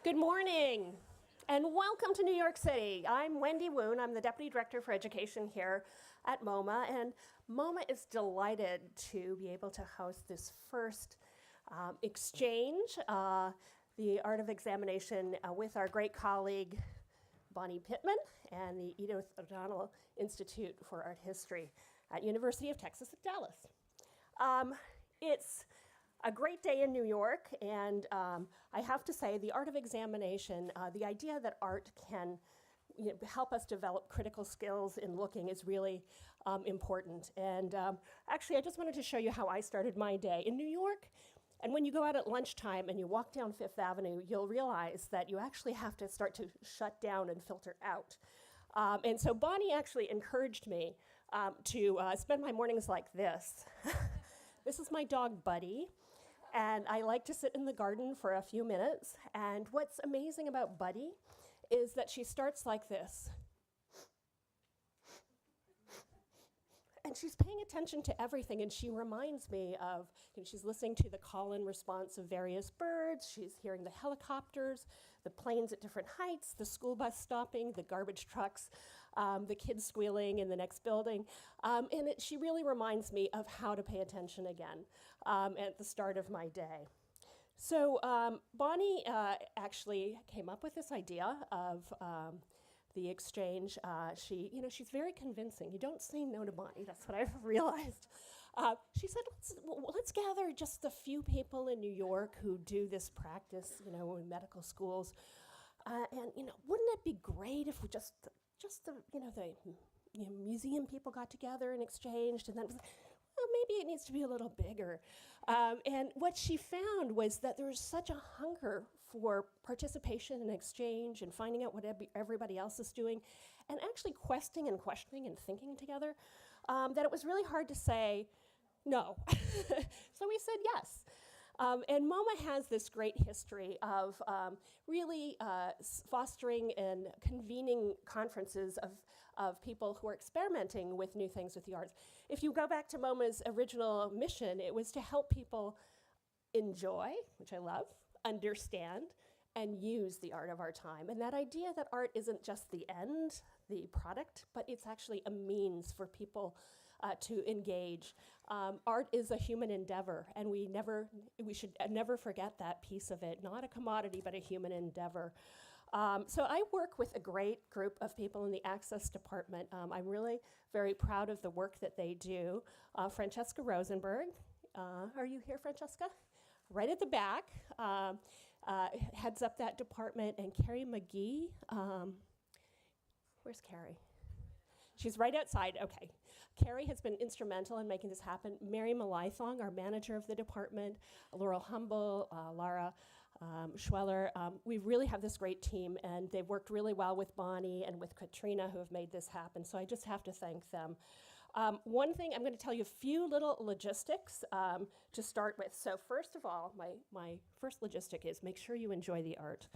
Good morning, and welcome to New York City. I'm Wendy Woon. I'm the Deputy Director for Education here at MoMA, and MoMA is delighted to be able to host this first exchange, the Art of Examination, with our great colleague, Bonnie Pittman, and the Edith O'Donnell Institute for Art History at University of Texas at Dallas. It's a great day in New York, and I have to say, the art of examination, the idea that art can help us develop critical skills in looking is really important. And actually, I just wanted to show you how I started my day. In New York, and when you go out at lunchtime and you walk down Fifth Avenue, you'll realize that you actually have to start to shut down and filter out. And so Bonnie actually encouraged me to spend my mornings like this. This is my dog, Buddy, and I like to sit in the garden for a few minutes. And what's amazing about Buddy is that she starts like this. And she's paying attention to everything, and she reminds me of, she's listening to the call and response of various birds, she's hearing the helicopters, the planes at different heights, the school bus stopping, the garbage trucks, the kids squealing in the next building. And she really reminds me of how to pay attention again at the start of my day. So Bonnie actually came up with this idea of the exchange. She's very convincing. You don't say no to Bonnie, that's what I've realized. She said, let's gather just a few people in New York who do this practice, in medical schools. And wouldn't it be great if we just the museum people got together and exchanged, and then well, maybe it needs to be a little bigger. And what she found was that there was such a hunger for participation and exchange and finding out what everybody else is doing, and actually questing and questioning and thinking together, that it was really hard to say no. So we said yes. And MoMA has this great history of really fostering and convening conferences of people who are experimenting with new things with the arts. If you go back to MoMA's original mission, it was to help people enjoy, which I love, understand, and use the art of our time. And that idea that art isn't just the end, the product, but it's actually a means for people to engage. Art is a human endeavor, and we should never forget that piece of it. Not a commodity, but a human endeavor. So I work with a great group of people in the Access Department. I'm really very proud of the work that they do. Francesca Rosenberg, are you here, Francesca? Right at the back, heads up that department, and Carrie McGee, where's Carrie? She's right outside, okay. Carrie has been instrumental in making this happen. Mary Malaithong, our manager of the department, Laurel Humble, Lara Schweller. We really have this great team, and they've worked really well with Bonnie and with Katrina, who have made this happen, so I just have to thank them. One thing, I'm going to tell you a few little logistics to start with. So first of all, my first logistic is make sure you enjoy the art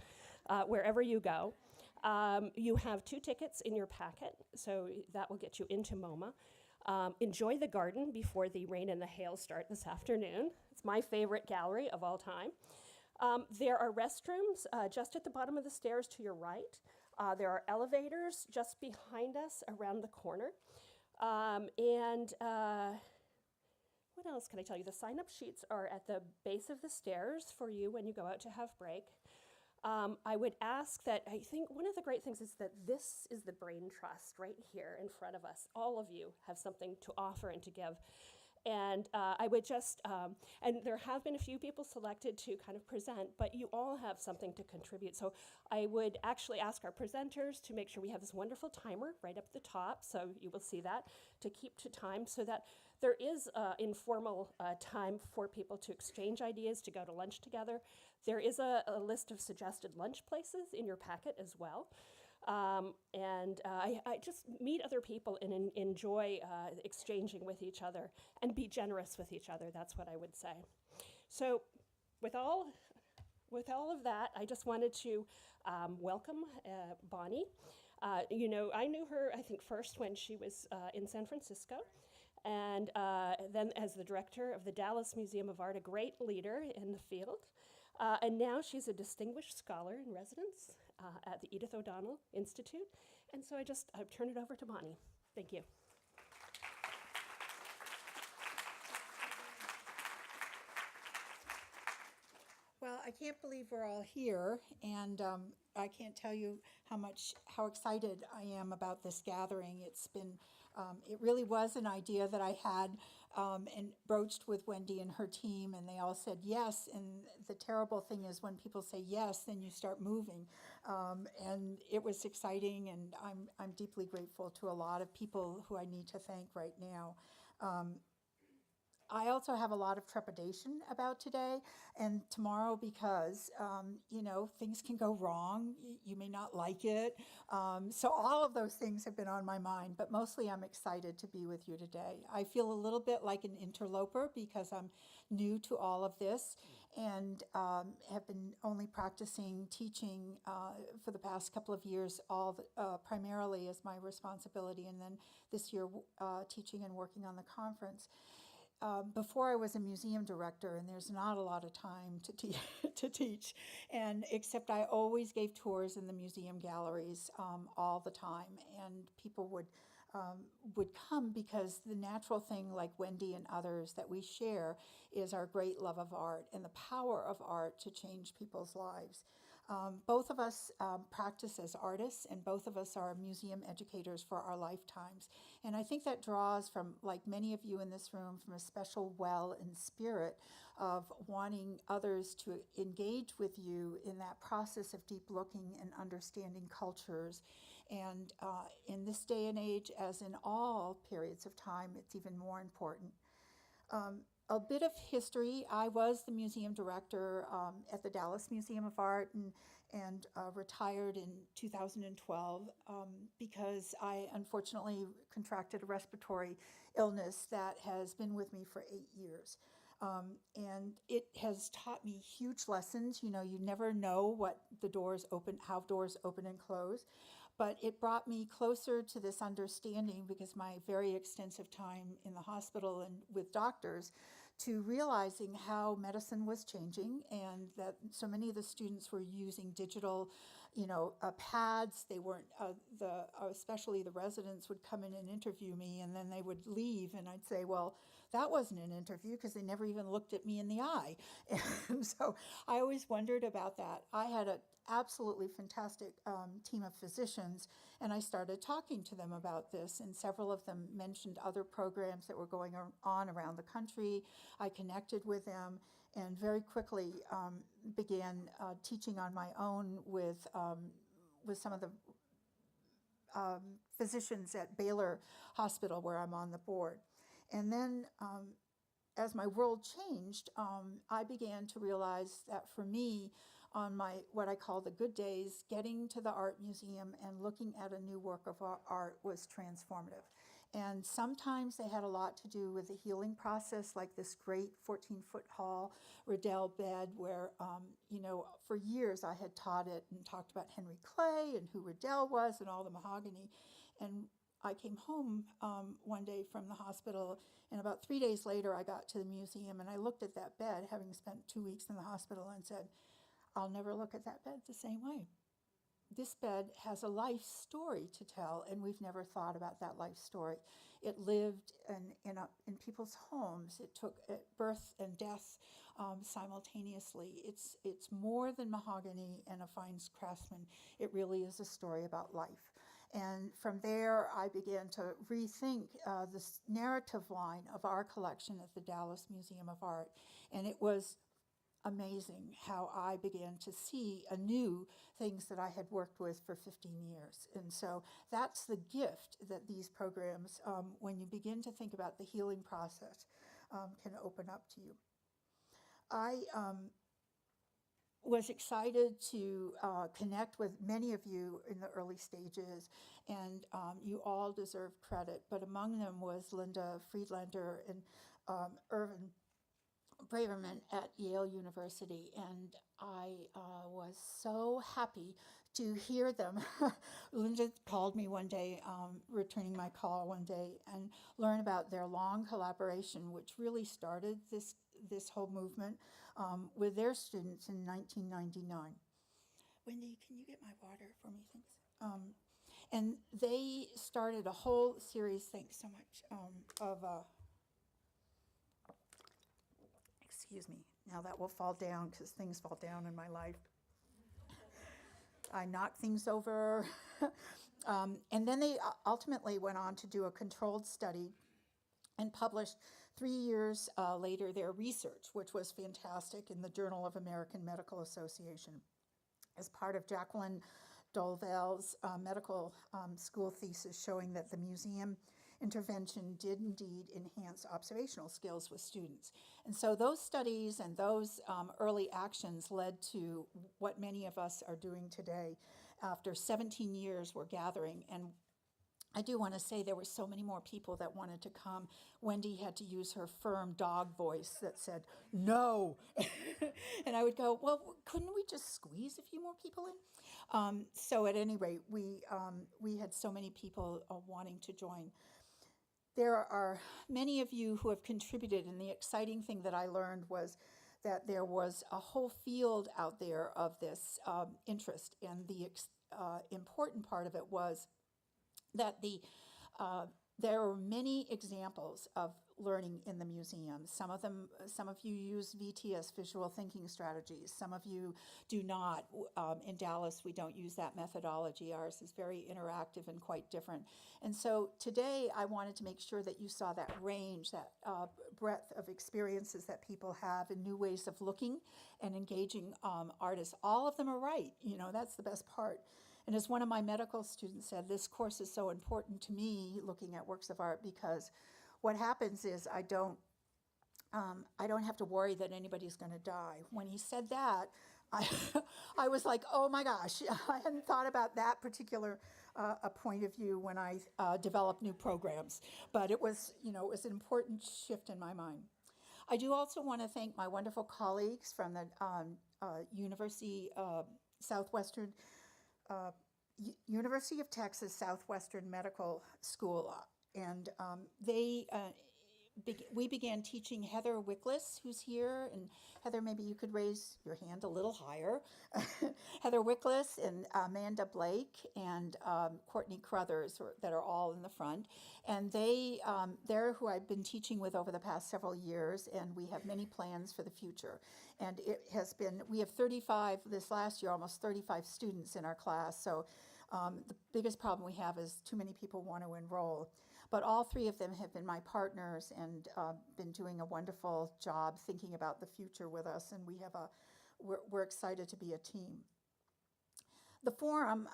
wherever you go. You have 2 tickets in your packet, so that will get you into MoMA. Enjoy the garden before the rain and the hail start this afternoon. It's my favorite gallery of all time. There are restrooms just at the bottom of the stairs to your right. There are elevators just behind us around the corner. What else can I tell you? The sign-up sheets are at the base of the stairs for you when you go out to have break. I would ask that, I think one of the great things is that this is the brain trust right here in front of us. All of you have something to offer and to give. And I would just, and there have been a few people selected to kind of present, but you all have something to contribute. So I would actually ask our presenters to make sure we have this wonderful timer right up at the top, so you will see that, to keep to time so that there is informal time for people to exchange ideas, to go to lunch together. There is a list of suggested lunch places in your packet as well. I just meet other people and enjoy exchanging with each other and be generous with each other. That's what I would say. So with all of that, I just wanted to welcome Bonnie. I knew her, I think, first when she was in San Francisco. And then as the director of the Dallas Museum of Art, a great leader in the field. And now she's a distinguished scholar in residence at the Edith ODonnell Institute. And so I turn it over to Bonnie. Thank you. Well, I can't believe we're all here, and I can't tell you how excited I am about this gathering. It's been, it really was an idea that I had and broached with Wendy and her team, and they all said yes. And the terrible thing is when people say yes, then you start moving. And it was exciting, and I'm deeply grateful to a lot of people who I need to thank right now. I also have a lot of trepidation about today and tomorrow because, things can go wrong. You may not like it. So all of those things have been on my mind, but mostly I'm excited to be with you today. I feel a little bit like an interloper because I'm new to all of this and have been only practicing teaching for the past couple of years, primarily as my responsibility, and then this year teaching and working on the conference. Before I was a museum director, and there's not a lot of time to teach, and except I always gave tours in the museum galleries all the time, and people would come because the natural thing, like Wendy and others, that we share is our great love of art and the power of art to change people's lives. Both of us practice as artists, and both of us are museum educators for our lifetimes. And I think that draws from, like many of you in this room, from a special well and spirit of wanting others to engage with you in that process of deep looking and understanding cultures. And in this day and age, as in all periods of time, it's even more important. A bit of history. I was the museum director at the Dallas Museum of Art and retired in 2012 because I unfortunately contracted a respiratory illness that has been with me for 8 years. And it has taught me huge lessons. You never know how doors open and close. But it brought me closer to this understanding because my very extensive time in the hospital and with doctors to realizing how medicine was changing and that so many of the students were using digital, pads. They weren't, especially the residents would come in and interview me and then they would leave and I'd say, well, that wasn't an interview because they never even looked at me in the eye. And so I always wondered about that. I had an absolutely fantastic team of physicians, and I started talking to them about this, and several of them mentioned other programs that were going on around the country. I connected with them and very quickly began teaching on my own with some of the physicians at Baylor Hospital where I'm on the board. And then as my world changed, I began to realize that for me, on what I call the good days, getting to the art museum and looking at a new work of art was transformative. And sometimes they had a lot to do with the healing process, like this great 14-foot hall Riddell bed where, for years I had taught it and talked about Henry Clay and who Riddell was and all the mahogany. And I came home one day from the hospital, and about 3 days later I got to the museum and I looked at that bed, having spent 2 weeks in the hospital, and said, I'll never look at that bed the same way. This bed has a life story to tell, and we've never thought about that life story. It lived in people's homes. It took birth and death simultaneously. It's more than mahogany and a fine craftsman. It really is a story about life. And from there, I began to rethink this narrative line of our collection at the Dallas Museum of Art. And it was amazing how I began to see anew things that I had worked with for 15 years. And so that's the gift that these programs, when you begin to think about the healing process, can open up to you. I was excited to connect with many of you in the early stages, and you all deserve credit, but among them was Linda Friedlander and Irvin Braverman at Yale University, and I was so happy to hear them. Linda called me one day, returning my call one day, and learn about their long collaboration, which really started this whole movement with their students in 1999. Wendy, can you get my water for me, thanks? And they started a whole series, thanks so much, of, excuse me, now that will fall down because things fall down in my life. I knock things over. And then they ultimately went on to do a controlled study and published 3 years later their research, which was fantastic, in the Journal of American Medical Association as part of Jacqueline Doyle's medical school thesis, showing that the museum intervention did indeed enhance observational skills with students. And so those studies and those early actions led to what many of us are doing today. After 17 years, we're gathering, and I do want to say there were so many more people that wanted to come. Wendy had to use her firm dog voice that said, no. And I would go, well, couldn't we just squeeze a few more people in? So at any rate, we had so many people wanting to join. There are many of you who have contributed, and the exciting thing that I learned was that there was a whole field out there of this interest, and the important part of it was that there are many examples of learning in the museum. Some of you use VTS, visual thinking strategies. Some of you do not. In Dallas, we don't use that methodology. Ours is very interactive and quite different. And so today, I wanted to make sure that you saw that range, that breadth of experiences that people have and new ways of looking and engaging artists. All of them are right. You know, that's the best part. And as one of my medical students said, this course is so important to me, looking at works of art, because what happens is I don't have to worry that anybody's going to die. When he said that, I was like, oh my gosh, I hadn't thought about that particular a point of view when I developed new programs. But it was, it was an important shift in my mind. I do also want to thank my wonderful colleagues from the University of Texas Southwestern Medical School, and we began teaching Heather Wickless, who's here, and Heather, maybe you could raise your hand a little higher. Heather Wickless and Amanda Blake and Courtney Crothers, that are all in the front, and they're who I've been teaching with over the past several years, and we have many plans for the future. And we have 35, this last year, almost 35 students in our class, so the biggest problem we have is too many people want to enroll. But all three of them have been my partners and been doing a wonderful job thinking about the future with us, and we're excited to be a team. The forum,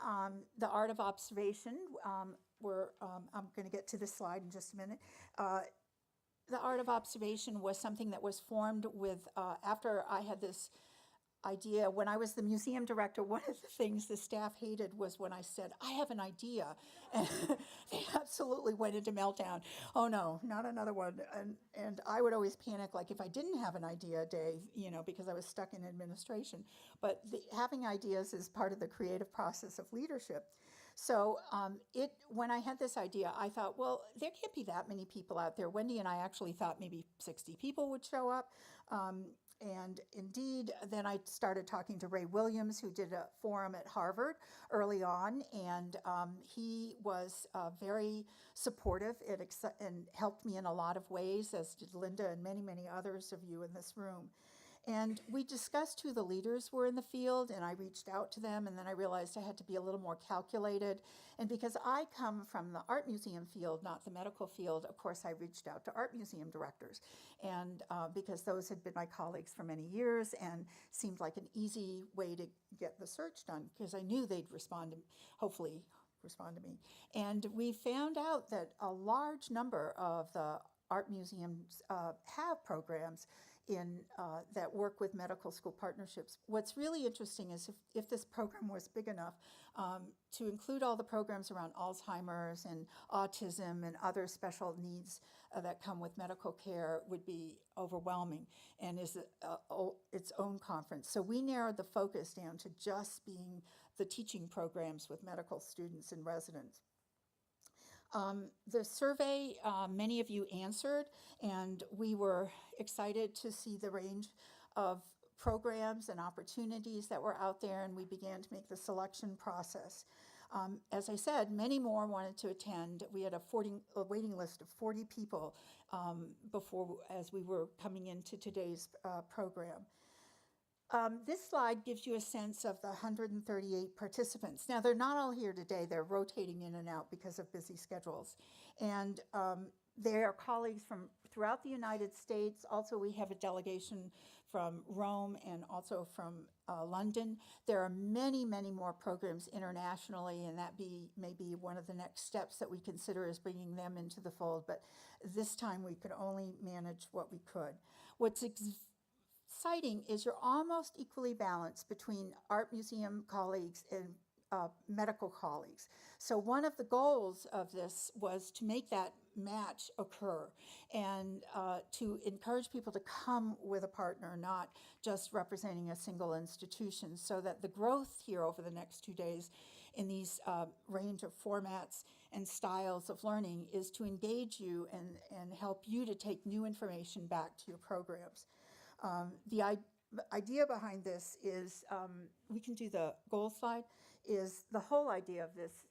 the Art of Observation, I'm going to get to this slide in just a minute. The Art of Observation was something that was formed with, after I had this idea. When I was the museum director, one of the things the staff hated was when I said, I have an idea. And they absolutely went into meltdown. Oh no, not another one. And I would always panic, like if I didn't have an idea, Dave, because I was stuck in administration. But having ideas is part of the creative process of leadership. So when I had this idea, I thought, well, there can't be that many people out there. Wendy and I actually thought maybe 60 people would show up. And indeed, then I started talking to Ray Williams, who did a forum at Harvard early on, and he was very supportive and helped me in a lot of ways, as did Linda and many, many others of you in this room. And we discussed who the leaders were in the field, and I reached out to them, and then I realized I had to be a little more calculated. And because I come from the art museum field, not the medical field, of course I reached out to art museum directors, and because those had been my colleagues for many years and seemed like an easy way to get the search done, because I knew they'd hopefully respond to me. And we found out that a large number of the art museums have programs that work with medical school partnerships. What's really interesting is if this program was big enough to include all the programs around Alzheimer's and autism and other special needs that come with medical care would be overwhelming and is its own conference. So we narrowed the focus down to just being the teaching programs with medical students and residents. The survey, many of you answered, and we were excited to see the range of programs and opportunities that were out there, and we began to make the selection process. As I said, many more wanted to attend. We had a waiting list of 40 people as we were coming into today's program. This slide gives you a sense of the 138 participants. Now, they're not all here today. They're rotating in and out because of busy schedules. And they are colleagues from throughout the United States. Also, we have a delegation from Rome and also from London. There are many, many more programs internationally, and that may be one of the next steps that we consider is bringing them into the fold. But this time, we could only manage what we could. What's exciting is you're almost equally balanced between art museum colleagues and medical colleagues. So one of the goals of this was to make that match occur and to encourage people to come with a partner, not just representing a single institution, so that the growth here over the next 2 days in these range of formats and styles of learning is to engage you and help you to take new information back to your programs. The idea behind this is, we can do the goal slide, is the whole idea of this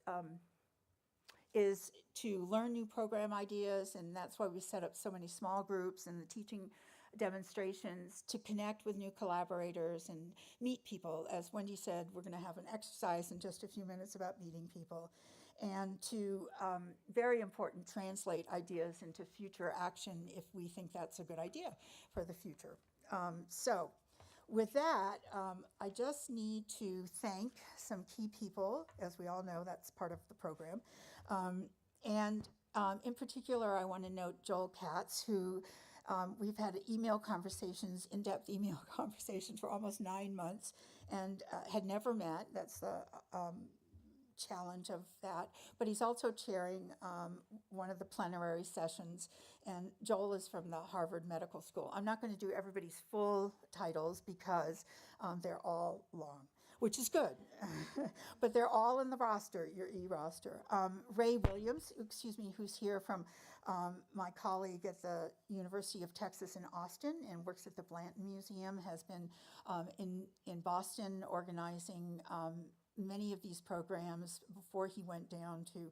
is to learn new program ideas, and that's why we set up so many small groups and the teaching demonstrations to connect with new collaborators and meet people. As Wendy said, we're going to have an exercise in just a few minutes about meeting people, and to, very important, translate ideas into future action if we think that's a good idea for the future. So with that, I just need to thank some key people. As we all know, that's part of the program. In particular, I want to note Joel Katz, who we've had in-depth email conversations for almost 9 months and had never met. That's the challenge of that. But he's also chairing one of the plenary sessions, and Joel is from the Harvard Medical School. I'm not going to do everybody's full titles because they're all long, which is good. But they're all in the roster, your e-roster. Ray Williams, who's here from my colleague at the University of Texas in Austin and works at the Blanton Museum, has been in Boston organizing many of these programs before he went down to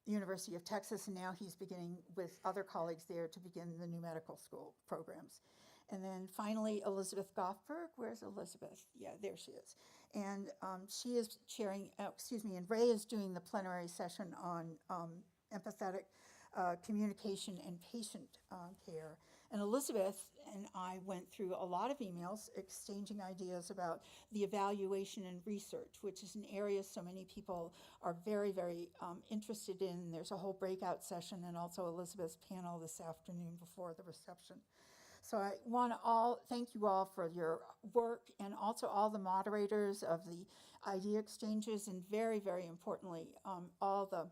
University of Texas, and now he's beginning with other colleagues there to begin the new medical school programs. And then finally, Elizabeth Goffberg. Where's Elizabeth? Yeah, there she is. And she is chairing, and Ray is doing the plenary session on empathetic communication and patient care. And Elizabeth and I went through a lot of emails exchanging ideas about the evaluation and research, which is an area so many people are very, very interested in. There's a whole breakout session and also Elizabeth's panel this afternoon before the reception. So I want to thank you all for your work, and also all the moderators of the idea exchanges, and very, very importantly, all the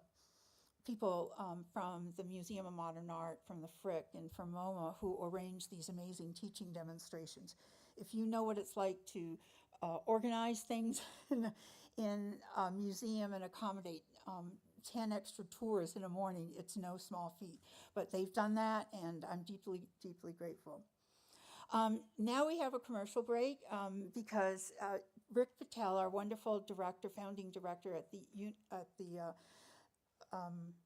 people from the Museum of Modern Art, from the Frick, and from MoMA who arrange these amazing teaching demonstrations. If you know what it's like to organize things in a museum and accommodate 10 extra tours in a morning, it's no small feat. But they've done that, and I'm deeply, deeply grateful. Now we have a commercial break because Rick Patel, our wonderful director, founding director at the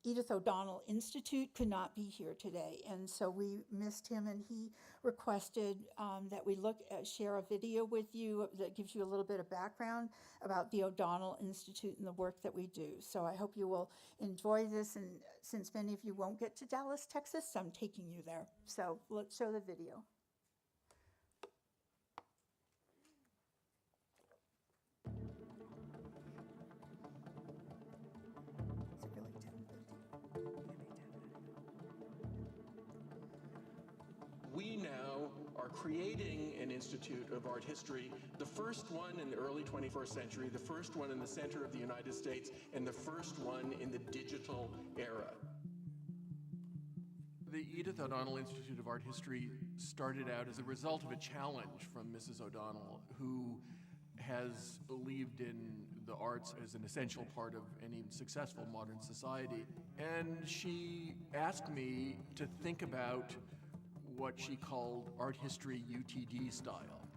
Edith O'Donnell Institute, could not be here today, and so we missed him, and he requested that we share a video with you that gives you a little bit of background about the O'Donnell Institute and the work that we do. So I hope you will enjoy this, and since many of you won't get to Dallas, Texas, I'm taking you there. So let's show the video. We now are creating an Institute of Art History, the first one in the early 21st century, the first one in the center of the United States, and the first one in the digital era. The Edith O'Donnell Institute of Art History started out as a result of a challenge from Mrs. O'Donnell, who has believed in the arts as an essential part of any successful modern society. And she asked me to think about what she called art history UTD style,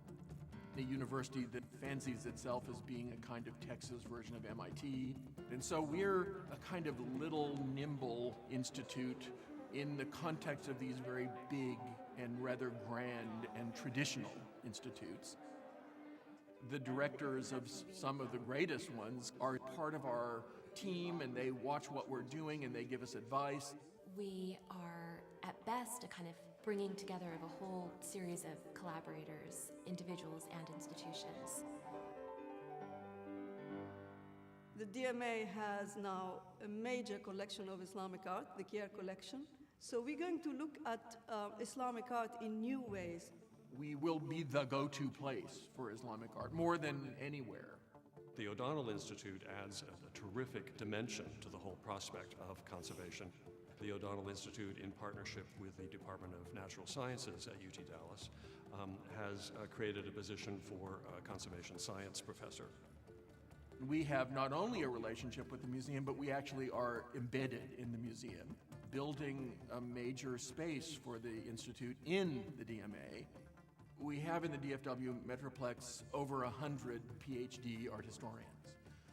a university that fancies itself as being a kind of Texas version of MIT. And so we're a kind of little nimble institute in the context of these very big and rather grand and traditional institutes. The directors of some of the greatest ones are part of our team, and they watch what we're doing and they give us advice. We are, at best, a kind of bringing together of a whole series of collaborators, individuals and institutions. The DMA has now a major collection of Islamic art, the Kier collection. So we're going to look at Islamic art in new ways. We will be the go-to place for Islamic art, more than anywhere. The O'Donnell Institute adds a terrific dimension to the whole prospect of conservation. The O'Donnell Institute, in partnership with the Department of Natural Sciences at UT Dallas, has created a position for a conservation science professor. We have not only a relationship with the museum, but we actually are embedded in the museum, building a major space for the Institute in the DMA. We have in the DFW Metroplex over 100 PhD art historians.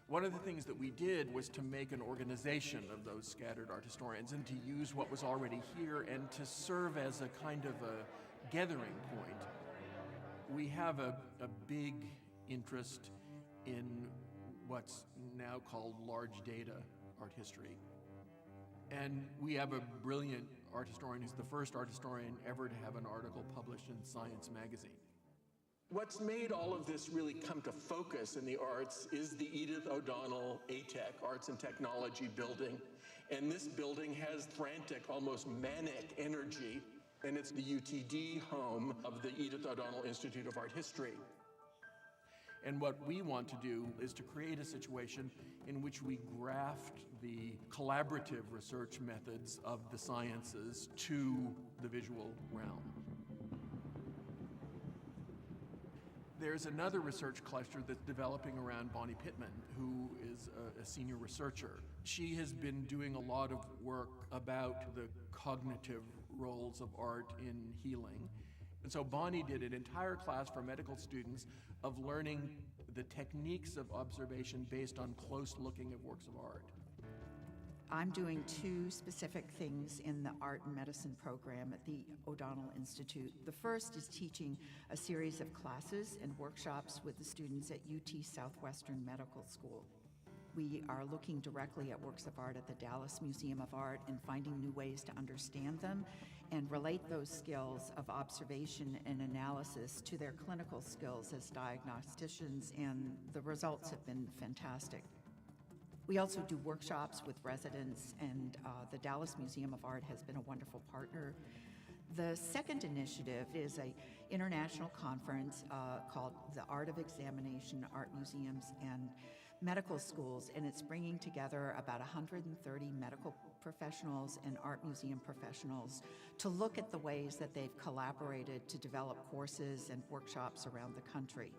One of the things that we did was to make an organization of those scattered art historians and to use what was already here and to serve as a kind of a gathering point. We have a big interest in what's now called large data art history. And we have a brilliant art historian who's the first art historian ever to have an article published in Science magazine. What's made all of this really come to focus in the arts is the Edith O'Donnell ATEC, Arts and Technology building. And this building has frantic, almost manic energy, and it's the UTD home of the Edith O'Donnell Institute of Art History. And what we want to do is to create a situation in which we graft the collaborative research methods of the sciences to the visual realm. There's another research cluster that's developing around Bonnie Pittman, who is a senior researcher. She has been doing a lot of work about the cognitive roles of art in healing. And so Bonnie did an entire class for medical students of learning the techniques of observation based on close looking of works of art. I'm doing two specific things in the Art and Medicine program at the O'Donnell Institute. The first is teaching a series of classes and workshops with the students at UT Southwestern Medical School. We are looking directly at works of art at the Dallas Museum of Art and finding new ways to understand them and relate those skills of observation and analysis to their clinical skills as diagnosticians, and the results have been fantastic. We also do workshops with residents, and the Dallas Museum of Art has been a wonderful partner. The second initiative is an international conference called The Art of Examination, Art Museums and Medical Schools, and it's bringing together about 130 medical professionals and art museum professionals to look at the ways that they've collaborated to develop courses and workshops around the country.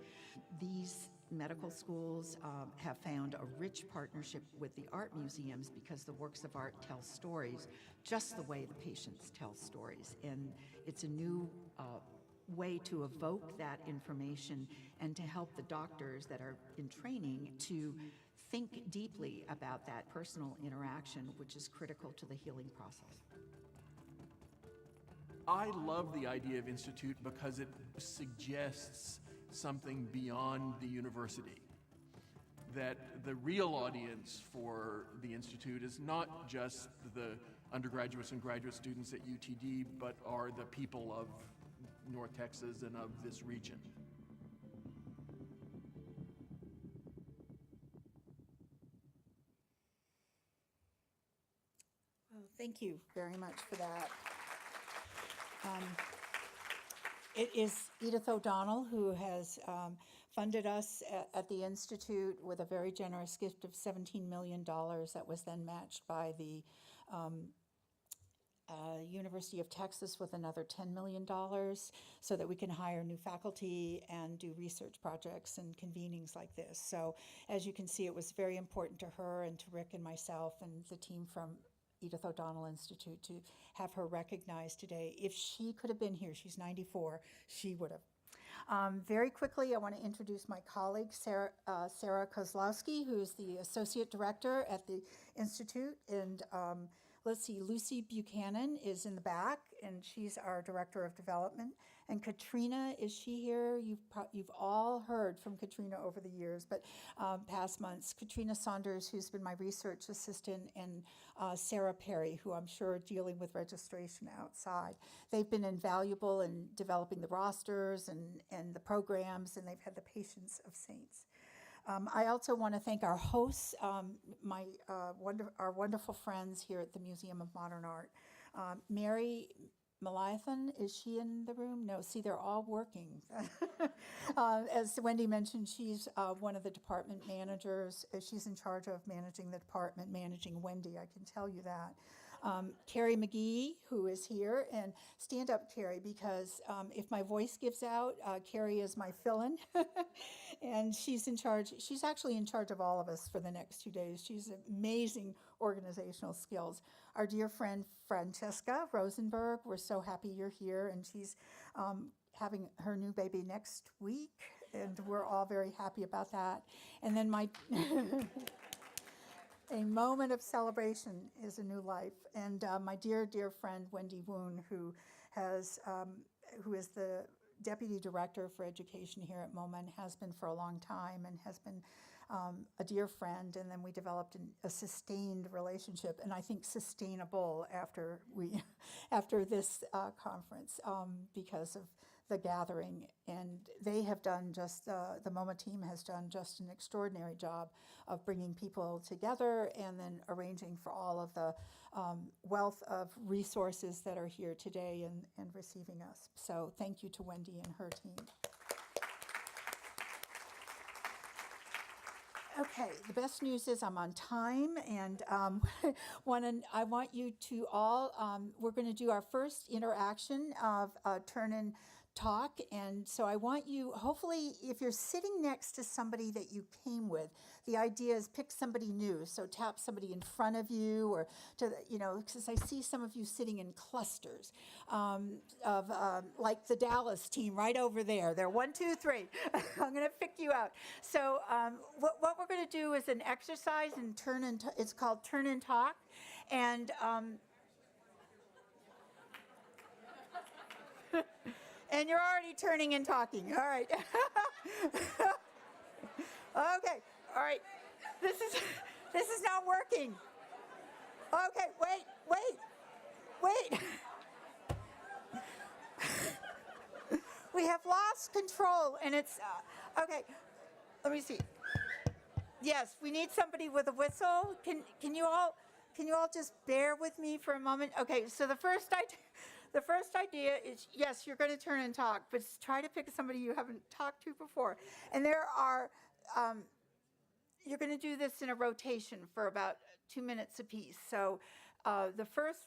These medical schools have found a rich partnership with the art museums because the works of art tell stories just the way the patients tell stories. And it's a new way to evoke that information and to help the doctors that are in training to think deeply about that personal interaction, which is critical to the healing process. I love the idea of institute because it suggests something beyond the university. That the real audience for the Institute is not just the undergraduates and graduate students at UTD, but are the people of North Texas and of this region. Well, thank you very much for that. It is Edith O'Donnell who has funded us at the Institute with a very generous gift of $17 million that was then matched by the University of Texas with another $10 million so that we can hire new faculty and do research projects and convenings like this. So as you can see, it was very important to her and to Rick and myself and the team from Edith O'Donnell Institute to have her recognized today. If she could have been here, she's 94, she would have. Very quickly, I want to introduce my colleague, Sarah Kozlowski, who is the Associate Director at the Institute. And let's see, Lucy Buchanan is in the back, and she's our Director of Development. And Katrina, is she here? You've all heard from Katrina over the years, but past months. Katrina Saunders, who's been my research assistant, and Sarah Perry, who I'm sure are dealing with registration outside. They've been invaluable in developing the rosters and the programs, and they've had the patience of saints. I also want to thank our hosts, our wonderful friends here at the Museum of Modern Art. Mary Melathan, is she in the room? No, see, they're all working. As Wendy mentioned, she's one of the department managers. She's in charge of managing the department, managing Wendy, I can tell you that. Carrie McGee, who is here, and stand up, Carrie, because if my voice gives out, Carrie is my fill-in, and she's in charge. She's actually in charge of all of us for the next 2 days. She's amazing organizational skills. Our dear friend Francesca Rosenberg, we're so happy you're here, and she's having her new baby next week, and we're all very happy about that. And then my a moment of celebration is a new life. And my dear, dear friend, Wendy Woon, who is the Deputy Director for Education here at MoMA and has been for a long time and has been a dear friend. And then we developed a sustained relationship, and I think sustainable after this conference because of the gathering. And they have done the MoMA team has done just an extraordinary job of bringing people together and then arranging for all of the wealth of resources that are here today and receiving us. So thank you to Wendy and her team. Okay, the best news is I'm on time, and I want you to all, we're going to do our first interaction of Turn and Talk, and so I want you, hopefully, if you're sitting next to somebody that you came with, the idea is pick somebody new, so tap somebody in front of you, or because I see some of you sitting in clusters of like the Dallas team right over there. They're 1, 2, 3. I'm going to pick you out. So what we're going to do is an exercise and it's called Turn and Talk, and and you're already turning and talking. All right. Okay. All right. This is not working. Okay. Wait. We have lost control, and it's okay. Let me see. Yes, we need somebody with a whistle. Can you all just bear with me for a moment? Okay. So the first idea is, yes, you're going to turn and talk, but try to pick somebody you haven't talked to before. And there are, you're going to do this in a rotation for about 2 minutes apiece. So the first,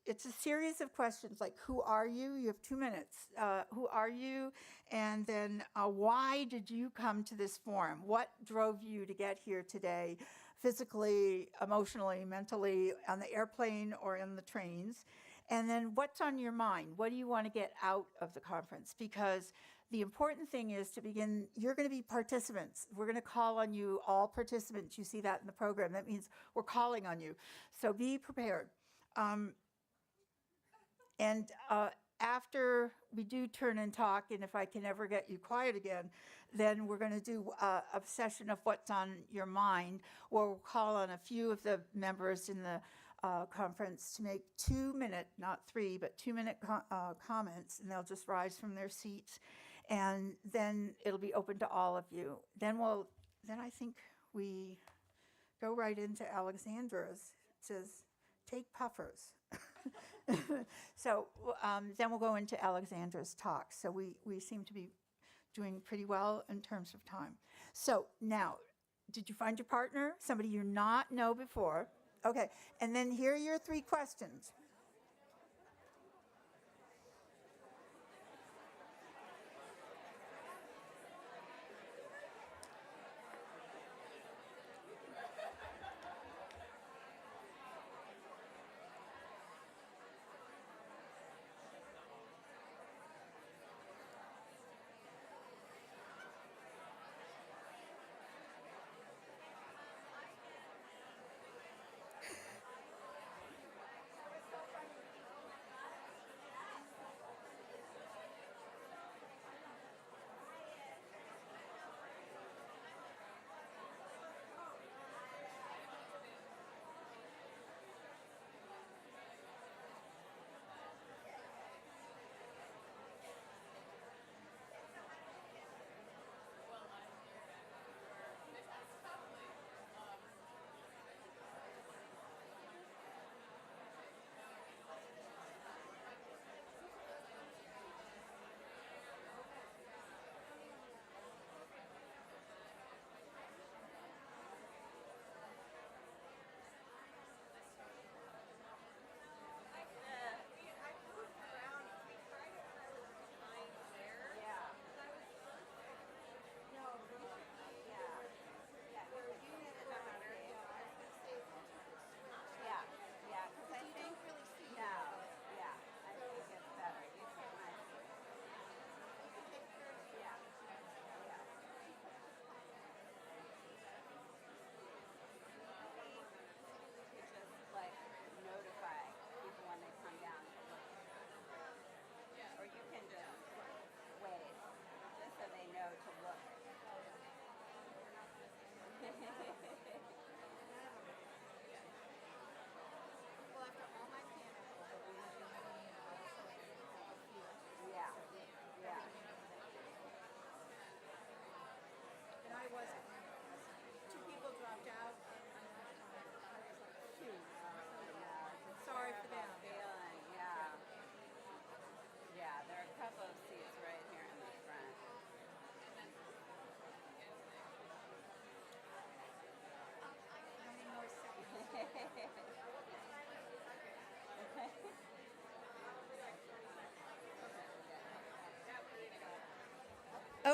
it's a series of questions like, who are you? You have 2 minutes. Who are you? And then why did you come to this forum? What drove you to get here today, physically, emotionally, mentally, on the airplane or in the trains? And then what's on your mind? What do you want to get out of the conference? Because the important thing is to begin, you're going to be participants. We're going to call on you, all participants. You see that in the program. That means we're calling on you. So be prepared. And after we do turn and talk, and if I can ever get you quiet again, then we're going to do a session of what's on your mind, where we'll call on a few of the members in the conference to make 2 minute, not 3, but 2 minute comments, and they'll just rise from their seats, and then it'll be open to all of you. Then I think we go right into Alexandra's. It says, take puffers. So then we'll go into Alexandra's talk. So we seem to be doing pretty well in terms of time. So now, did you find your partner? Somebody you not know before? Okay, and then here are your 3 questions.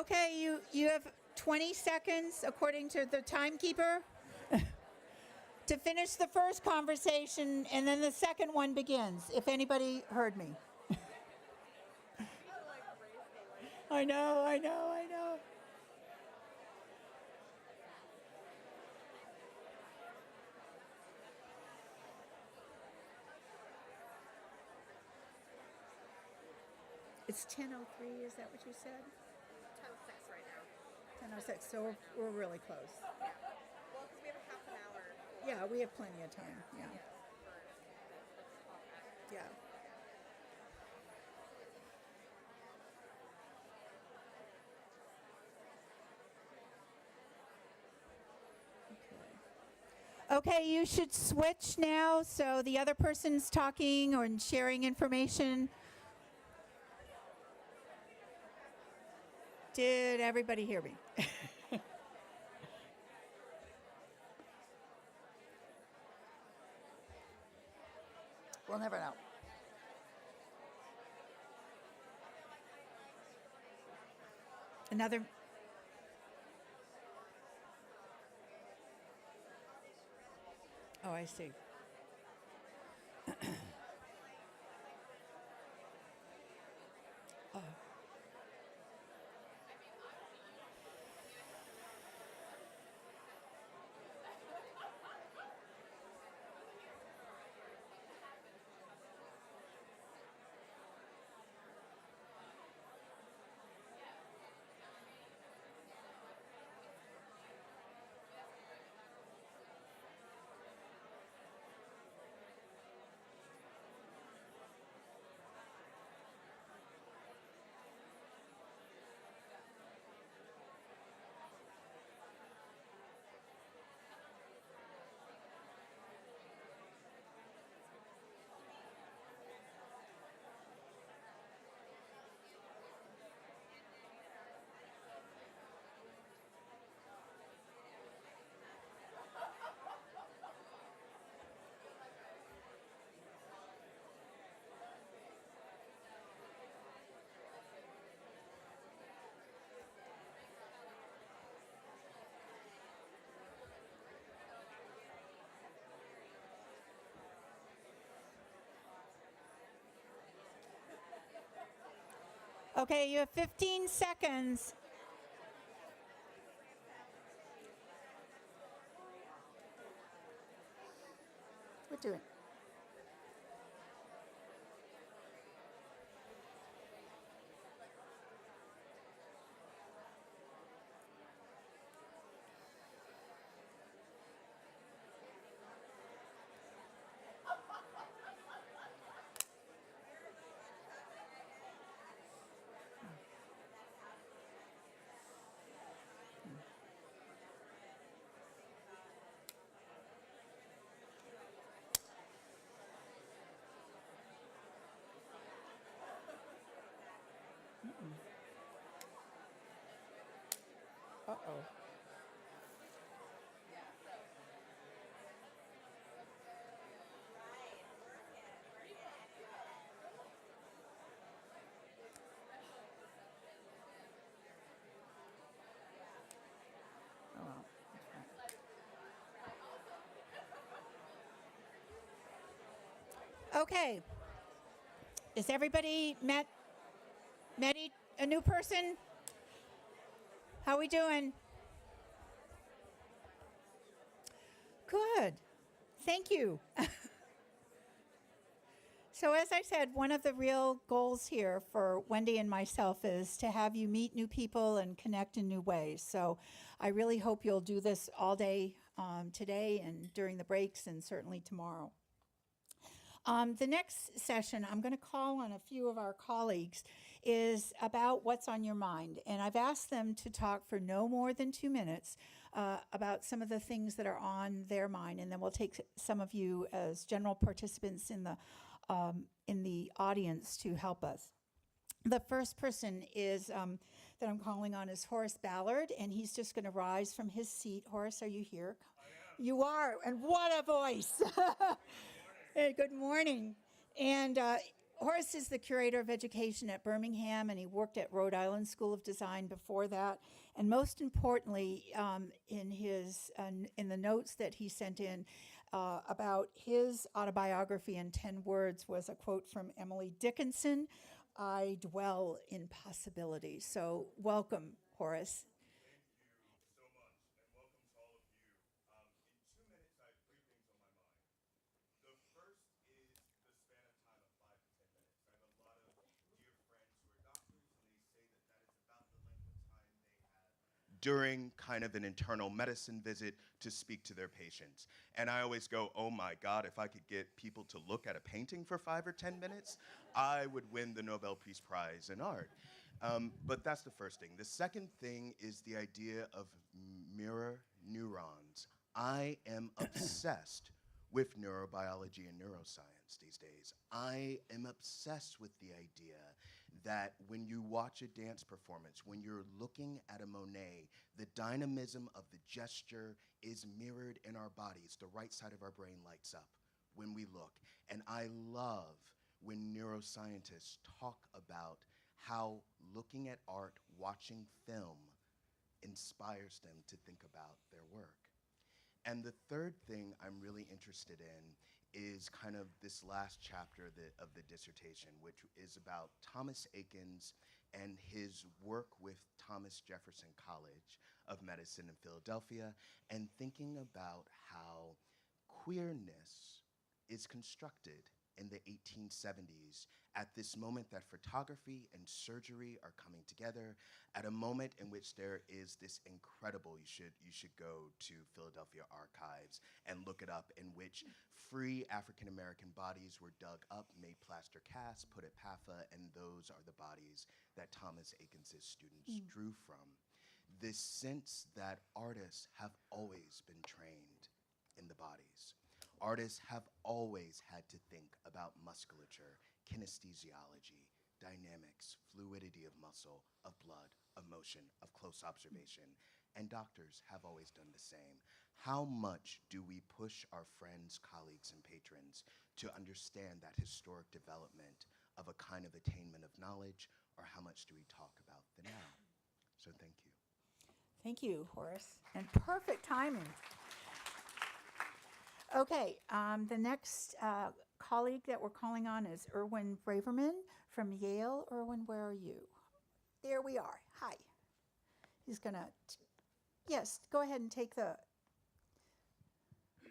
Okay, you have 20 seconds, according to the timekeeper, to finish the first conversation, and then the second one begins, if anybody heard me. I know. It's 10:03, is that what you said? 10:06 right now. 10:06, so we're really close. Well, because we have a half an hour. Yeah, we have plenty of time, yeah. Yeah. Okay, you should switch now so the other person's talking or sharing information. Did everybody hear me? We'll never know. Another. Oh, I see. Oh. Okay, you have 15 seconds. We're doing. Uh-oh. Oh, well. Okay. Is everybody met a new person? How we doing? Good. Thank you. So as I said, one of the real goals here for Wendy and myself is to have you meet new people and connect in new ways. So I really hope you'll do this all day today and during the breaks and certainly tomorrow. The next session, I'm going to call on a few of our colleagues, is about what's on your mind. And I've asked them to talk for no more than 2 minutes about some of the things that are on their mind. And then we'll take some of you as general participants in the audience to help us. The first person is that I'm calling on is Horace Ballard, and he's just going to rise from his seat. Horace, are you here? You are, and what a voice. Hey, good morning. And Horace is the curator of education at Birmingham, and he worked at Rhode Island School of Design before that. And most importantly, in the notes that he sent in about his autobiography in 10 words was a quote from Emily Dickinson, "I dwell in possibility." So welcome, Horace. During kind of an internal medicine visit to speak to their patients. And I always go, oh my God, if I could get people to look at a painting for 5 or 10 minutes, I would win the Nobel Peace Prize in art. But that's the first thing. The second thing is the idea of mirror neurons. I am obsessed with neurobiology and neuroscience these days. I am obsessed with the idea that when you watch a dance performance, when you're looking at a Monet, the dynamism of the gesture is mirrored in our bodies. The right side of our brain lights up when we look. And I love when neuroscientists talk about how looking at art, watching film, inspires them to think about their work. And the third thing I'm really interested in is kind of this last chapter of the dissertation, which is about Thomas Eakins and his work with Thomas Jefferson College of Medicine in Philadelphia, and thinking about how queerness is constructed in the 1870s at this moment that photography and surgery are coming together, at a moment in which there is this incredible, you should go to Philadelphia Archives and look it up, in which free African American bodies were dug up, made plaster casts, put at PAFA, and those are the bodies that Thomas Eakins' students drew from. This sense that artists have always been trained in the bodies. Artists have always had to think about musculature, kinesthesiology, dynamics, fluidity of muscle, of blood, of motion, of close observation. And doctors have always done the same. How much do we push our friends, colleagues, and patrons to understand that historic development of a kind of attainment of knowledge, or how much do we talk about the now? So thank you. Thank you, Horace. And perfect timing. Okay, the next colleague that we're calling on is Erwin Braverman from Yale. Erwin, where are you? There we are. Hi. He's gonna, yes, go ahead and take the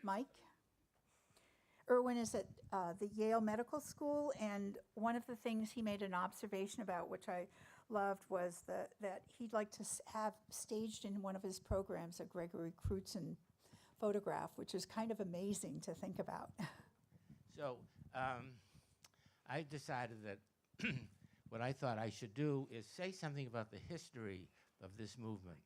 mic. Erwin is at the Yale Medical School, and one of the things he made an observation about, which I loved, was that he'd like to have staged in one of his programs a Gregory Crutzen photograph, which is kind of amazing to think about. So I decided that what I thought I should do is say something about the history of this movement.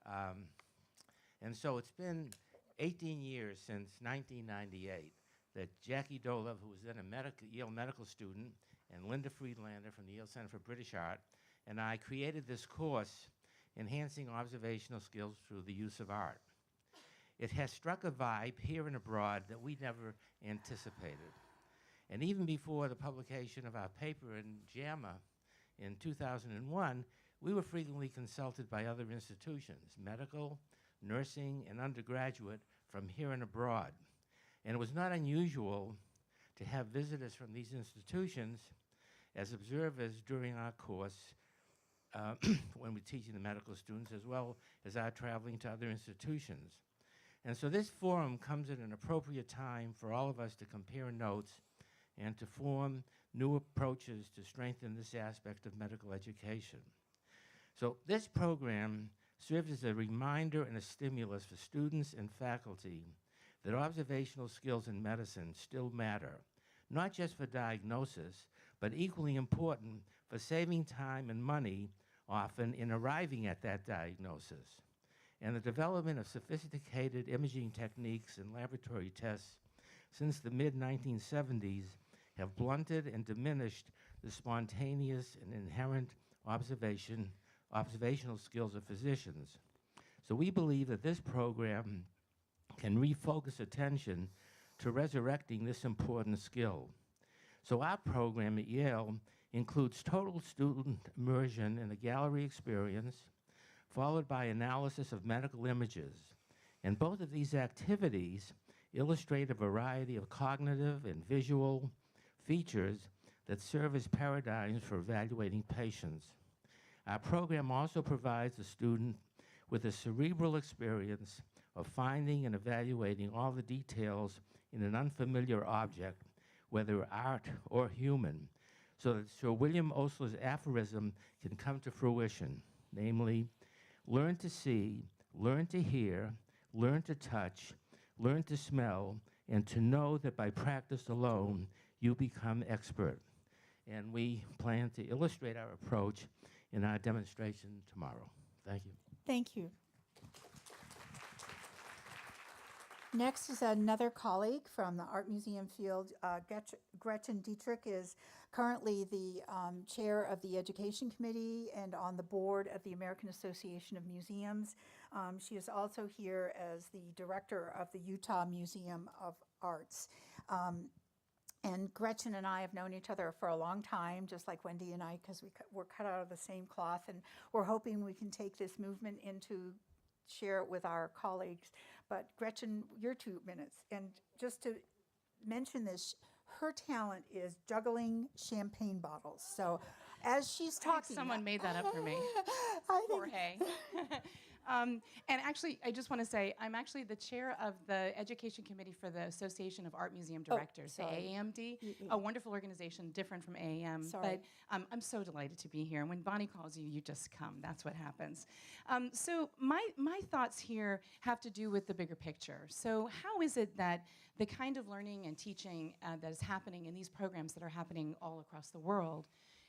And so it's been 18 years since 1998 that Jackie Doyle, who was then a Yale medical student, and Linda Friedlander from the Yale Center for British Art, and I created this course, Enhancing Observational Skills Through the Use of Art. It has struck a vibe here and abroad that we never anticipated. And even before the publication of our paper in JAMA in 2001, we were frequently consulted by other institutions, medical, nursing, and undergraduate from here and abroad. And it was not unusual to have visitors from these institutions as observers during our course when we're teaching the medical students, as well as our traveling to other institutions. And so this forum comes at an appropriate time for all of us to compare notes and to form new approaches to strengthen this aspect of medical education. So this program serves as a reminder and a stimulus for students and faculty that observational skills in medicine still matter, not just for diagnosis, but equally important for saving time and money, often in arriving at that diagnosis. And the development of sophisticated imaging techniques and laboratory tests since the mid-1970s have blunted and diminished the spontaneous and inherent observational skills of physicians. So we believe that this program can refocus attention to resurrecting this important skill. So our program at Yale includes total student immersion in a gallery experience, followed by analysis of medical images. And both of these activities illustrate a variety of cognitive and visual features that serve as paradigms for evaluating patients. Our program also provides the student with a cerebral experience of finding and evaluating all the details in an unfamiliar object, whether art or human, so that Sir William Osler's aphorism can come to fruition, namely, learn to see, learn to hear, learn to touch, learn to smell, and to know that by practice alone, you become expert. And we plan to illustrate our approach in our demonstration tomorrow. Thank you. Thank you. Next is another colleague from the Art Museum field. Gretchen Dietrich is currently the chair of the Education Committee and on the board of the American Association of Museums. She is also here as the director of the Utah Museum of Arts. And Gretchen and I have known each other for a long time, just like Wendy and I, because we're cut out of the same cloth, and we're hoping we can take this movement into share it with our colleagues. But Gretchen, your 2 minutes. And just to mention this, her talent is juggling champagne bottles. So as she's talking... Someone made that up for me. Jorge. And actually, I just want to say, I'm actually the chair of the Education Committee for the Association of Art Museum Directors, the AAMD, a wonderful organization, different from AAM. But I'm so delighted to be here. And when Bonnie calls you, you just come. That's what happens. So my thoughts here have to do with the bigger picture. So how is it that the kind of learning and teaching that is happening in these programs that are happening all across the world,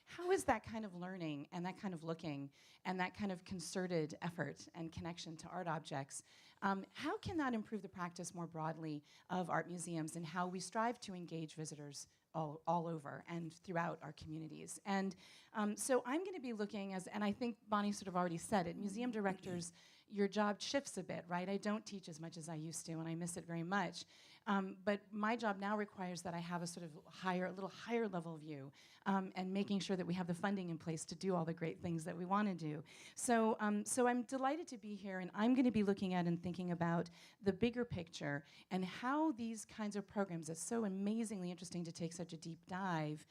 how is that kind of learning and that kind of looking and that kind of concerted effort and connection to art objects, how can that improve the practice more broadly of art museums and how we strive to engage visitors all over and throughout our communities? And so I'm going to be looking and I think Bonnie sort of already said it, museum directors, your job shifts a bit, right? I don't teach as much as I used to, and I miss it very much. But my job now requires that I have a sort of little higher level view, and making sure that we have the funding in place to do all the great things that we want to do. So I'm delighted to be here, and I'm going to be looking at and thinking about the bigger picture and how these kinds of programs, it's so amazingly interesting to take such a deep dive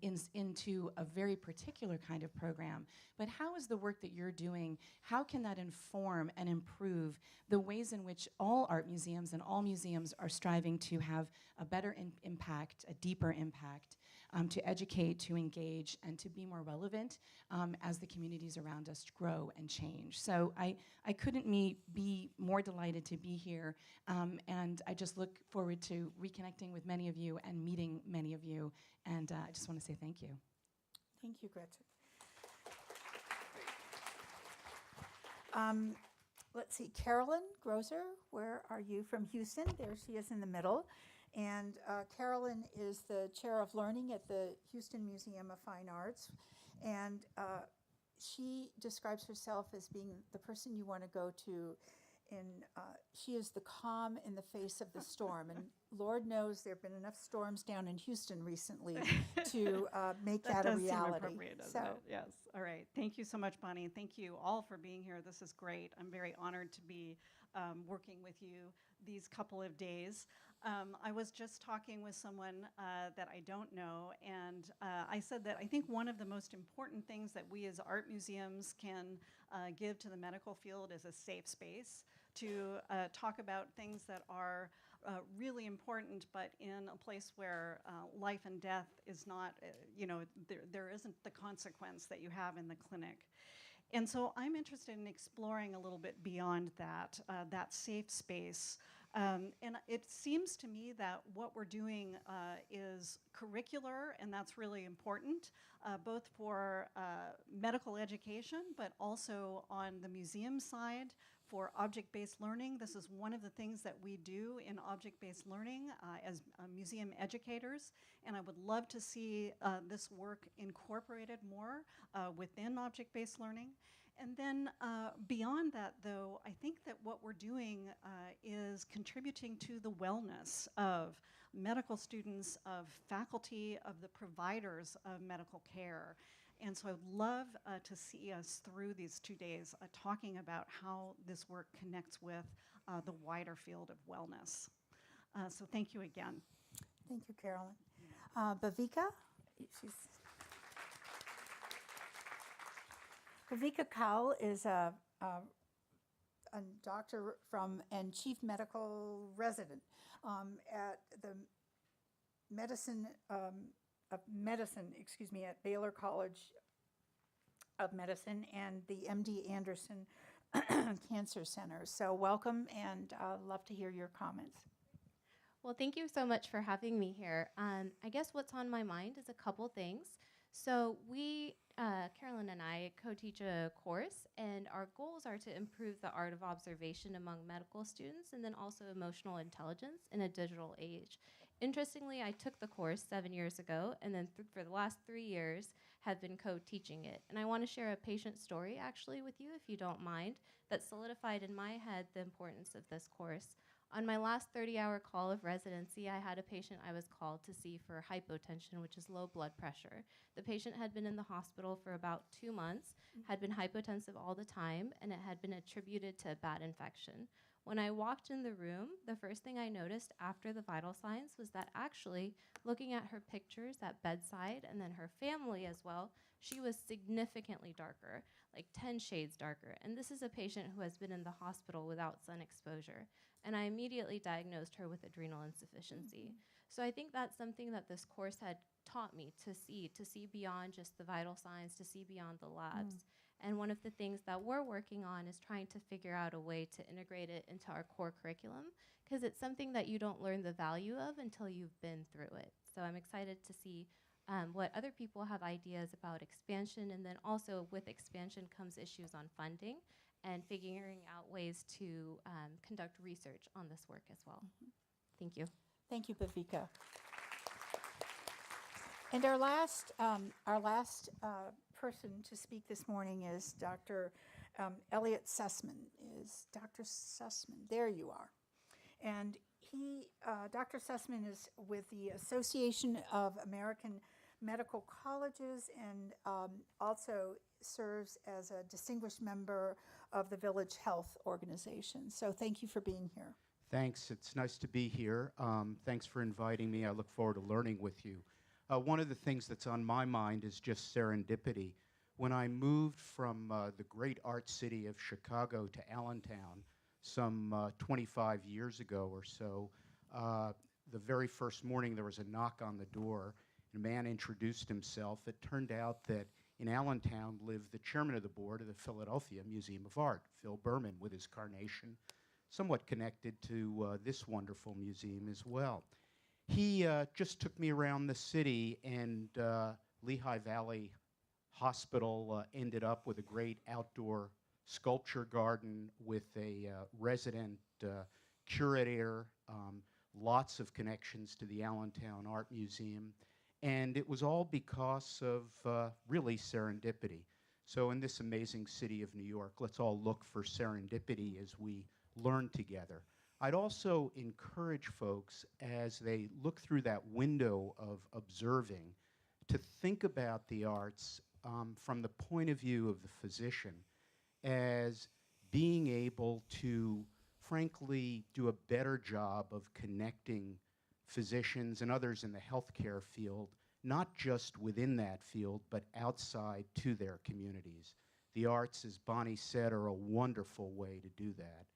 into a very particular kind of program. But how is the work that you're doing, how can that inform and improve the ways in which all art museums and all museums are striving to have a better impact, a deeper impact, to educate, to engage, and to be more relevant as the communities around us grow and change. So I couldn't be more delighted to be here, and I just look forward to reconnecting with many of you and meeting many of you, and I just want to say thank you. Thank you, Gretchen. Let's see, Carolyn Gross, where are you? From Houston. There she is in the middle. And Carolyn is the chair of learning at the Houston Museum of Fine Arts. And she describes herself as being the person you want to go to. She is the calm in the face of the storm. And Lord knows there have been enough storms down in Houston recently to make that a reality. Seem appropriate, doesn't it? Yes. All right. Thank you so much, Bonnie. And thank you all for being here. This is great. I'm very honored to be working with you these couple of days. I was just talking with someone that I don't know, and I said that I think one of the most important things that we as art museums can give to the medical field is a safe space to talk about things that are really important, but in a place where life and death is not, there isn't the consequence that you have in the clinic. And so I'm interested in exploring a little bit beyond that, that safe space. And it seems to me that what we're doing is curricular, and that's really important, both for medical education, but also on the museum side for object-based learning. This is one of the things that we do in object-based learning as museum educators, and I would love to see this work incorporated more within object-based learning. And then beyond that, though, I think that what we're doing is contributing to the wellness of medical students, of faculty, of the providers of medical care. And so I would love to see us through these 2 days talking about how this work connects with the wider field of wellness. So thank you again. Thank you, Carolyn. Kavika? Kavika Cow is a doctor and chief medical resident at the medicine at Baylor College of Medicine and the MD Anderson Cancer Center. So welcome, and love to hear your comments. Well, thank you so much for having me here. I guess what's on my mind is a couple things. So we, Carolyn and I, co-teach a course, and our goals are to improve the art of observation among medical students and then also emotional intelligence in a digital age. Interestingly, I took the course 7 years ago, and then for the last 3 years have been co-teaching it. And I want to share a patient story actually with you, if you don't mind, that solidified in my head the importance of this course. On my last 30-hour call of residency, I had a patient I was called to see for hypotension, which is low blood pressure. The patient had been in the hospital for about 2 months, had been hypotensive all the time, and it had been attributed to a bad infection. When I walked in the room, the first thing I noticed after the vital signs was that actually, looking at her pictures at bedside and then her family as well, she was significantly darker, like 10 shades darker. And this is a patient who has been in the hospital without sun exposure. And I immediately diagnosed her with adrenal insufficiency. So I think that's something that this course had taught me to see beyond just the vital signs, to see beyond the labs. And one of the things that we're working on is trying to figure out a way to integrate it into our core curriculum, because it's something that you don't learn the value of until you've been through it. So I'm excited to see what other people have ideas about expansion, and then also with expansion comes issues on funding and figuring out ways to conduct research on this work as well. Thank you. Thank you, Kavika. And our last person to speak this morning is Dr. Elliot Sussman. Is Dr. Sussman? There you are. And Dr. Sussman is with the Association of American Medical Colleges and also serves as a distinguished member of the Village Health Organization. So thank you for being here. Thanks. It's nice to be here. Thanks for inviting me. I look forward to learning with you. One of the things that's on my mind is just serendipity. When I moved from the great art city of Chicago to Allentown some 25 years ago or so, the very first morning there was a knock on the door. A man introduced himself. It turned out that in Allentown lived the chairman of the board of the Philadelphia Museum of Art, Phil Berman, with his carnation, somewhat connected to this wonderful museum as well. He just took me around the city, and Lehigh Valley Hospital ended up with a great outdoor sculpture garden with a resident curator, lots of connections to the Allentown Art Museum. And it was all because of really serendipity. So in this amazing city of New York, let's all look for serendipity as we learn together. I'd also encourage folks, as they look through that window of observing, to think about the arts from the point of view of the physician as being able to, frankly, do a better job of connecting physicians and others in the healthcare field, not just within that field, but outside to their communities. The arts, as Bonnie said, are a wonderful way to do that.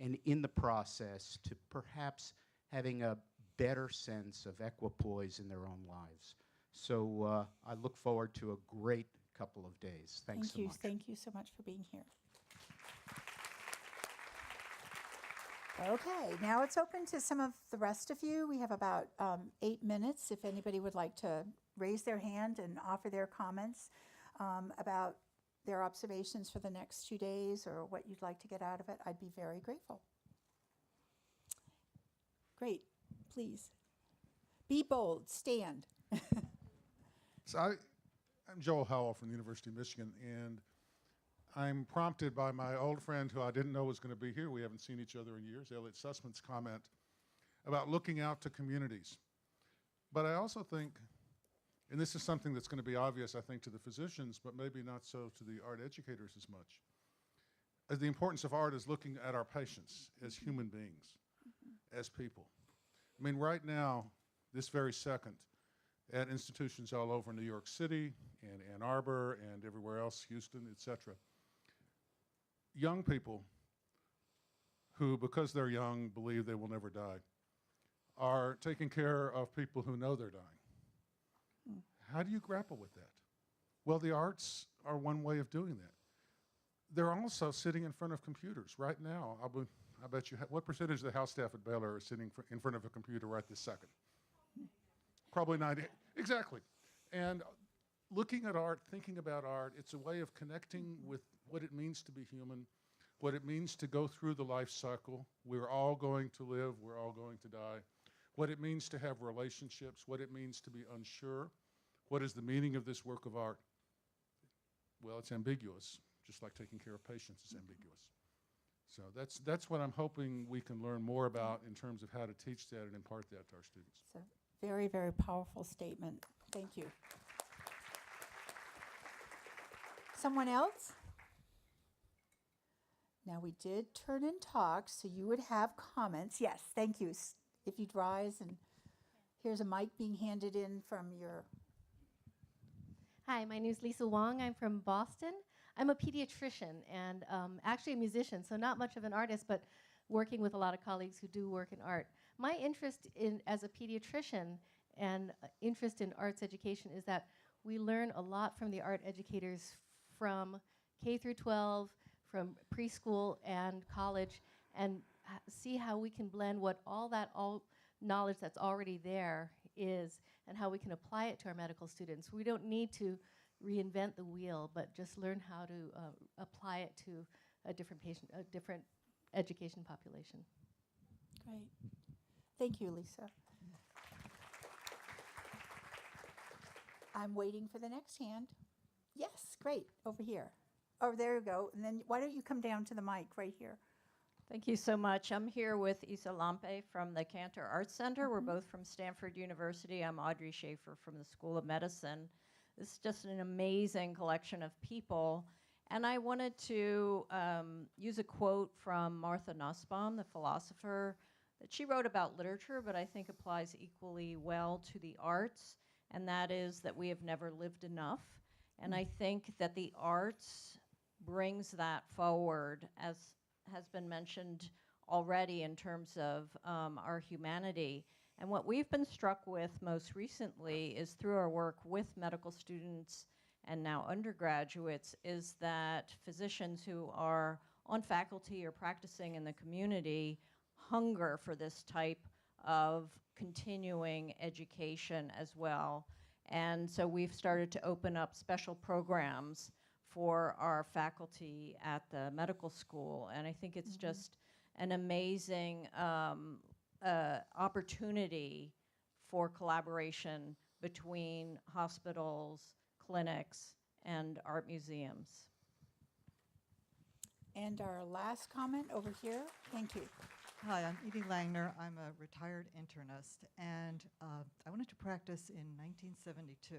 And in the process, to perhaps having a better sense of equipoise in their own lives. So I look forward to a great couple of days. Thanks so much. Thank you so much for being here. Okay, now it's open to some of the rest of you. We have about 8 minutes. If anybody would like to raise their hand and offer their comments about their observations for the next 2 days or what you'd like to get out of it, I'd be very grateful. Great, please. Be bold, stand. So I'm Joel Howell from the University of Michigan, and I'm prompted by my old friend who I didn't know was going to be here. We haven't seen each other in years, Elliot Sussman's comment about looking out to communities. But I also think, and this is something that's going to be obvious, I think, to the physicians, but maybe not so to the art educators as much, the importance of art is looking at our patients as human beings, as people. I mean, right now, this very second, at institutions all over New York City and Ann Arbor and everywhere else, Houston, et cetera, young people who, because they're young, believe they will never die, are taking care of people who know they're dying. How do you grapple with that? Well, the arts are one way of doing that. They're also sitting in front of computers right now. I bet you, what percentage of the House staff at Baylor are sitting in front of a computer right this second? Probably 90, exactly. And looking at art, thinking about art, it's a way of connecting with what it means to be human, what it means to go through the life cycle. We're all going to live, we're all going to die. What it means to have relationships, what it means to be unsure. What is the meaning of this work of art? Well, it's ambiguous, just like taking care of patients is ambiguous. So that's what I'm hoping we can learn more about in terms of how to teach that and impart that to our students. It's a very, very powerful statement. Thank you. Someone else? Now, we did turn and talk, so you would have comments. Yes, thank you. If you'd rise, and here's a mic being handed in from your... Hi, my name is Lisa Wong. I'm from Boston. I'm a pediatrician and actually a musician, so not much of an artist, but working with a lot of colleagues who do work in art. My interest as a pediatrician and interest in arts education is that we learn a lot from the art educators from K through 12, from preschool and college, and see how we can blend what all knowledge that's already there is and how we can apply it to our medical students. We don't need to reinvent the wheel, but just learn how to apply it to a different patient, a different education population. Great. Thank you, Lisa. I'm waiting for the next hand. Yes, great, over here. Oh, there you go. And then why don't you come down to the mic right here? Thank you so much. I'm here with Isa Lampe from the Cantor Arts Center. We're both from Stanford University. I'm Audrey Shafer from the School of Medicine. This is just an amazing collection of people. And I wanted to use a quote from Martha Nussbaum, the philosopher, that she wrote about literature, but I think applies equally well to the arts, and that is that we have never lived enough. And I think that the arts brings that forward, as has been mentioned already in terms of our humanity. And what we've been struck with most recently is through our work with medical students and now undergraduates is that physicians who are on faculty or practicing in the community hunger for this type of continuing education as well. And so we've started to open up special programs for our faculty at the medical school. And I think it's just an amazing opportunity for collaboration between hospitals, clinics, and art museums. And our last comment over here. Thank you. Hi, I'm Edie Langner. I'm a retired internist, and I went into practice in 1972.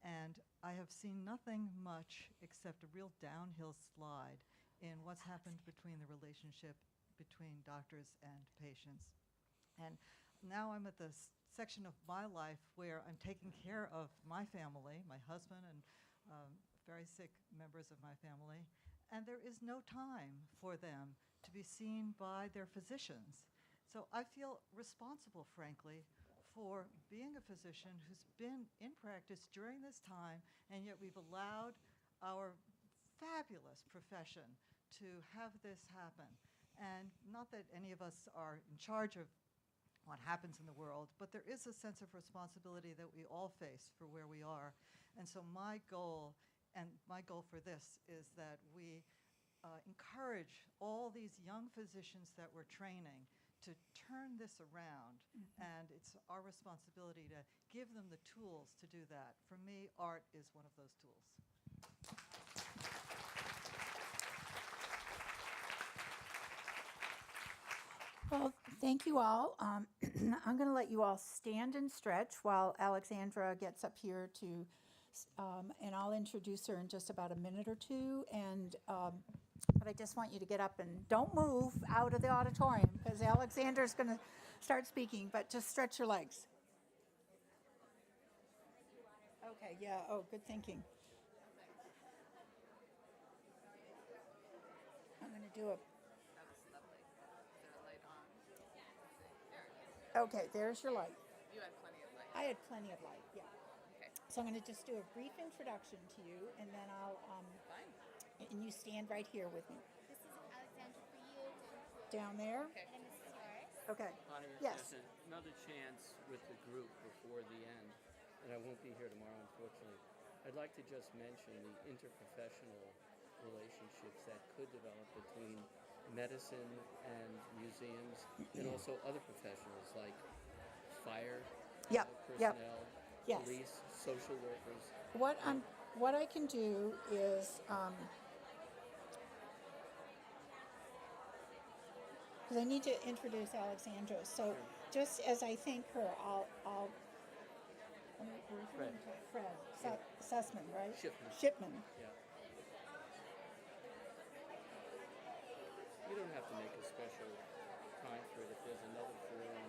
And I have seen nothing much except a real downhill slide in what's happened between the relationship between doctors and patients. And now I'm at this section of my life where I'm taking care of my family, my husband and very sick members of my family, and there is no time for them to be seen by their physicians. So I feel responsible, frankly, for being a physician who's been in practice during this time, and yet we've allowed our fabulous profession to have this happen. And not that any of us are in charge of what happens in the world, but there is a sense of responsibility that we all face for where we are. And so my goal for this is that we encourage all these young physicians that we're training to turn this around, and it's our responsibility to give them the tools to do that. For me, art is one of those tools. Well, Thank you all. I'm going to let you all stand and stretch while Alexandra gets up here to, and I'll introduce her in just about a minute or two. And but I just want you to get up and don't move out of the auditorium because Alexandra's going to start speaking. But just stretch your legs. Okay. Yeah. Oh, good thinking. I'm going to do a. Okay, there's your light. You had plenty of light. I had plenty of light, yeah. Okay. So I'm going to just do a brief introduction to you, and then I'll, Fine. And you stand right here with me. This is Alexandra for you. Down there? Okay. And this is yours. Okay. Honor, Yes. there's another chance with the group before the end, and I won't be here tomorrow, unfortunately. I'd like to just mention the interprofessional relationships that could develop between medicine and museums, and also other professionals like fire personnel, Yes. police, social workers. What I can do is, because I need to introduce Alexandra. So just as I thank her, I'll Fred Sussman, right? Shipman. Yeah. You don't have to make a special time for it if there's another forum.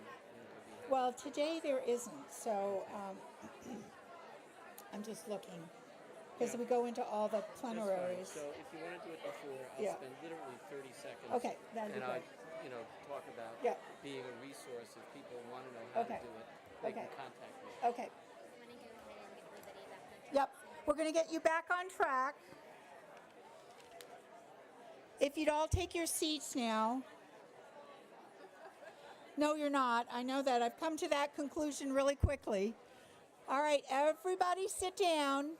Well, today there isn't, so I'm just looking. Because we go into all the plenaries. So if you want to do it before, I'll spend literally 30 seconds. Okay, that'd be great. And talk about being a resource if people want to know how to do it. They can contact me. Okay. Yep, we're going to get you back on track. If you'd all take your seats now. No, you're not. I know that. I've come to that conclusion really quickly. All right, everybody sit down.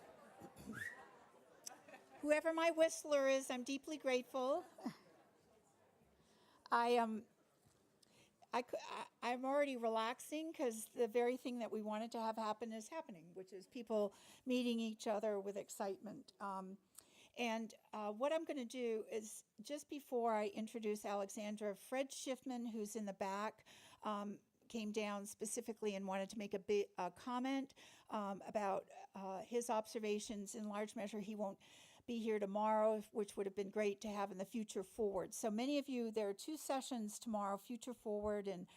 Whoever my whistler is, I'm deeply grateful. I'm already relaxing because the very thing that we wanted to have happen is happening, which is people meeting each other with excitement. And what I'm going to do is, just before I introduce Alexandra, Fred Schiffman, who's in the back, came down specifically and wanted to make a comment about his observations. In large measure, he won't be here tomorrow, which would have been great to have in the Future Forward. So many of you, there are 2 sessions tomorrow, Future Forward and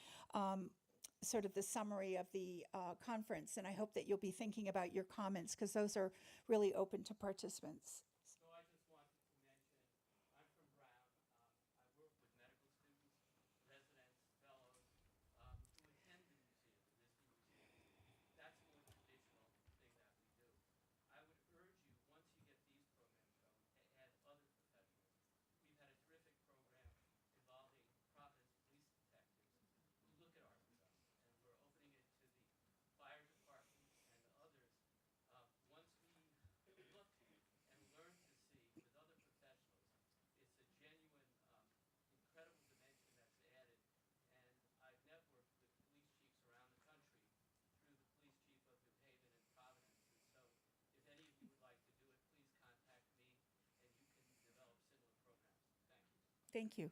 sort of the summary of the conference. And I hope that you'll be thinking about your comments because those are really open to participants. So I just wanted to mention, I'm from Brown. I work with medical students, residents, fellows who attend the museum, the Mystery Museum. That's a more traditional thing that we do. I would urge you, once you get these programs going, to add other professionals. We've had a terrific program involving Providence police detectives who look at art with us, and we're opening it to the fire department and others. Once we look and learn to see with other professionals, it's a genuine, incredible dimension that's added. And I've networked with police chiefs around the country through the police chief of New Haven and Providence. And so if any of you would like to do it, please contact me and you can develop similar programs. Thank you. Thank you.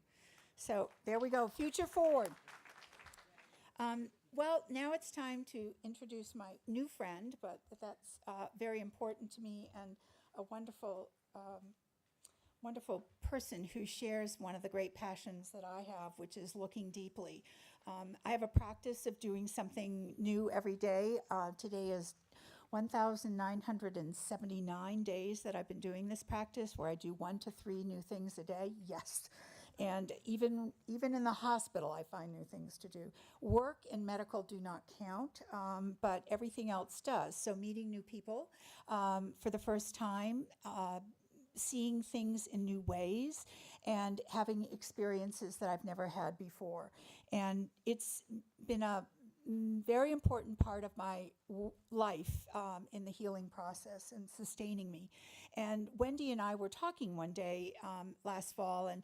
So there we go, Future Forward. Well, now it's time to introduce my new friend, but that's very important to me and a wonderful, wonderful person who shares one of the great passions that I have, which is looking deeply. I have a practice of doing something new every day. Today is 1,979 days that I've been doing this practice, where I do 1 to 3 new things a day. Yes. And even in the hospital, I find new things to do. Work and medical do not count, but everything else does. So meeting new people for the first time, seeing things in new ways, and having experiences that I've never had before. And it's been a very important part of my life in the healing process and sustaining me. And Wendy and I were talking one day last fall, and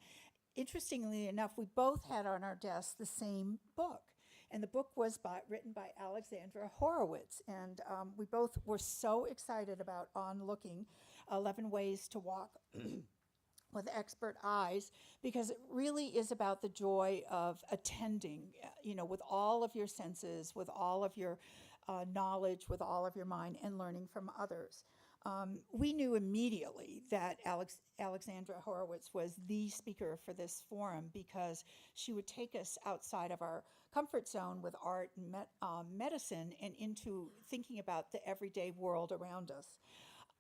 interestingly enough, we both had on our desks the same book. And the book was written by Alexandra Horowitz. And we both were so excited about On Looking, 11 Ways to Walk with expert eyes, because it really is about the joy of attending, with all of your senses, with all of your knowledge, with all of your mind, and learning from others. We knew immediately that Alexandra Horowitz was the speaker for this forum because she would take us outside of our comfort zone with art and medicine and into thinking about the everyday world around us.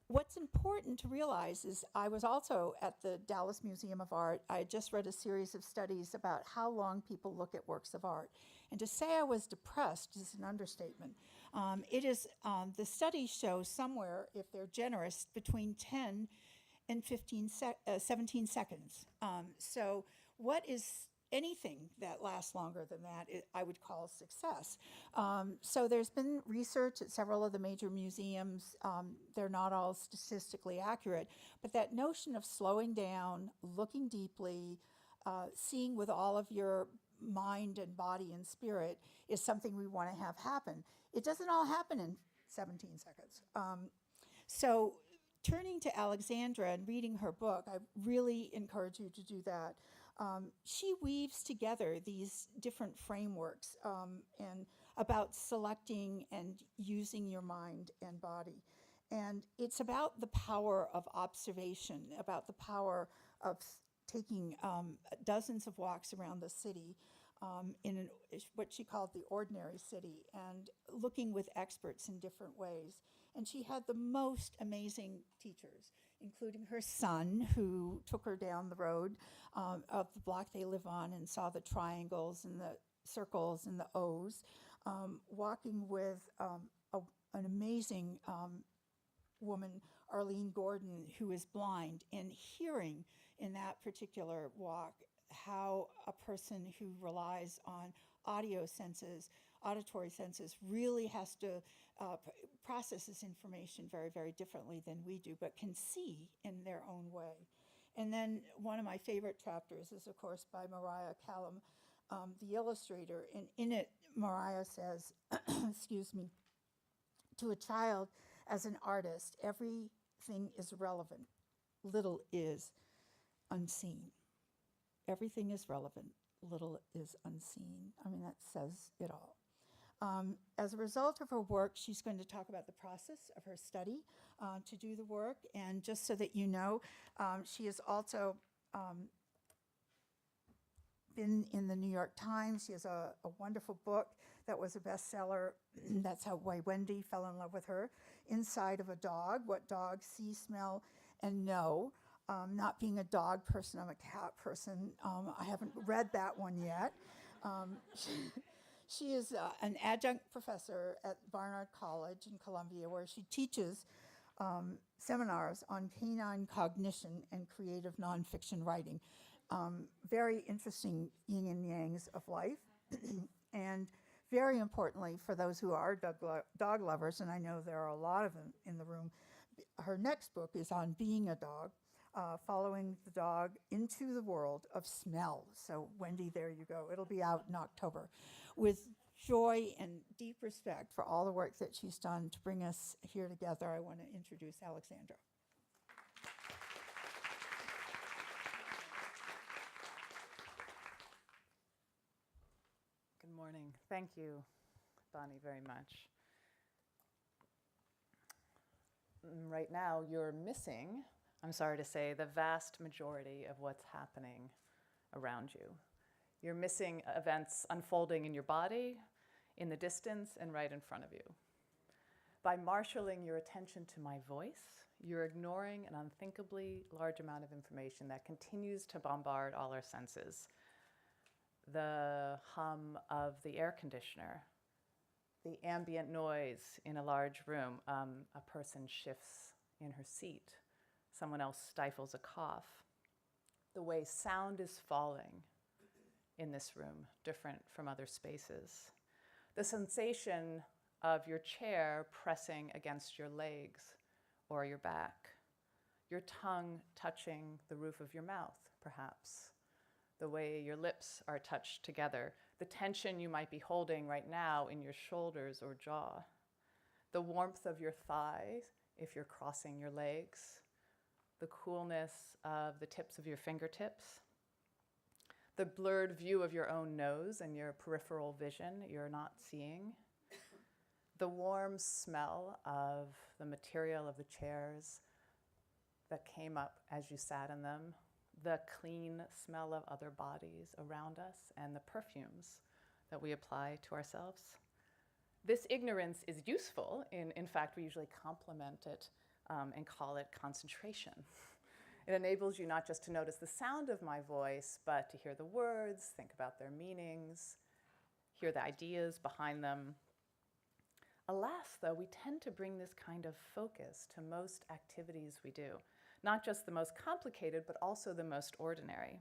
What's important to realize is I was also at the Dallas Museum of Art. I had just read a series of studies about how long people look at works of art. And to say I was depressed is an understatement. The studies show somewhere, if they're generous, between 10 and 17 seconds. So what is anything that lasts longer than that, I would call success. So there's been research at several of the major museums. They're not all statistically accurate, but that notion of slowing down, looking deeply, seeing with all of your mind and body and spirit is something we want to have happen. It doesn't all happen in 17 seconds. So turning to Alexandra and reading her book, I really encourage you to do that. She weaves together these different frameworks and about selecting and using your mind and body. And it's about the power of observation, about the power of taking dozens of walks around the city in what she called the ordinary city, and looking with experts in different ways. And she had the most amazing teachers, including her son, who took her down the road of the block they live on and saw the triangles and the circles and the O's, walking with an amazing woman, Arlene Gordon, who is blind, and hearing in that particular walk how a person who relies on auditory senses, really has to process this information very, very differently than we do, but can see in their own way. And then one of my favorite chapters is, of course, by Mariah Callum, the illustrator. And in it, Mariah says, excuse me, to a child as an artist, everything is relevant. Little is unseen. Everything is relevant. Little is unseen. I mean, that says it all. As a result of her work, she's going to talk about the process of her study to do the work. And just so that you know, she has also been in the New York Times. She has a wonderful book that was a bestseller. That's why Wendy fell in love with her. Inside of a Dog, What Dogs See, Smell, and Know. Not being a dog person, I'm a cat person. I haven't read that one yet. She is an adjunct professor at Barnard College in Columbia, where she teaches seminars on canine cognition and creative nonfiction writing. Very interesting yin and yangs of life. And very importantly, for those who are dog lovers, and I know there are a lot of them in the room, her next book is on being a dog. Following the dog into the world of smell. So Wendy, there you go. It'll be out in October. With joy and deep respect for all the work that she's done to bring us here together, I want to introduce Alexandra. Good morning. Thank you, Bonnie, very much. Right now, you're missing, I'm sorry to say, the vast majority of what's happening around you. You're missing events unfolding in your body, in the distance, and right in front of you. By marshaling your attention to my voice, you're ignoring an unthinkably large amount of information that continues to bombard all our senses. The hum of the air conditioner, the ambient noise in a large room, a person shifts in her seat, someone else stifles a cough, the way sound is falling in this room, different from other spaces, the sensation of your chair pressing against your legs or your back, your tongue touching the roof of your mouth, perhaps, the way your lips are touched together, the tension you might be holding right now in your shoulders or jaw, the warmth of your thighs if you're crossing your legs, the coolness of the tips of your fingertips, the blurred view of your own nose and your peripheral vision you're not seeing, the warm smell of the material of the chairs that came up as you sat in them, the clean smell of other bodies around us, and the perfumes that we apply to ourselves. This ignorance is useful. In fact, we usually compliment it and call it concentration. It enables you not just to notice the sound of my voice, but to hear the words, think about their meanings, hear the ideas behind them. Alas, though, we tend to bring this kind of focus to most activities we do, not just the most complicated, but also the most ordinary.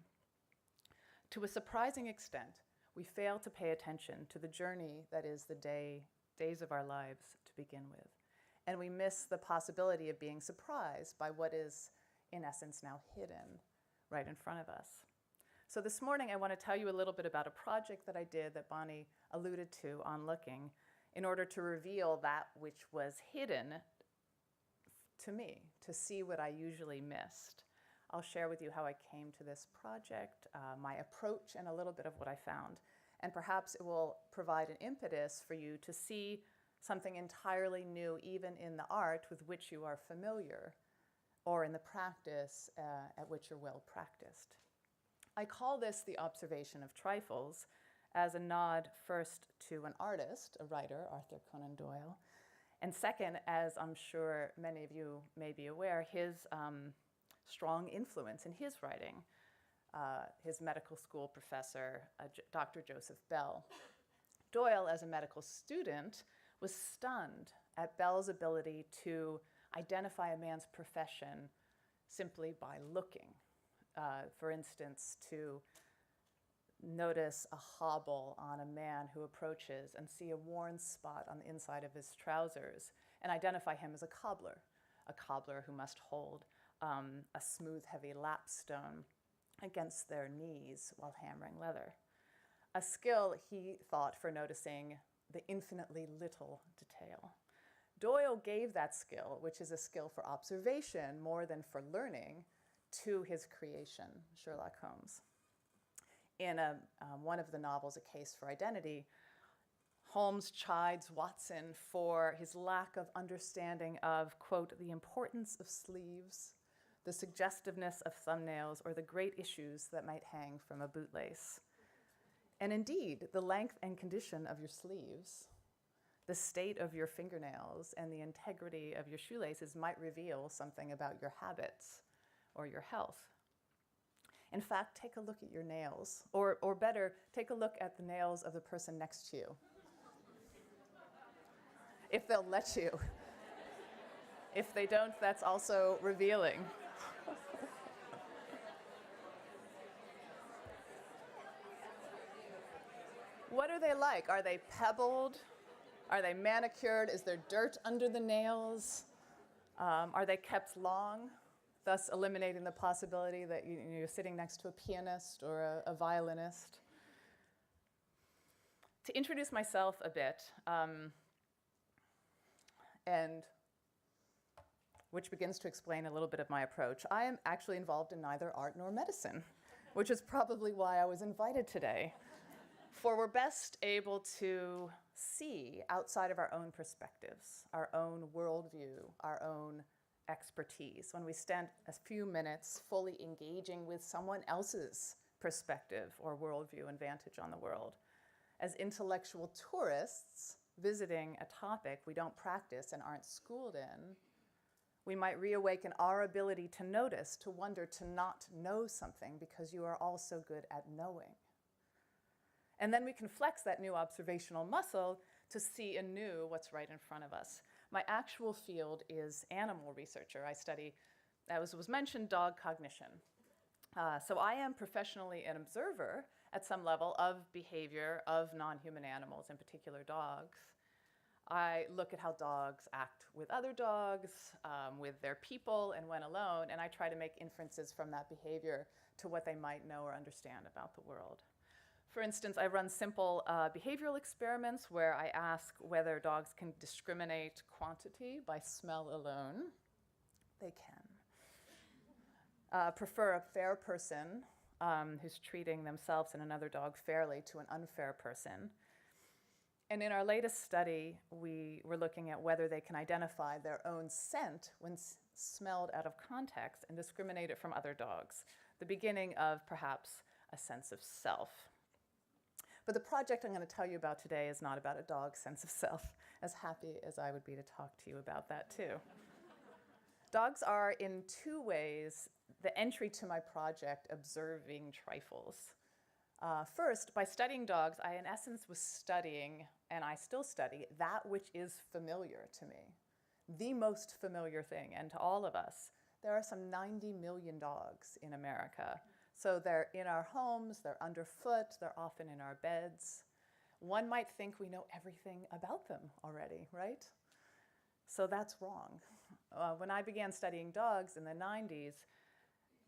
To a surprising extent, we fail to pay attention to the journey that is the days of our lives to begin with. And we miss the possibility of being surprised by what is, in essence, now hidden right in front of us. So this morning, I want to tell you a little bit about a project that I did that Bonnie alluded to on Looking, in order to reveal that which was hidden to me, to see what I usually missed. I'll share with you how I came to this project, my approach, and a little bit of what I found. And perhaps it will provide an impetus for you to see something entirely new, even in the art with which you are familiar, or in the practice at which you're well practiced. I call this the observation of trifles, as a nod first to an artist, a writer, Arthur Conan Doyle, and second, as I'm sure many of you may be aware, his strong influence in his writing, his medical school professor, Dr. Joseph Bell. Doyle, as a medical student, was stunned at Bell's ability to identify a man's profession simply by looking. For instance, to notice a hobble on a man who approaches and see a worn spot on the inside of his trousers and identify him as a cobbler who must hold a smooth, heavy lapstone against their knees while hammering leather. A skill, he thought, for noticing the infinitely little detail. Doyle gave that skill, which is a skill for observation more than for learning, to his creation, Sherlock Holmes. In one of the novels, A Case for Identity, Holmes chides Watson for his lack of understanding of, quote, the importance of sleeves, the suggestiveness of thumbnails, or the great issues that might hang from a bootlace. And indeed, the length and condition of your sleeves, the state of your fingernails, and the integrity of your shoelaces might reveal something about your habits or your health. In fact, take a look at your nails, or better, take a look at the nails of the person next to you. If they'll let you. If they don't, that's also revealing. What are they like? Are they pebbled? Are they manicured? Is there dirt under the nails? Are they kept long, thus eliminating the possibility that you're sitting next to a pianist or a violinist? To introduce myself a bit, and which begins to explain a little bit of my approach, I am actually involved in neither art nor medicine, which is probably why I was invited today. For we're best able to see outside of our own perspectives, our own worldview, our own expertise, when we spend a few minutes fully engaging with someone else's perspective or worldview and vantage on the world. As intellectual tourists visiting a topic we don't practice and aren't schooled in, we might reawaken our ability to notice, to wonder, to not know something because you are all so good at knowing. And then we can flex that new observational muscle to see anew what's right in front of us. My actual field is animal researcher. I study, as was mentioned, dog cognition. So I am professionally an observer at some level of behavior of non-human animals, in particular dogs. I look at how dogs act with other dogs, with their people, and when alone, and I try to make inferences from that behavior to what they might know or understand about the world. For instance, I run simple behavioral experiments where I ask whether dogs can discriminate quantity by smell alone. They can. prefer a fair person who's treating themselves and another dog fairly to an unfair person. And in our latest study, we were looking at whether they can identify their own scent when smelled out of context and discriminate it from other dogs, the beginning of perhaps a sense of self. But the project I'm going to tell you about today is not about a dog's sense of self, as happy as I would be to talk to you about that too. Dogs are, in two ways, the entry to my project, observing trifles. First, by studying dogs, I in essence was studying, and I still study, that which is familiar to me, the most familiar thing. And to all of us, there are some 90 million dogs in America. So they're in our homes, they're underfoot, they're often in our beds. One might think we know everything about them already, right? So that's wrong. When I began studying dogs in the 90s,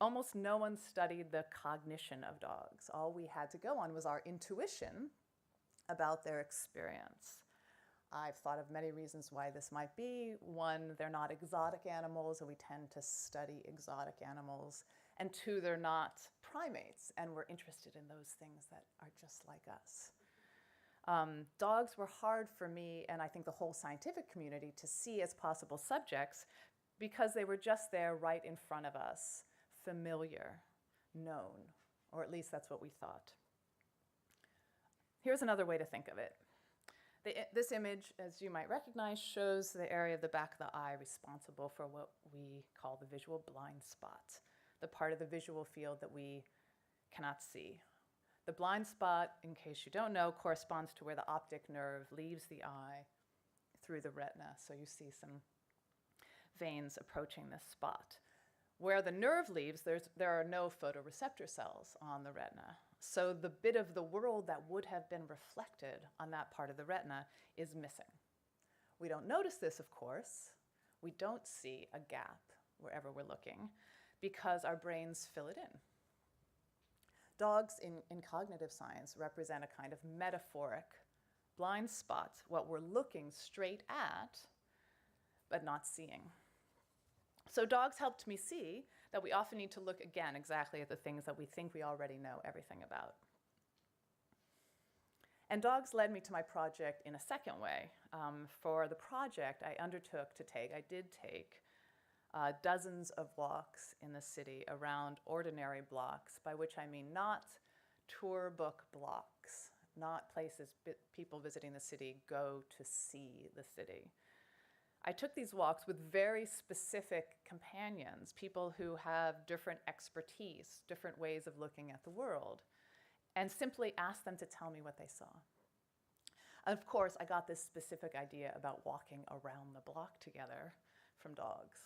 almost no one studied the cognition of dogs. All we had to go on was our intuition about their experience. I've thought of many reasons why this might be. One, they're not exotic animals, and we tend to study exotic animals. And two, they're not primates, and we're interested in those things that are just like us. Dogs were hard for me, and I think the whole scientific community, to see as possible subjects because they were just there right in front of us, familiar, known, or at least that's what we thought. Here's another way to think of it. This image, as you might recognize, shows the area of the back of the eye responsible for what we call the visual blind spot, the part of the visual field that we cannot see. The blind spot, in case you don't know, corresponds to where the optic nerve leaves the eye through the retina. So you see some veins approaching this spot. Where the nerve leaves, there are no photoreceptor cells on the retina. So the bit of the world that would have been reflected on that part of the retina is missing. We don't notice this, of course. We don't see a gap wherever we're looking because our brains fill it in. Dogs in cognitive science represent a kind of metaphoric blind spot, what we're looking straight at, but not seeing. So dogs helped me see that we often need to look again exactly at the things that we think we already know everything about. And dogs led me to my project in a second way. For the project I did take dozens of walks in the city around ordinary blocks, by which I mean not tour book blocks, not places people visiting the city go to see the city. I took these walks with very specific companions, people who have different expertise, different ways of looking at the world, and simply asked them to tell me what they saw. Of course, I got this specific idea about walking around the block together from dogs.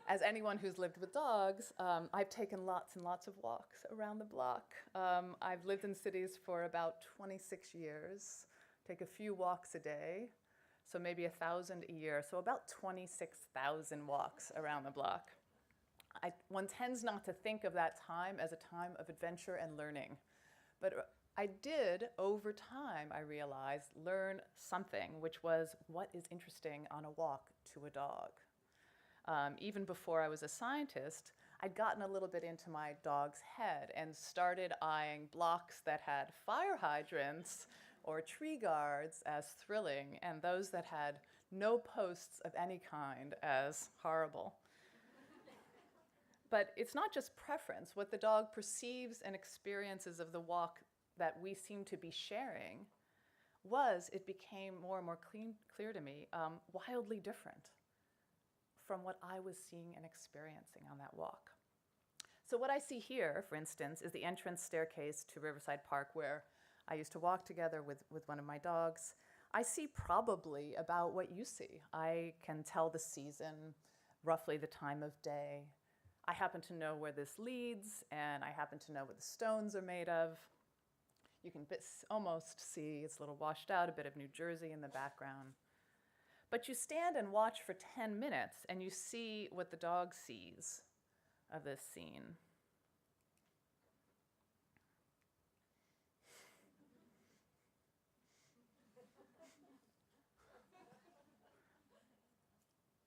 As anyone who's lived with dogs, I've taken lots and lots of walks around the block. I've lived in cities for about 26 years, take a few walks a day. So maybe 1,000 a year, so about 26,000 walks around the block. One tends not to think of that time as a time of adventure and learning. But I did, over time, I realized, learn something, which was what is interesting on a walk to a dog. Even before I was a scientist, I'd gotten a little bit into my dog's head and started eyeing blocks that had fire hydrants or tree guards as thrilling, and those that had no posts of any kind as horrible. But it's not just preference. What the dog perceives and experiences of the walk that we seem to be sharing it became more and more clear to me, wildly different from what I was seeing and experiencing on that walk. So what I see here, for instance, is the entrance staircase to Riverside Park, where I used to walk together with one of my dogs. I see probably about what you see. I can tell the season, roughly the time of day. I happen to know where this leads, and I happen to know what the stones are made of. You can almost see, it's a little washed out, a bit of New Jersey in the background. But you stand and watch for 10 minutes, and you see what the dog sees of this scene.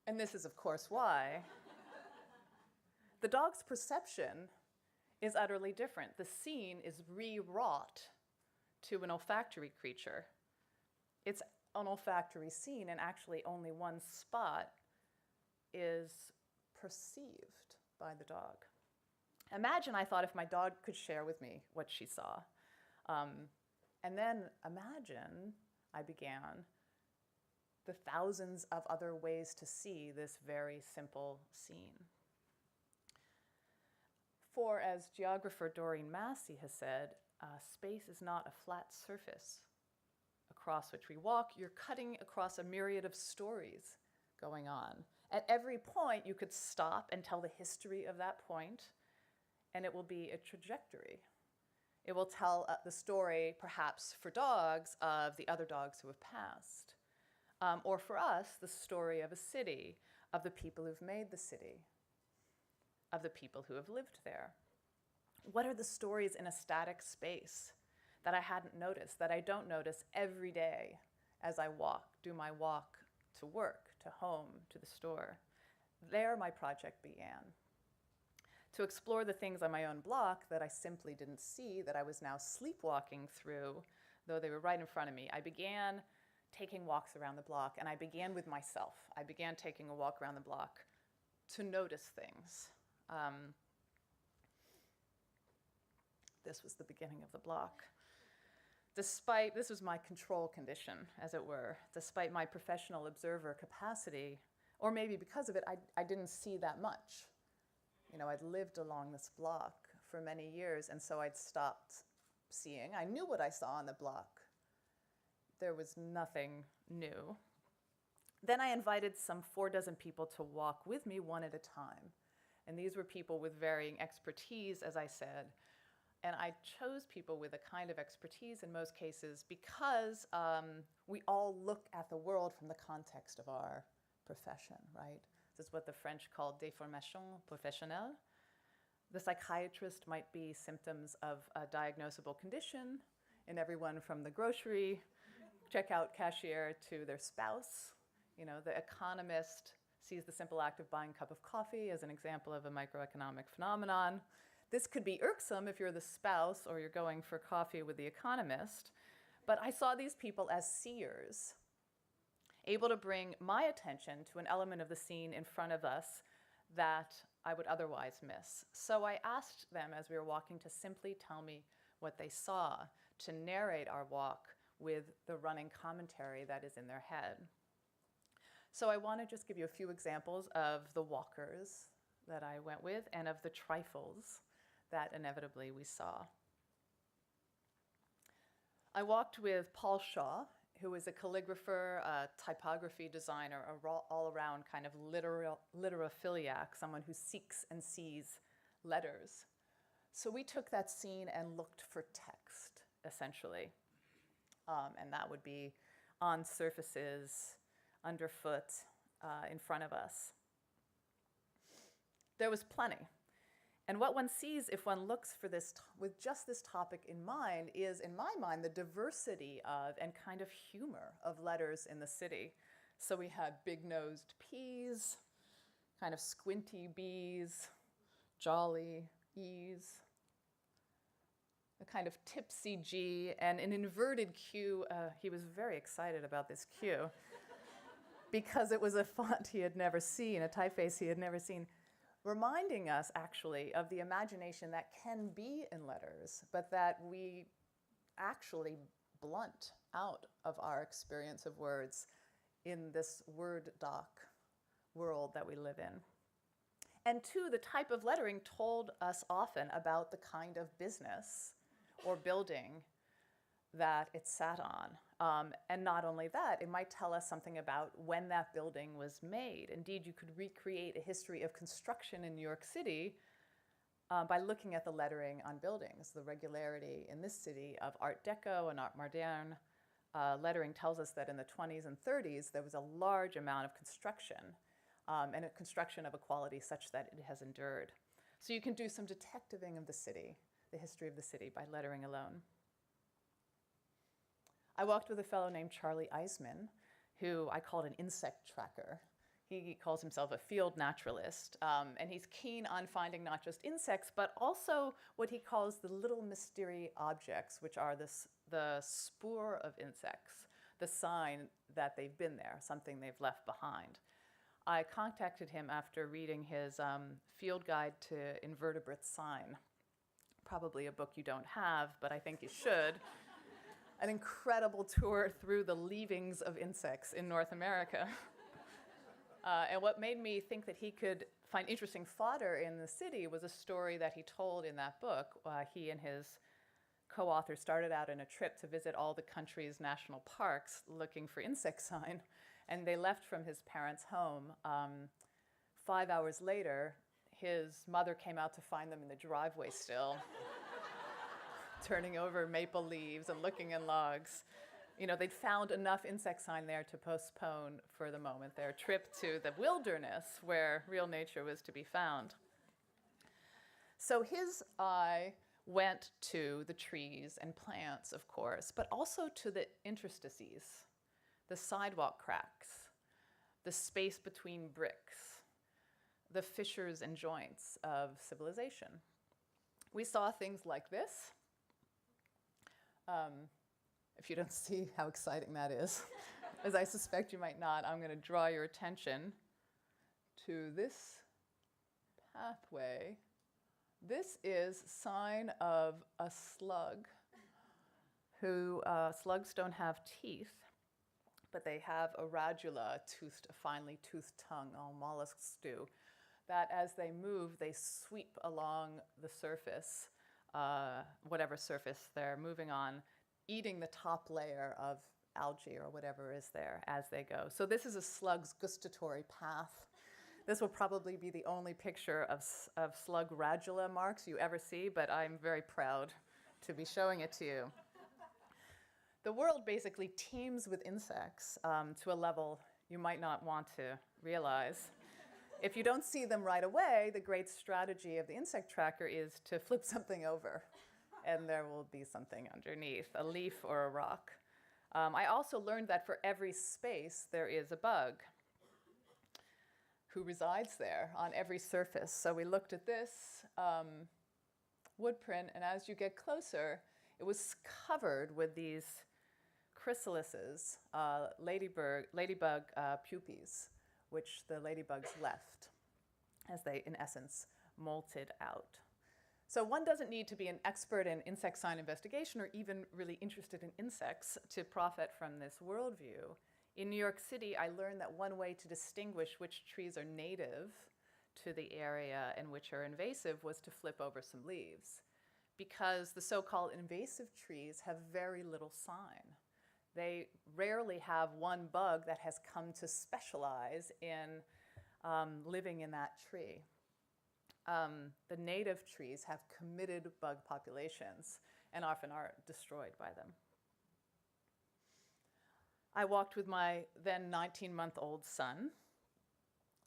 And this is, of course, why The dog's perception is utterly different. The scene is rewrought to an olfactory creature. It's an olfactory scene, and actually only one spot is perceived by the dog. Imagine, I thought, if my dog could share with me what she saw. And then imagine, I began, the thousands of other ways to see this very simple scene. For, as geographer Doreen Massey has said, space is not a flat surface across which we walk. You're cutting across a myriad of stories going on. At every point, you could stop and tell the history of that point, and it will be a trajectory. It will tell the story, perhaps for dogs, of the other dogs who have passed. Or for us, the story of a city, of the people who've made the city, of the people who have lived there. What are the stories in a static space that I hadn't noticed, that I don't notice every day as I do my walk to work, to home, to the store? There my project began. To explore the things on my own block that I simply didn't see, that I was now sleepwalking through, though they were right in front of me, I began taking walks around the block, and I began with myself. I began taking a walk around the block to notice things. This was the beginning of the block. This was my control condition, as it were. Despite my professional observer capacity, or maybe because of it, I didn't see that much. I'd lived along this block for many years, and so I'd stopped seeing. I knew what I saw on the block. There was nothing new. Then I invited some 46 people to walk with me one at a time. And these were people with varying expertise, as I said. And I chose people with a kind of expertise in most cases because we all look at the world from the context of our profession, right? This is what the French call déformation professionnelle. The psychiatrist might be symptoms of a diagnosable condition in everyone from the grocery checkout cashier to their spouse. The economist sees the simple act of buying a cup of coffee as an example of a microeconomic phenomenon. This could be irksome if you're the spouse or you're going for coffee with the economist, but I saw these people as seers, able to bring my attention to an element of the scene in front of us that I would otherwise miss. So I asked them as we were walking to simply tell me what they saw, to narrate our walk with the running commentary that is in their head. So I want to just give you a few examples of the walkers that I went with and of the trifles that inevitably we saw. I walked with Paul Shaw, who is a calligrapher, a typography designer, all-around kind of literaphiliac, someone who seeks and sees letters. So we took that scene and looked for text, essentially. And that would be on surfaces, underfoot, in front of us. There was plenty. And what one sees if one looks for this, with just this topic in mind, is, in my mind, the diversity of and kind of humor of letters in the city. So we had big-nosed P's, kind of squinty B's, jolly E's, a kind of tipsy G, and an inverted Q. He was very excited about this Q because it was a font he had never seen, a typeface he had never seen, reminding us actually of the imagination that can be in letters, but that we actually blunt out of our experience of words in this word doc world that we live in. And two, the type of lettering told us often about the kind of business or building that it sat on. And not only that, it might tell us something about when that building was made. Indeed, you could recreate a history of construction in New York City by looking at the lettering on buildings. The regularity in this city of Art Deco and Art Moderne lettering tells us that in the 20s and 30s, there was a large amount of construction, and a construction of a quality such that it has endured. So you can do some detectiving of the city, the history of the city, by lettering alone. I walked with a fellow named Charlie Eisman, who I called an insect tracker. He calls himself a field naturalist, and he's keen on finding not just insects, but also what he calls the little mystery objects, which are the spoor of insects, the sign that they've been there, something they've left behind. I contacted him after reading his Field Guide to Invertebrate Sign, probably a book you don't have, but I think you should. An incredible tour through the leavings of insects in North America. And what made me think that he could find interesting fodder in the city was a story that he told in that book. He and his co-author started out in a trip to visit all the country's national parks looking for insect sign, and they left from his parents' home. 5 hours later, his mother came out to find them in the driveway still, turning over maple leaves and looking in logs. You know, they'd found enough insect sign there to postpone for the moment their trip to the wilderness where real nature was to be found. So his eye went to the trees and plants, of course, but also to the interstices, the sidewalk cracks, the space between bricks, the fissures and joints of civilization. We saw things like this. If you don't see how exciting that is, as I suspect you might not, I'm going to draw your attention to this pathway. This is sign of a slug who, slugs don't have teeth, but they have a radula, a finely toothed tongue, all mollusks do, that as they move, they sweep along the surface, whatever surface they're moving on, eating the top layer of algae or whatever is there as they go. So this is a slug's gustatory path. This will probably be the only picture of slug radula marks you ever see, but I'm very proud to be showing it to you. The world basically teems with insects to a level you might not want to realize. If you don't see them right away, the great strategy of the insect tracker is to flip something over, and there will be something underneath, a leaf or a rock. I also learned that for every space, there is a bug who resides there on every surface. So we looked at this wood print, and as you get closer, it was covered with these chrysalises, ladybug pupæ, which the ladybugs left as they, in essence, molted out. So one doesn't need to be an expert in insect sign investigation or even really interested in insects to profit from this worldview. In New York City, I learned that one way to distinguish which trees are native to the area and which are invasive was to flip over some leaves, because the so-called invasive trees have very little sign. They rarely have one bug that has come to specialize in living in that tree. The native trees have committed bug populations and often are destroyed by them. I walked with my then 19-month-old son.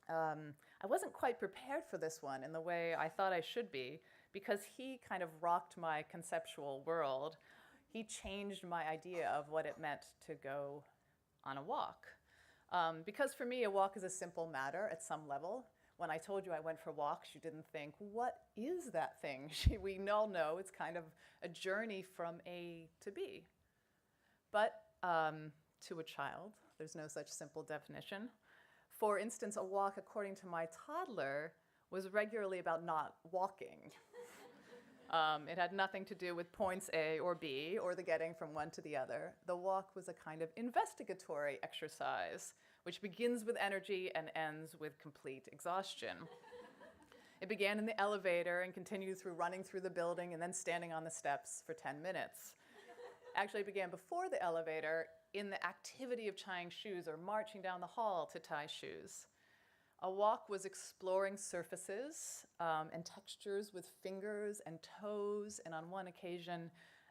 I wasn't quite prepared for this one in the way I thought I should be, because he kind of rocked my conceptual world. He changed my idea of what it meant to go on a walk. Because for me, a walk is a simple matter at some level. When I told you I went for walks, you didn't think, what is that thing? We all know it's kind of a journey from A to B. But to a child, there's no such simple definition. For instance, a walk, according to my toddler, was regularly about not walking. It had nothing to do with points A or B or the getting from one to the other. The walk was a kind of investigatory exercise, which begins with energy and ends with complete exhaustion. It began in the elevator and continued through running through the building and then standing on the steps for 10 minutes. Actually, it began before the elevator in the activity of tying shoes or marching down the hall to tie shoes. A walk was exploring surfaces and textures with fingers and toes, and on one occasion,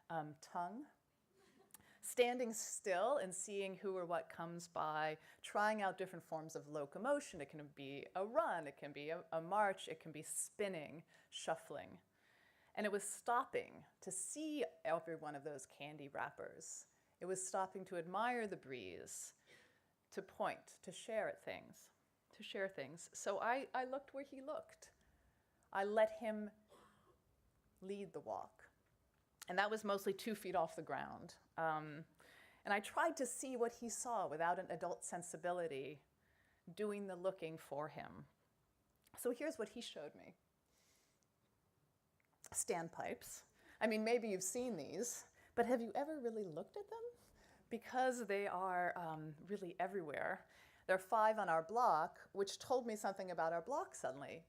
tongue. Standing still and seeing who or what comes by, trying out different forms of locomotion. It can be a run, it can be a march, it can be spinning, shuffling. And it was stopping to see every one of those candy wrappers. It was stopping to admire the breeze, to point, to share at things, to share things. So I looked where he looked. I let him lead the walk. And that was mostly 2 feet off the ground. And I tried to see what he saw without an adult sensibility, doing the looking for him. So here's what he showed me. Standpipes. I mean, maybe you've seen these, but have you ever really looked at them? Because they are really everywhere. There are 5 on our block, which told me something about our block suddenly.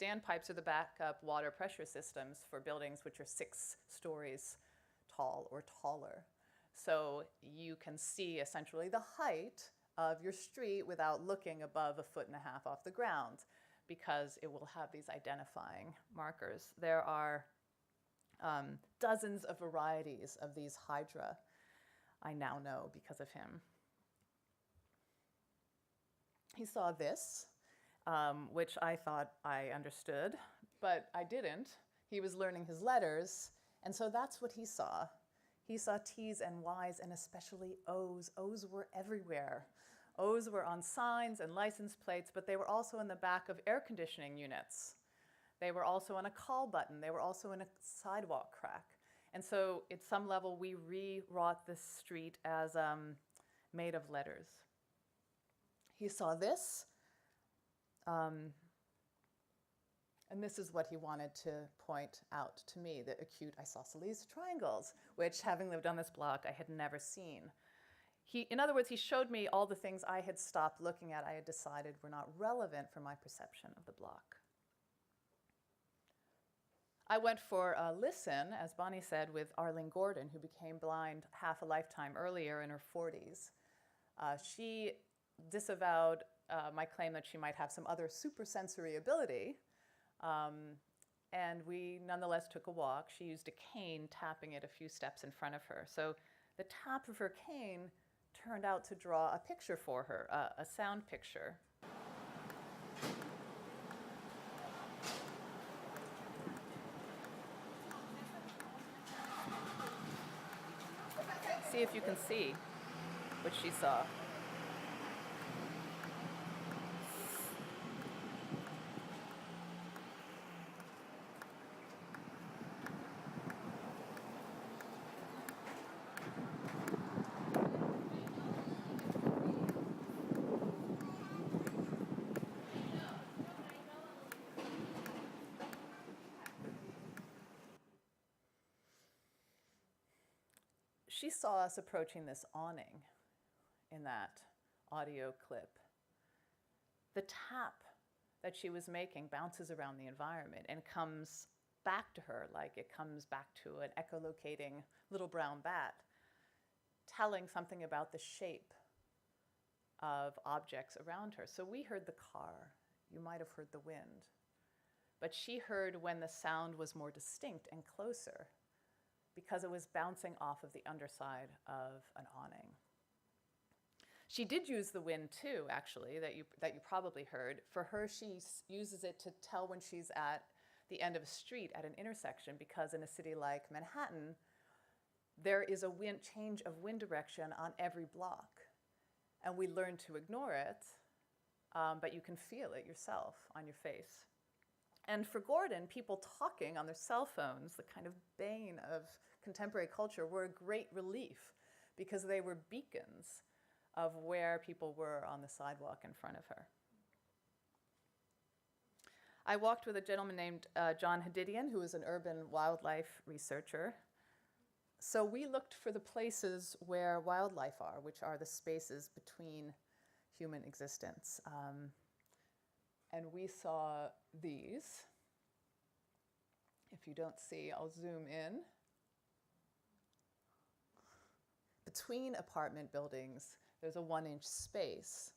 Standpipes are the backup water pressure systems for buildings which are 6 stories tall or taller. So you can see essentially the height of your street without looking above 1.5 feet off the ground, because it will have these identifying markers. There are dozens of varieties of these hydra, I now know because of him. He saw this, which I thought I understood, but I didn't. He was learning his letters, and so that's what he saw. He saw T's and Y's, and especially O's. O's were everywhere. O's were on signs and license plates, but they were also in the back of air conditioning units. They were also on a call button. They were also in a sidewalk crack. And so at some level, we rewrought this street as made of letters. He saw this, and this is what he wanted to point out to me, the acute isosceles triangles, which, having lived on this block, I had never seen. In other words, he showed me all the things I had stopped looking at, I had decided were not relevant for my perception of the block. I went for a listen, as Bonnie said, with Arlene Gordon, who became blind half a lifetime earlier in her 40s. She disavowed my claim that she might have some other supersensory ability, and we nonetheless took a walk. She used a cane, tapping it a few steps in front of her. So the tap of her cane turned out to draw a picture for her, a sound picture. See if you can see what she saw. She saw us approaching this awning in that audio clip. The tap that she was making bounces around the environment and comes back to her like it comes back to an echolocating little brown bat, telling something about the shape of objects around her. So we heard the car. You might have heard the wind. But she heard when the sound was more distinct and closer, because it was bouncing off of the underside of an awning. She did use the wind too, actually, that you probably heard. For her, she uses it to tell when she's at the end of a street at an intersection, because in a city like Manhattan, there is a change of wind direction on every block. And we learn to ignore it, but you can feel it yourself on your face. And for Gordon, people talking on their cell phones, the kind of bane of contemporary culture, were a great relief, because they were beacons of where people were on the sidewalk in front of her. I walked with a gentleman named John Hadidian, who is an urban wildlife researcher. So we looked for the places where wildlife are, which are the spaces between human existence. And we saw these. If you don't see, I'll zoom in. Between apartment buildings, there's a 1-inch space,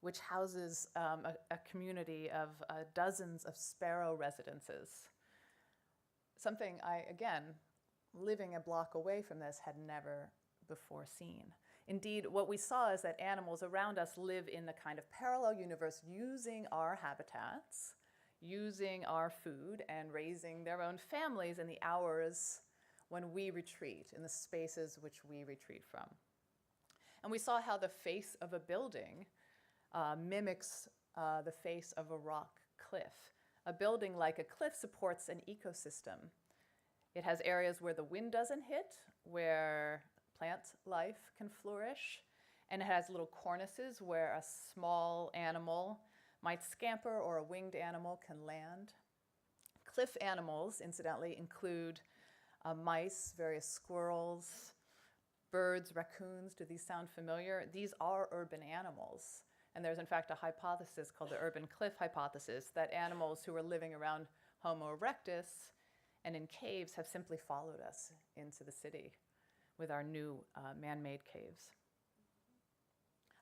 which houses a community of dozens of sparrow residences. Something I, again, living a block away from this, had never before seen. Indeed, what we saw is that animals around us live in the kind of parallel universe, using our habitats, using our food, and raising their own families in the hours when we retreat, in the spaces which we retreat from. And we saw how the face of a building mimics the face of a rock cliff. A building like a cliff supports an ecosystem. It has areas where the wind doesn't hit, where plant life can flourish, and it has little cornices where a small animal might scamper or a winged animal can land. Cliff animals, incidentally, include mice, various squirrels, birds, raccoons. Do these sound familiar? These are urban animals. And there's, in fact, a hypothesis called the urban cliff hypothesis that animals who were living around Homo erectus and in caves have simply followed us into the city with our new man-made caves.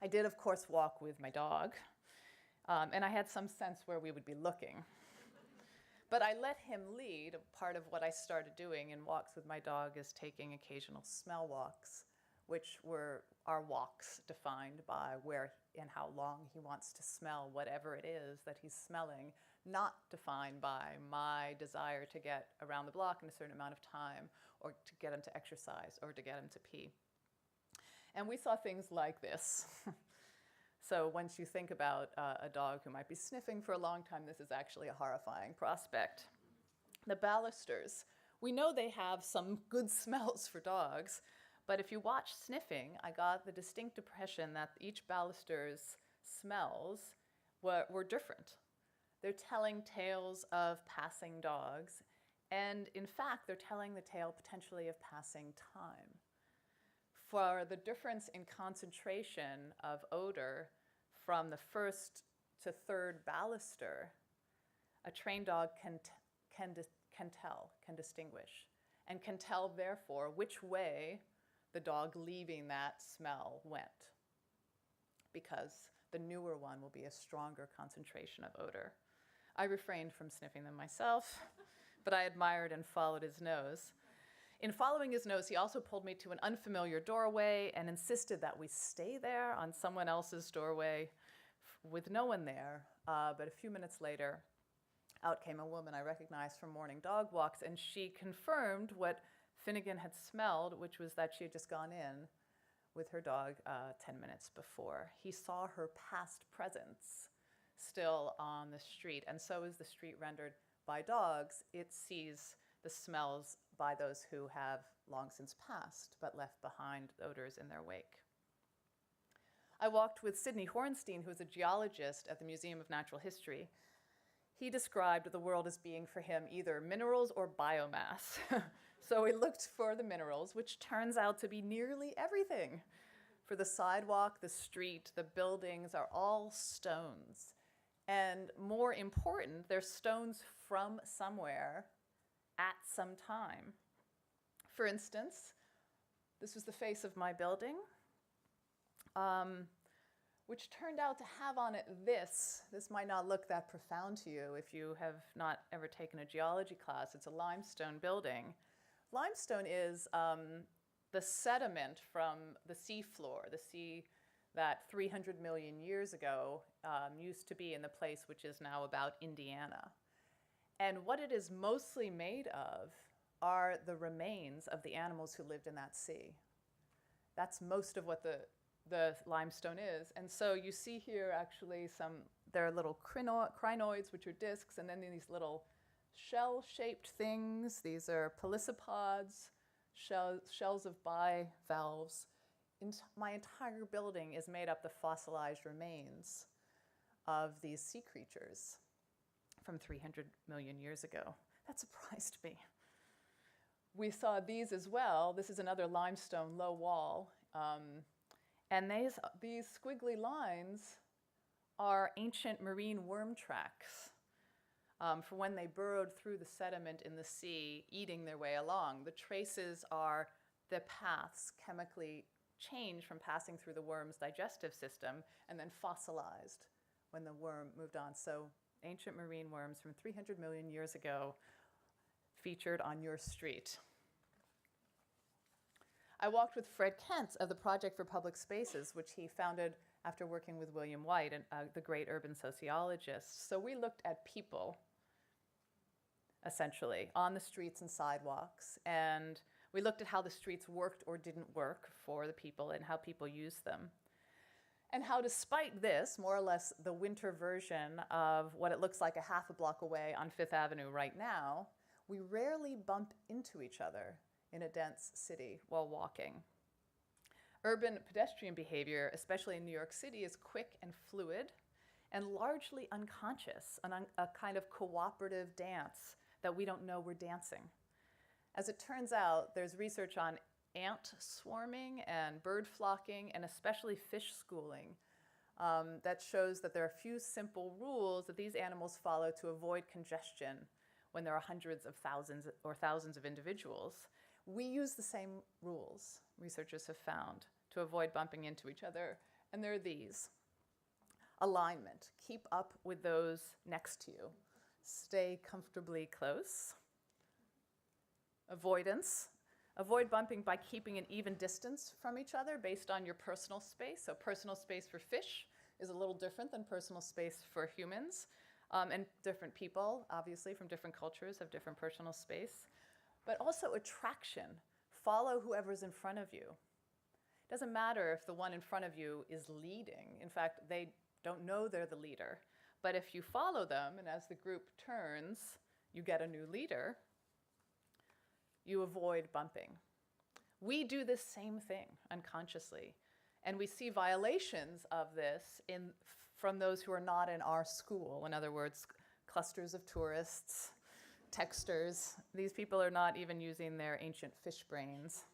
I did, of course, walk with my dog, and I had some sense where we would be looking. But I let him lead. Part of what I started doing in walks with my dog is taking occasional smell walks, which were our walks defined by where and how long he wants to smell whatever it is that he's smelling, not defined by my desire to get around the block in a certain amount of time, or to get him to exercise, or to get him to pee. And we saw things like this. So once you think about a dog who might be sniffing for a long time, this is actually a horrifying prospect. The balusters. We know they have some good smells for dogs, but if you watch sniffing, I got the distinct impression that each baluster's smells were different. They're telling tales of passing dogs, and in fact, they're telling the tale potentially of passing time. For the difference in concentration of odor from the first to third baluster, a trained dog can distinguish, and can tell, therefore, which way the dog leaving that smell went, because the newer one will be a stronger concentration of odor. I refrained from sniffing them myself, but I admired and followed his nose. In following his nose, he also pulled me to an unfamiliar doorway and insisted that we stay there on someone else's doorway with no one there. But a few minutes later, out came a woman I recognized from morning dog walks, and she confirmed what Finnegan had smelled, which was that she had just gone in with her dog 10 minutes before. He saw her past presence still on the street, and so is the street rendered by dogs. It sees the smells by those who have long since passed, but left behind odors in their wake. I walked with Sidney Hornstein, who is a geologist at the Museum of Natural History. He described the world as being for him either minerals or biomass. So we looked for the minerals, which turns out to be nearly everything. For the sidewalk, the street, the buildings are all stones. And more important, they're stones from somewhere at some time. For instance, this was the face of my building, which turned out to have on it this. This might not look that profound to you if you have not ever taken a geology class. It's a limestone building. Limestone is the sediment from the seafloor, the sea that 300 million years ago used to be in the place which is now about Indiana. And what it is mostly made of are the remains of the animals who lived in that sea. That's most of what the limestone is. And so you see here actually there are little crinoids, which are discs, and then these little shell-shaped things. These are pelecypods, shells of bivalves. My entire building is made up of fossilized remains of these sea creatures from 300 million years ago. That surprised me. We saw these as well. This is another limestone low wall. And these squiggly lines are ancient marine worm tracks for when they burrowed through the sediment in the sea, eating their way along. The traces are the paths chemically changed from passing through the worm's digestive system and then fossilized when the worm moved on. So ancient marine worms from 300 million years ago featured on your street. I walked with Fred Kent of the Project for Public Spaces, which he founded after working with William White, the great urban sociologist. So we looked at people, essentially, on the streets and sidewalks, and we looked at how the streets worked or didn't work for the people and how people used them. And how, despite this, more or less the winter version of what it looks like a half a block away on Fifth Avenue right now, we rarely bump into each other in a dense city while walking. Urban pedestrian behavior, especially in New York City, is quick and fluid and largely unconscious, a kind of cooperative dance that we don't know we're dancing. As it turns out, there's research on ant swarming and bird flocking, and especially fish schooling, that shows that there are a few simple rules that these animals follow to avoid congestion when there are hundreds of thousands or thousands of individuals. We use the same rules, researchers have found, to avoid bumping into each other, and they're these. Alignment, keep up with those next to you. Stay comfortably close. Avoidance, avoid bumping by keeping an even distance from each other based on your personal space. So personal space for fish is a little different than personal space for humans. And different people, obviously, from different cultures have different personal space. But also attraction. Follow whoever's in front of you. It doesn't matter if the one in front of you is leading. In fact, they don't know they're the leader. But if you follow them, and as the group turns, you get a new leader, you avoid bumping. We do this same thing unconsciously. And we see violations of this from those who are not in our school. In other words, clusters of tourists, texters. These people are not even using their ancient fish brains.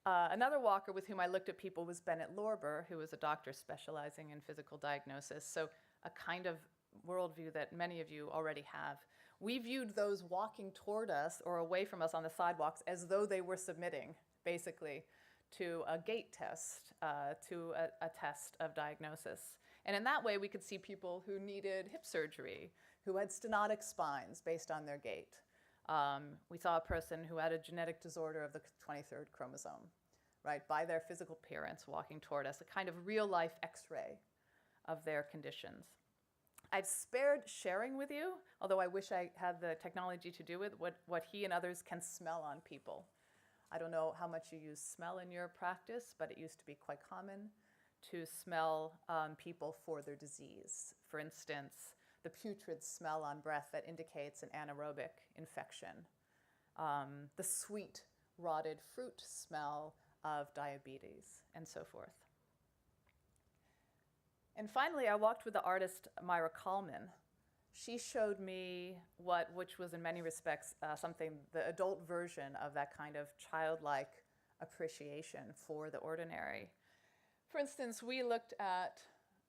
Another walker with whom I looked at people was Bennett Lorber, who was a doctor specializing in physical diagnosis. So a kind of worldview that many of you already have. We viewed those walking toward us or away from us on the sidewalks as though they were submitting, basically, to a gait test, to a test of diagnosis. And in that way, we could see people who needed hip surgery, who had stenotic spines based on their gait. We saw a person who had a genetic disorder of the 23rd chromosome, right, by their physical appearance walking toward us, a kind of real-life X-ray of their conditions. I've spared sharing with you, although I wish I had the technology to do it, what he and others can smell on people. I don't know how much you use smell in your practice, but it used to be quite common to smell people for their disease. For instance, the putrid smell on breath that indicates an anaerobic infection. The sweet, rotted fruit smell of diabetes, and so forth. And finally, I walked with the artist Myra Kalman. She showed me which was in many respects the adult version of that kind of childlike appreciation for the ordinary. For instance, we looked at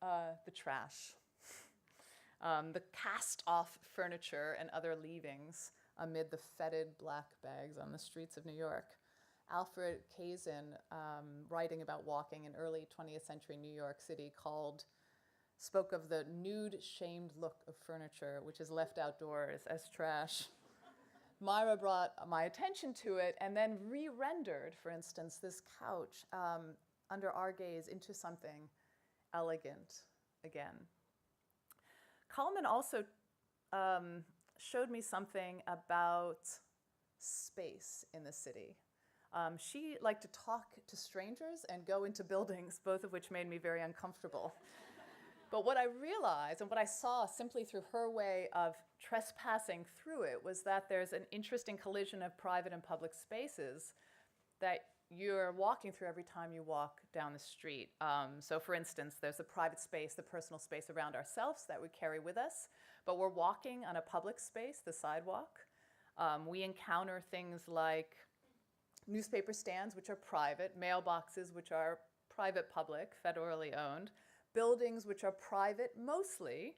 the trash, the cast-off furniture and other leavings amid the fetid black bags on the streets of New York. Alfred Kazin, writing about walking in early 20th century New York City, spoke of the nude, shamed look of furniture, which is left outdoors as trash. Myra brought my attention to it and then re-rendered, for instance, this couch under our gaze into something elegant again. Kalman also showed me something about space in the city. She liked to talk to strangers and go into buildings, both of which made me very uncomfortable. But what I realized and what I saw simply through her way of trespassing through it was that there's an interesting collision of private and public spaces that you're walking through every time you walk down the street. So for instance, there's the private space, the personal space around ourselves that we carry with us, but we're walking on a public space, the sidewalk. We encounter things like newspaper stands, which are private, mailboxes, which are private public, federally owned, buildings which are private mostly,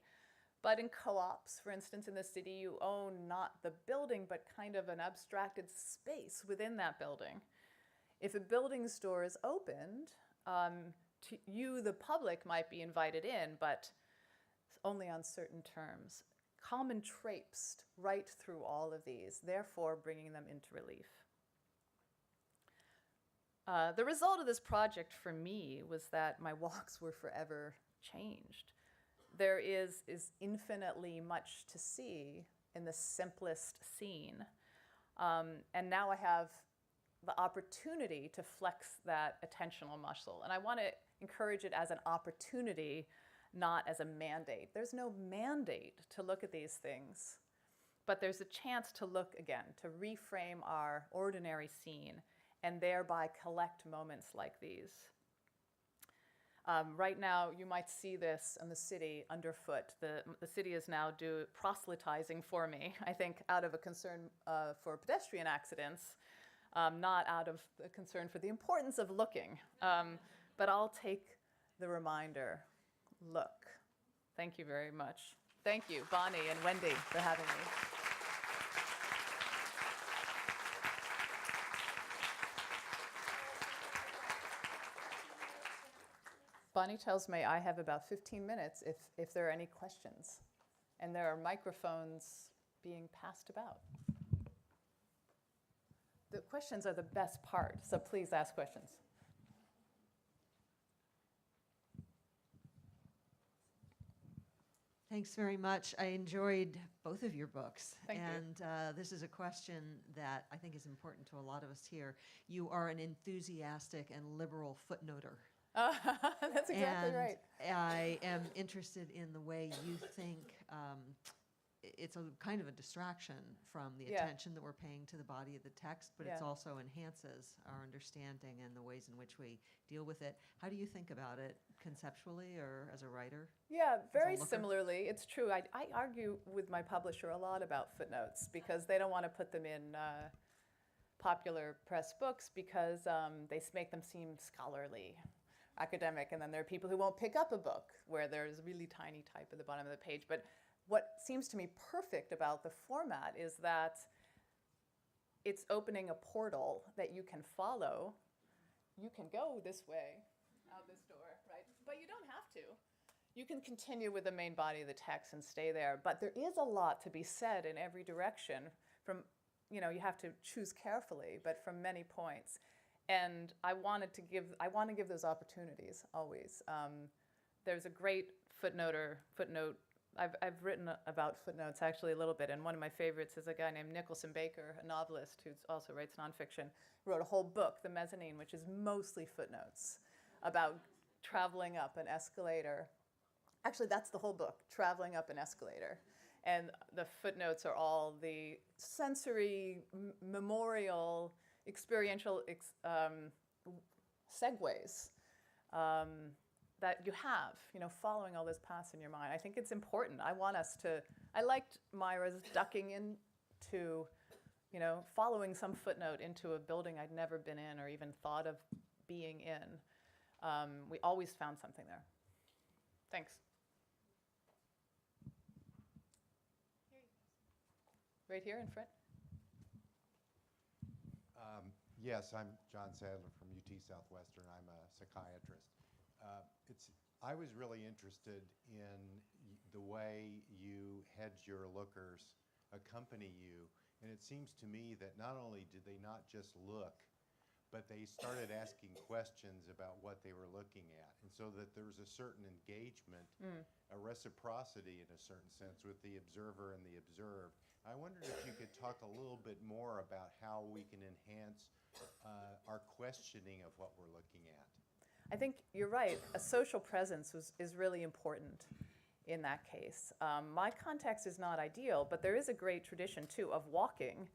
but in co-ops, for instance, in the city, you own not the building, but kind of an abstracted space within that building. If a building's door is opened, you, the public, might be invited in, but only on certain terms. Kalman traipsed right through all of these, therefore bringing them into relief. The result of this project for me was that my walks were forever changed. There is infinitely much to see in the simplest scene. And now I have the opportunity to flex that attentional muscle. And I want to encourage it as an opportunity, not as a mandate. There's no mandate to look at these things, but there's a chance to look again, to reframe our ordinary scene, and thereby collect moments like these. Right now, you might see this in the city underfoot. The city is now proselytizing for me, I think out of a concern for pedestrian accidents, not out of a concern for the importance of looking. But I'll take the reminder, look. Thank you very much. Thank you, Bonnie and Wendy, for having me. Bonnie tells me I have about 15 minutes if there are any questions. And there are microphones being passed about. The questions are the best part, so please ask questions. Thanks very much. I enjoyed both of your books. Thank you. And this is a question that I think is important to a lot of us here. You are an enthusiastic and liberal footnoter. That's exactly right. I am interested in the way you think it's a kind of a distraction from the attention that we're paying to the body of the text, but it also enhances our understanding and the ways in which we deal with it. How do you think about it conceptually or as a writer? Yeah, very similarly. It's true. I argue with my publisher a lot about footnotes because they don't want to put them in popular press books because they make them seem scholarly, academic, and then there are people who won't pick up a book where there's really tiny type at the bottom of the page. But what seems to me perfect about the format is that it's opening a portal that you can follow. You can go this way, out this door, right? But you don't have to. You can continue with the main body of the text and stay there. But there is a lot to be said in every direction from, you have to choose carefully, but from many points. And I want to give those opportunities always. There's a great footnote. I've written about footnotes actually a little bit, and one of my favorites is a guy named Nicholson Baker, a novelist who also writes nonfiction. He wrote a whole book, The Mezzanine, which is mostly footnotes about traveling up an escalator. Actually, that's the whole book, traveling up an escalator. And the footnotes are all the sensory, memorial, experiential segues that you have, following all those paths in your mind. I think it's important. I liked Myra's ducking into, following some footnote into a building I'd never been in or even thought of being in. We always found something there. Thanks. Right here in front. Yes, I'm John Sadler from UT Southwestern. I'm a psychiatrist. I was really interested in the way you had your lookers accompany you, and it seems to me that not only did they not just look, but they started asking questions about what they were looking at, and so that there was a certain engagement, a reciprocity in a certain sense with the observer and the observed. I wondered if you could talk a little bit more about how we can enhance our questioning of what we're looking at. I think you're right. A social presence is really important in that case. My context is not ideal, but there is a great tradition, too, of walking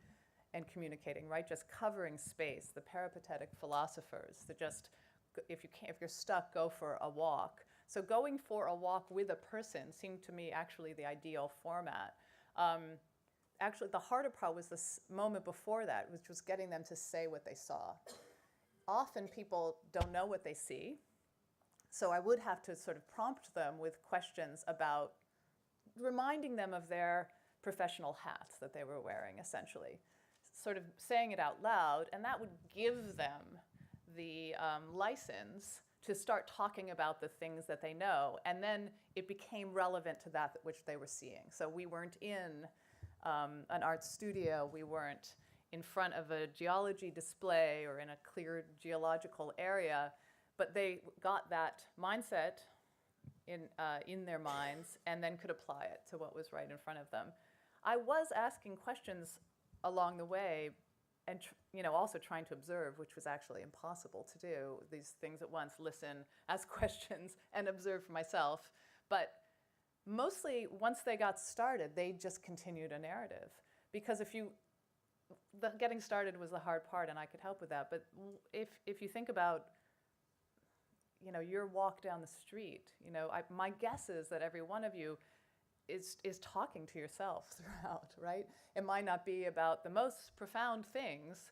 and communicating, right? Just covering space. The peripatetic philosophers that just, if you're stuck, go for a walk. So going for a walk with a person seemed to me actually the ideal format. Actually, the harder part was this moment before that, which was getting them to say what they saw. Often people don't know what they see, so I would have to sort of prompt them with questions about reminding them of their professional hats that they were wearing, essentially. Sort of saying it out loud, and that would give them the license to start talking about the things that they know, and then it became relevant to that which they were seeing. So we weren't in an art studio, we weren't in front of a geology display or in a clear geological area, but they got that mindset in their minds and then could apply it to what was right in front of them. I was asking questions along the way also trying to observe, which was actually impossible to do, these things at once, listen, ask questions, and observe for myself. But mostly, once they got started, they just continued a narrative. Because getting started was the hard part, and I could help with that. But if you think about, your walk down the street, my guess is that every one of you is talking to yourself throughout, right? It might not be about the most profound things.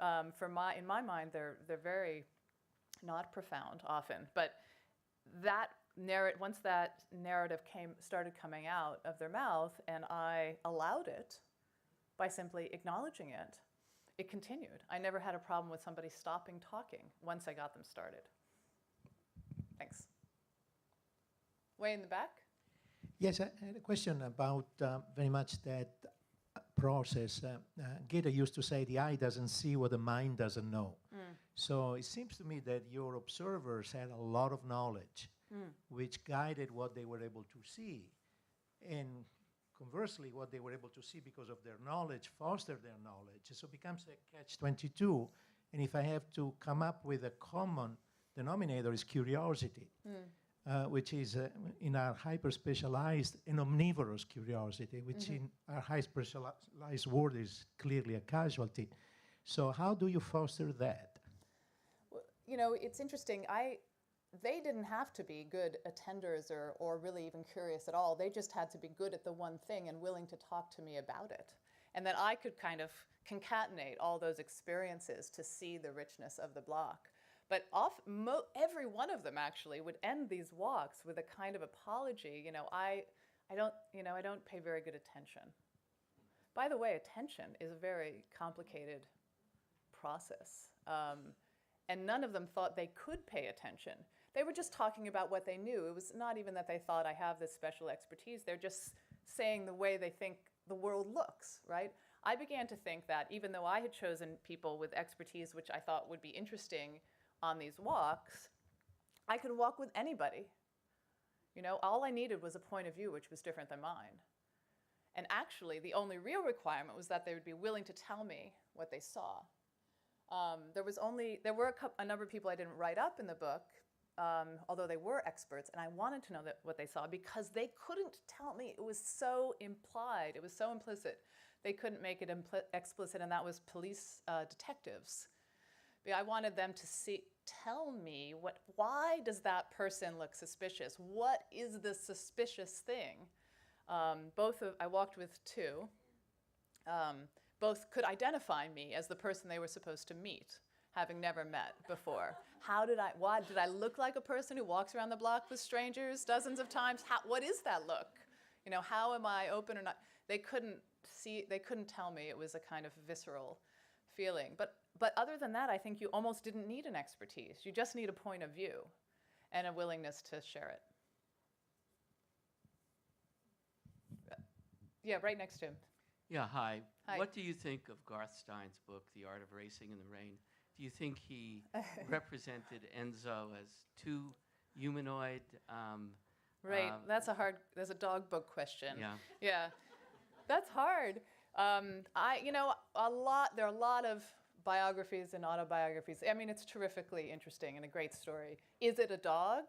In my mind, they're very not profound often. But once that narrative started coming out of their mouth, and I allowed it by simply acknowledging it, it continued. I never had a problem with somebody stopping talking once I got them started. Thanks. Way in the back? Yes, I had a question about very much that process. Goethe used to say the eye doesn't see what the mind doesn't know. So it seems to me that your observers had a lot of knowledge, which guided what they were able to see. And conversely, what they were able to see because of their knowledge fostered their knowledge. So it becomes a catch-22. And if I have to come up with a common denominator, is curiosity. Which is, in our hyper-specialized and omnivorous curiosity, which in our high-specialized world is clearly a casualty. So how do you foster that? Well, it's interesting. They didn't have to be good attenders or really even curious at all. They just had to be good at the one thing and willing to talk to me about it. And then I could kind of concatenate all those experiences to see the richness of the block. But every one of them actually would end these walks with a kind of apology. I don't pay very good attention. By the way, attention is a very complicated process. And none of them thought they could pay attention. They were just talking about what they knew. It was not even that they thought I have this special expertise. They're just saying the way they think the world looks, right? I began to think that even though I had chosen people with expertise which I thought would be interesting on these walks, I could walk with anybody. All I needed was a point of view which was different than mine. And actually, the only real requirement was that they would be willing to tell me what they saw. There were a number of people I didn't write up in the book, although they were experts, and I wanted to know what they saw because they couldn't tell me. It was so implied. It was so implicit. They couldn't make it explicit, and that was police detectives. I wanted them to tell me why does that person look suspicious? What is the suspicious thing? I walked with two. Both could identify me as the person they were supposed to meet, having never met before. Why did I look like a person who walks around the block with strangers dozens of times? What is that look? How am I open or not? They couldn't tell me. It was a kind of visceral feeling. But other than that, I think you almost didn't need an expertise. You just need a point of view and a willingness to share it. Yeah, right next to him. Yeah, hi. Hi. What do you think of Garth Stein's book, The Art of Racing in the Rain? Do you think he represented Enzo as too humanoid? Right, that's a dog book question. Yeah. Yeah, that's hard. There are a lot of biographies and autobiographies. I mean, it's terrifically interesting and a great story. Is it a dog?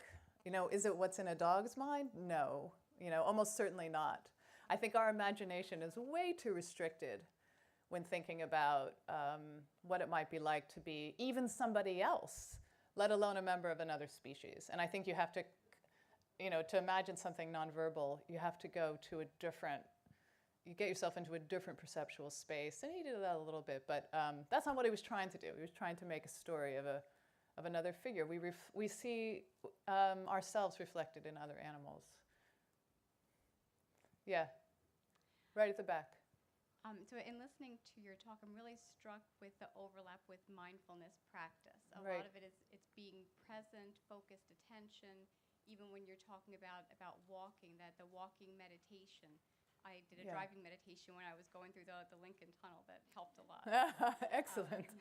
Is it what's in a dog's mind? No, almost certainly not. I think our imagination is way too restricted when thinking about what it might be like to be even somebody else, let alone a member of another species. And I think you have to, to imagine something nonverbal, you have to go to you get yourself into a different perceptual space. And he did that a little bit, but that's not what he was trying to do. He was trying to make a story of another figure. We see ourselves reflected in other animals. Yeah, right at the back. So in listening to your talk, I'm really struck with the overlap with mindfulness practice. A Right. lot of it is it's being present, focused attention, even when you're talking about walking, that the walking meditation. I did a driving meditation when I was going through the Lincoln Tunnel that helped a lot. Excellent.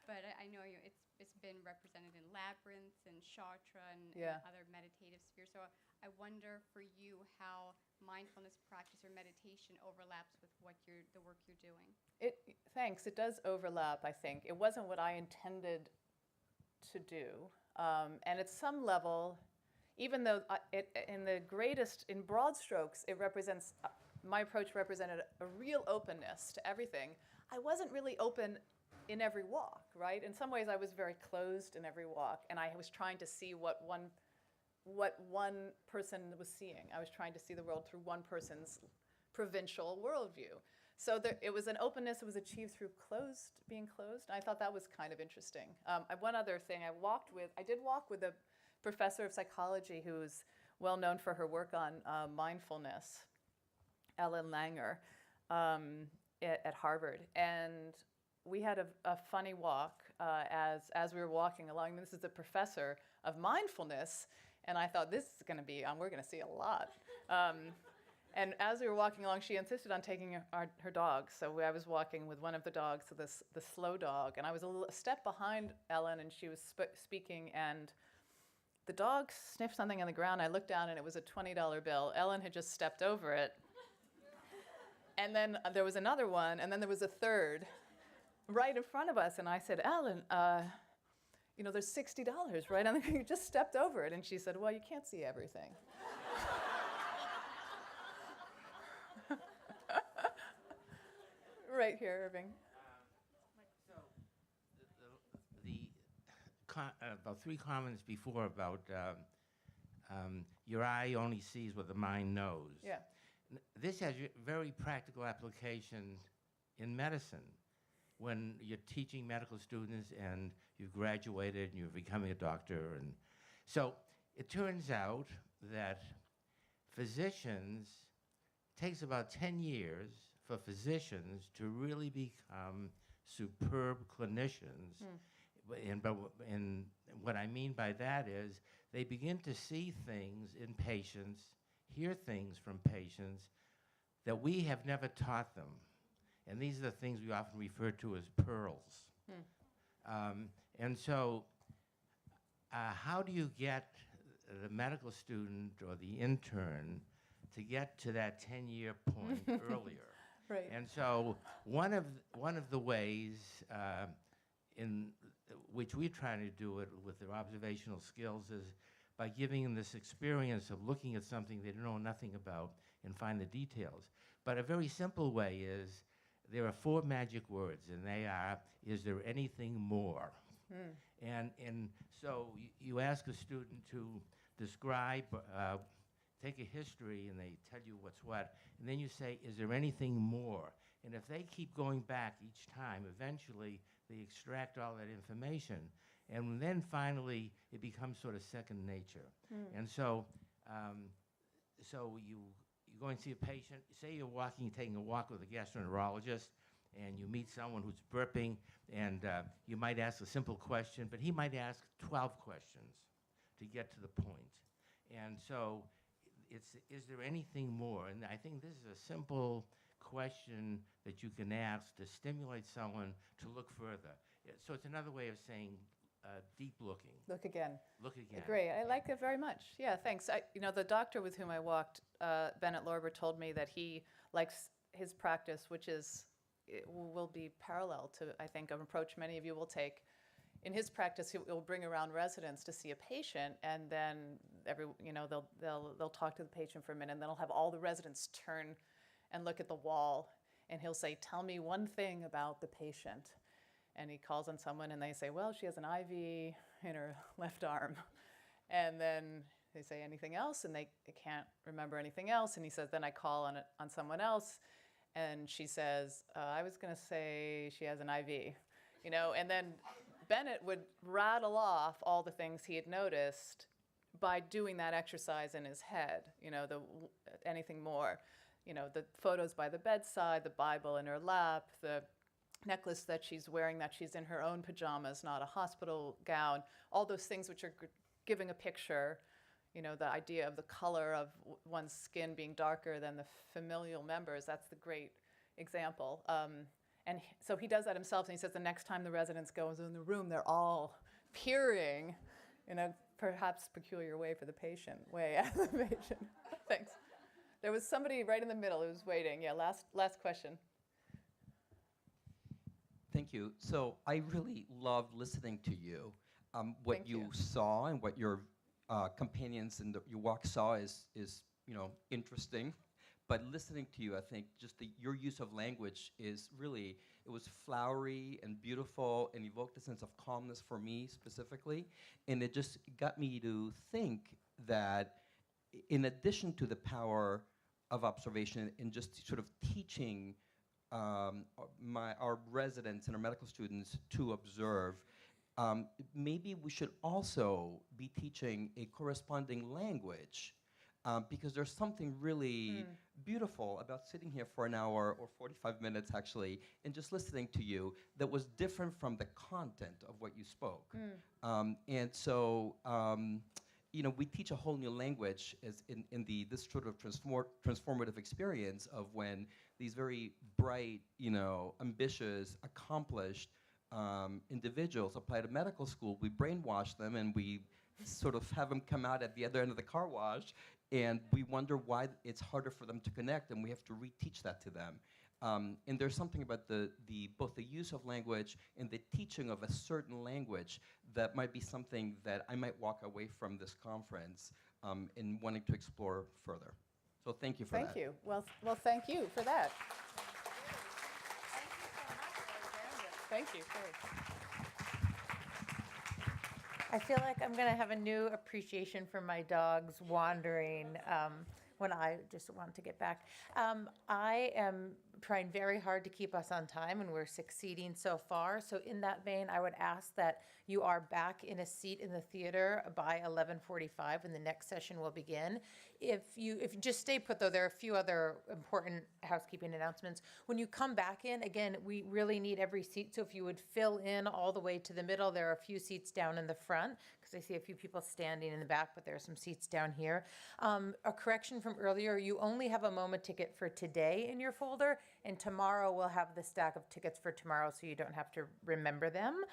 but I know it's been represented in labyrinths and chakra and other meditative spheres. So I wonder for you how mindfulness practice or meditation overlaps with the work you're doing. Thanks. It does overlap, I think. It wasn't what I intended to do. And at some level, even though in broad strokes, it represents, my approach represented a real openness to everything, I wasn't really open in every walk, right? In some ways, I was very closed in every walk, and I was trying to see what one person was seeing. I was trying to see the world through one person's provincial worldview. So it was an openness that was achieved through being closed. I thought that was kind of interesting. One other thing, I did walk with a professor of psychology who's well known for her work on mindfulness, Ellen Langer, at Harvard. And we had a funny walk as we were walking along. This is a professor of mindfulness, and I thought, this is going to be, we're going to see a lot. And as we were walking along, she insisted on taking her dog. So I was walking with one of the dogs, the slow dog, and I was a step behind Ellen, and she was speaking, and the dog sniffed something on the ground. I looked down, and it was a $20 bill. Ellen had just stepped over it. And then there was another one, and then there was a third right in front of us. And I said, Ellen, there's $60, right? And you just stepped over it. And she said, well, you can't see everything. Right here, Irving. About 3 comments before about your eye only sees what the mind knows. Yeah. This has a very practical application in medicine. When you're teaching medical students and you've graduated and you're becoming a doctor. And so it turns out that physicians, takes about 10 years for physicians to really become superb clinicians. And what I mean by that is they begin to see things in patients, hear things from patients that we have never taught them. And these are the things we often refer to as pearls. And so how do you get the medical student or the intern to get to that 10-year point earlier? Right. And so one of the ways in which we're trying to do it with their observational skills is by giving them this experience of looking at something they know nothing about and find the details. But a very simple way is there are 4 magic words, and they are, is there anything more? And so you ask a student to describe, take a history, and they tell you what's what, and then you say, is there anything more? And if they keep going back each time, eventually they extract all that information, and then finally it becomes sort of second nature. And so, you go and see a patient. Say you're taking a walk with a gastroenterologist, and you meet someone who's burping, and you might ask a simple question, but he might ask 12 questions to get to the point. And so is there anything more? And I think this is a simple question that you can ask to stimulate someone to look further. So it's another way of saying deep looking. Look again. Look again. Great. I like it very much. Yeah, thanks. The doctor with whom I walked, Bennett Lorber, told me that he likes his practice, which will be parallel to, I think, an approach many of you will take. In his practice, he will bring around residents to see a patient, and then they'll talk to the patient for a minute, and then he'll have all the residents turn and look at the wall, and he'll say, tell me one thing about the patient. And he calls on someone, and they say, well, she has an IV in her left arm. And then they say, anything else? And they can't remember anything else. And he says, then I call on someone else, and she says, I was going to say she has an IV. And then Bennett would rattle off all the things he had noticed by doing that exercise in his head, anything more. The photos by the bedside, the Bible in her lap, the necklace that she's wearing, that she's in her own pajamas, not a hospital gown, all those things which are giving a picture, the idea of the color of one's skin being darker than the familial members, that's the great example. And so he does that himself, and he says the next time the residents go in the room, they're all peering in a perhaps peculiar way for the patient, way at the patient. Thanks. There was somebody right in the middle who was waiting. Yeah, last question. Thank you. So I really loved listening to you. What Thank you you. saw and what your companions in your walk saw is interesting. But listening to you, I think just your use of language is really, it was flowery and beautiful and evoked a sense of calmness for me specifically. And it just got me to think that in addition to the power of observation in just sort of teaching our residents and our medical students to observe, maybe we should also be teaching a corresponding language, because there's something really beautiful about sitting here for an hour or 45 minutes actually and just listening to you that was different from the content of what you spoke. And so we teach a whole new language as in this sort of transformative experience of when these very bright, ambitious, accomplished individuals apply to medical school. We brainwash them and we sort of have them come out at the other end of the car wash, and we wonder why it's harder for them to connect, and we have to reteach that to them. And there's something about both the use of language and the teaching of a certain language that might be something that I might walk away from this conference in wanting to explore further. So thank you for that. Thank you. Well, thank you for that. Thank you. I feel like I'm going to have a new appreciation for my dogs wandering when I just want to get back. I am trying very hard to keep us on time, and we're succeeding so far. So in that vein, I would ask that you are back in a seat in the theater by 11:45 when the next session will begin. If you just stay put, though, there are a few other important housekeeping announcements. When you come back in, again, we really need every seat. So if you would fill in all the way to the middle, there are a few seats down in the front, because I see a few people standing in the back, but there are some seats down here. A correction from earlier, you only have a MoMA ticket for today in your folder, and tomorrow we'll have the stack of tickets for tomorrow so you don't have to remember them.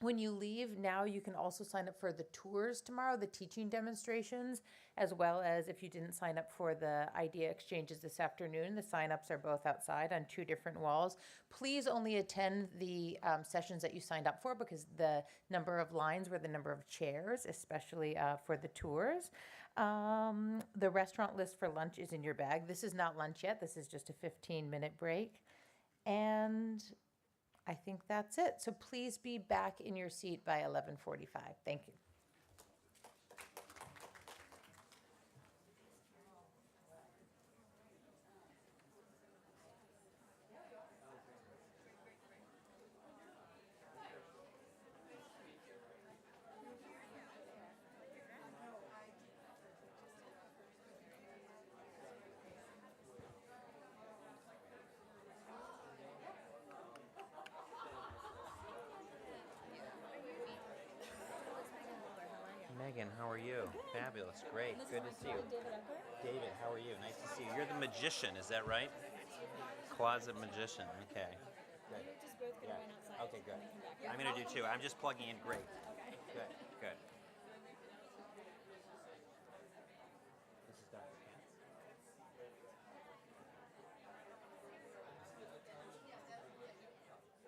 When you leave, now you can also sign up for the tours tomorrow, the teaching demonstrations, as well as if you didn't sign up for the idea exchanges this afternoon, the sign-ups are both outside on 2 different walls. Please only attend the sessions that you signed up for, because the number of lines were the number of chairs, especially for the tours. The restaurant list for lunch is in your bag. This is not lunch yet. This is just a 15-minute break. And I think that's it. So please be back in your seat by 11:45. Thank you. Megan, how are you? Fabulous, great, good to see you. David, how are you? Nice to see you. You're the magician, is that right? Closet magician, okay. Good. Just both gonna run outside. Okay, good. And then come back. I'm gonna do too. I'm just plugging in, great. Okay. Good, good. This is Dr. Ken.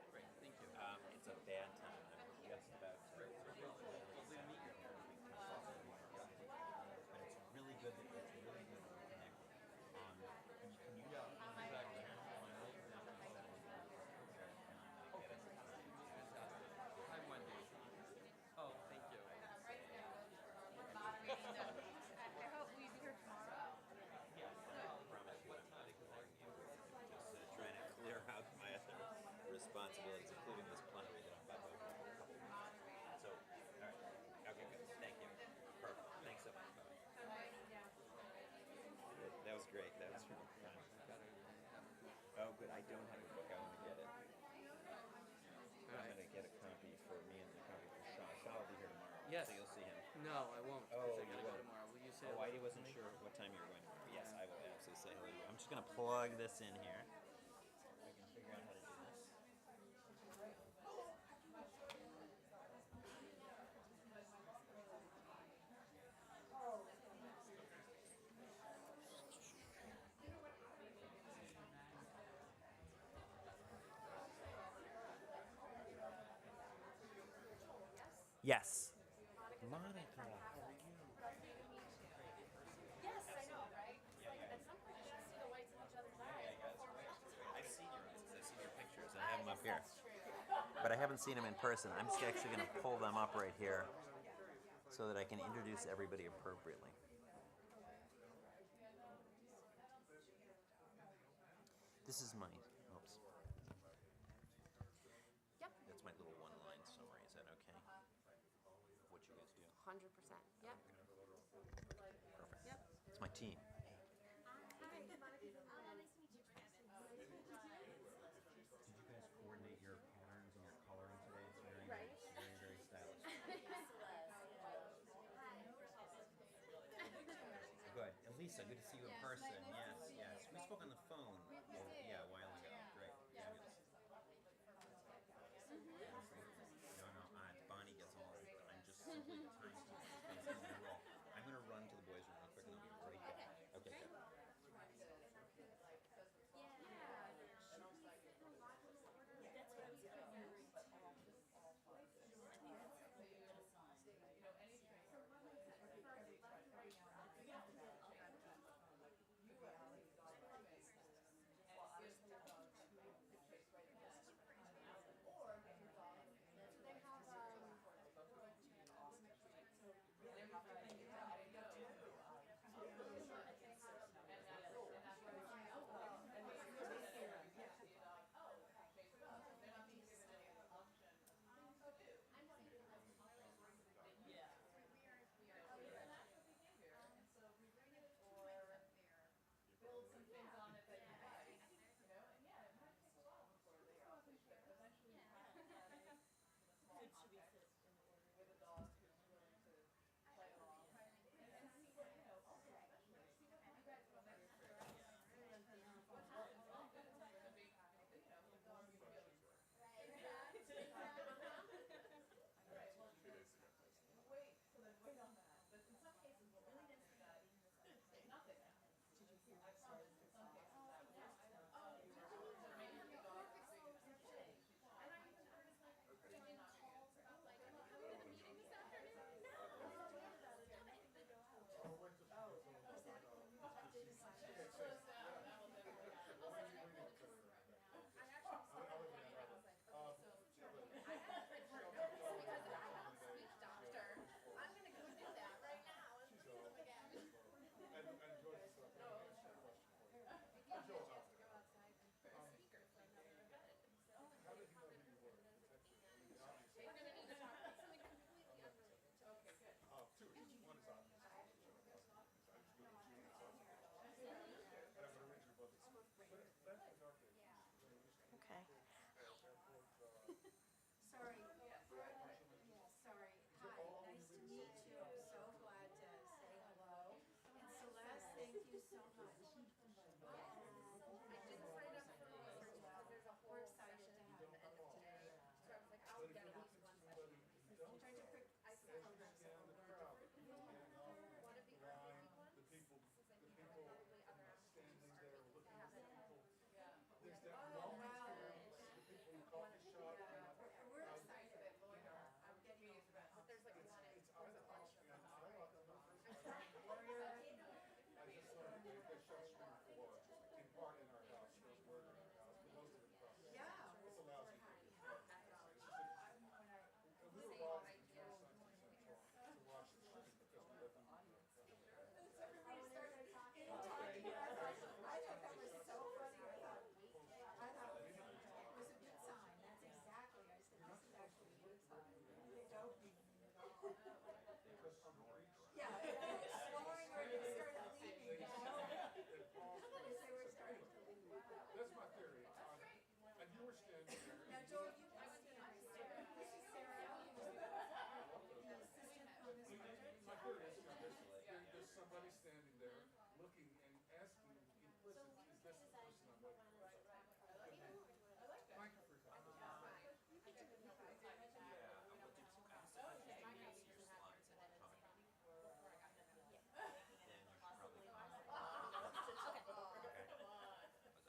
Great, thank you. It's a bad time. I'm just about to. But it's really good that we connected. Can you Hi, Wendy. Oh, thank you. I hope we'll be here tomorrow. Yes, I promise you. Just trying to clear out my other responsibilities, including this plenary that I'm about to open in a couple minutes. So, all right. Okay, good. Thank you. Perfect. Thanks so much. That was great. That was really fun. Oh, good. I don't have a book. I want to get it. I'm going to get a copy for me and a copy for Shaw. Shaw will be here tomorrow. Yes. So you'll see him. No, I won't. Oh, I you gotta go won't. tomorrow. Will you say Oh, I hello wasn't to me? sure what time you were going tomorrow. Yes, I will absolutely say hello to you. I'm just going to plug this in here. I can figure out how to Yes. Monica. Yes, I know, right? It's like at some point you should see the whites in each other's eyes. I've seen your eyes. I've seen your pictures. I have them up here. But I haven't seen them in person. I'm just actually going to pull them up right here so that I can introduce everybody appropriately. This is my, oops. Yep. That's my little one-line summary. Is that okay? Of what you guys do? 100%. Yep. Perfect. Yep. It's my team. Hi, Monica. Nice to meet you, Travis. Did you guys coordinate your patterns and your coloring today? It's very, Right. very, very stylish. Good. And Lisa, good to see you in person. Yes, yes. We spoke on the phone. Yeah, a while ago. Great. Fabulous. No, Bonnie gets all of it. I'm just simply the timekeeper. I'm going to run to the boys' room real quick and I'll be right back. Okay, good. Okay. Sorry. Sorry. Hi, nice to meet you. I'm so glad to say hello. And Celeste, thank you so much. We're excited to have you. So I was like, I'll get it off one session. I'm trying to quick ice program some more. Want to be one? The people Probably other standing there looking at the people. Yeah. There's that moment experience, the people in the coffee shop. We're excited. I'm getting over that. There's like one. I just saw they shot Scream 4 in part in our house. There was murder in our house, but most of it across the street. It's a lousy movie. And we were all in Central to watch the stream because we live in the house. Everybody started talking. I thought that was so funny. I thought it was a good sign. That's exactly. I said, this is actually a good sign. They don't mean it at all. Yeah, exploring where they started leaving. As they were starting to leave. That's my theory. And you were standing there. Now, Joel, you can stand. This is Sarah, who's the assistant on this project. My theory is there's somebody standing there looking and asking implicit, is this the person I'm looking for? Thank you for your time.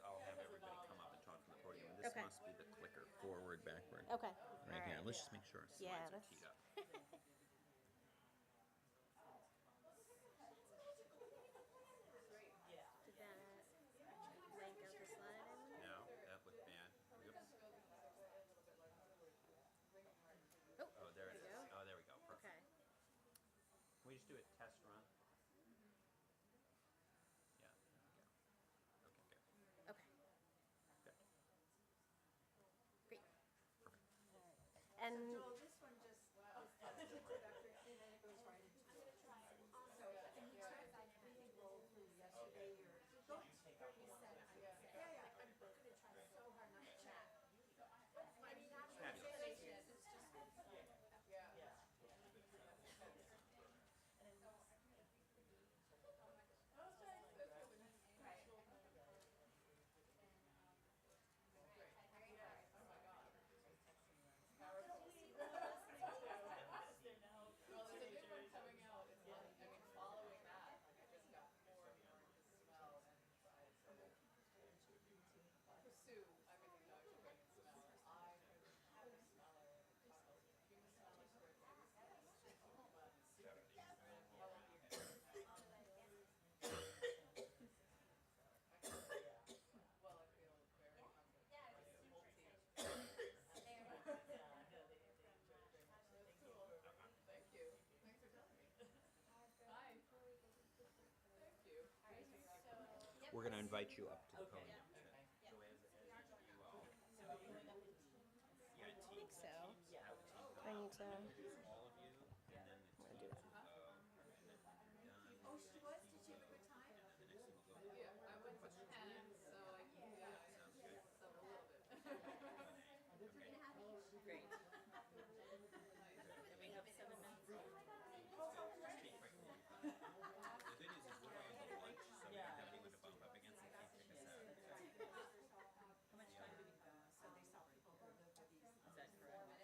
I'll have everybody come up and talk from the podium. And this Okay. must be the clicker, forward, backward. Okay. Right All here. right. Let's just make sure our Yeah, slides are that's- teed up. do it test run. Yeah, there we go. Okay, good. Okay. Good. Great. Perfect. And Joel, this one just is introductory, and then it goes right into it. So, and you took that really roll through yesterday, your, don't, you said, yeah, I'm gonna try so hard not to chat. I mean, not Fabulous. it's just. Well, there's a new one coming out. It's I mean, following that, like I just got more and more into smell, and I sort of pursue everything that I can bring in smell. I am a smeller. Being a smeller for a few months. And how long do you have? Well, I feel very confident. That's cool. Thank you. Thanks for telling me. Hi. Thank you. We're going to invite you up to the podium. I think so. I need to. All of you, and then I'm gonna do that. Oh, she was? Did she have a good time? Yeah, I went to 10, so I can so a little bit. Great. Can we have 7 minutes? The good news is we're all on lunch, so we don't have anyone to bump up against and can't pick us out. How much time do we have? So they saw people who live with these. Is that correct?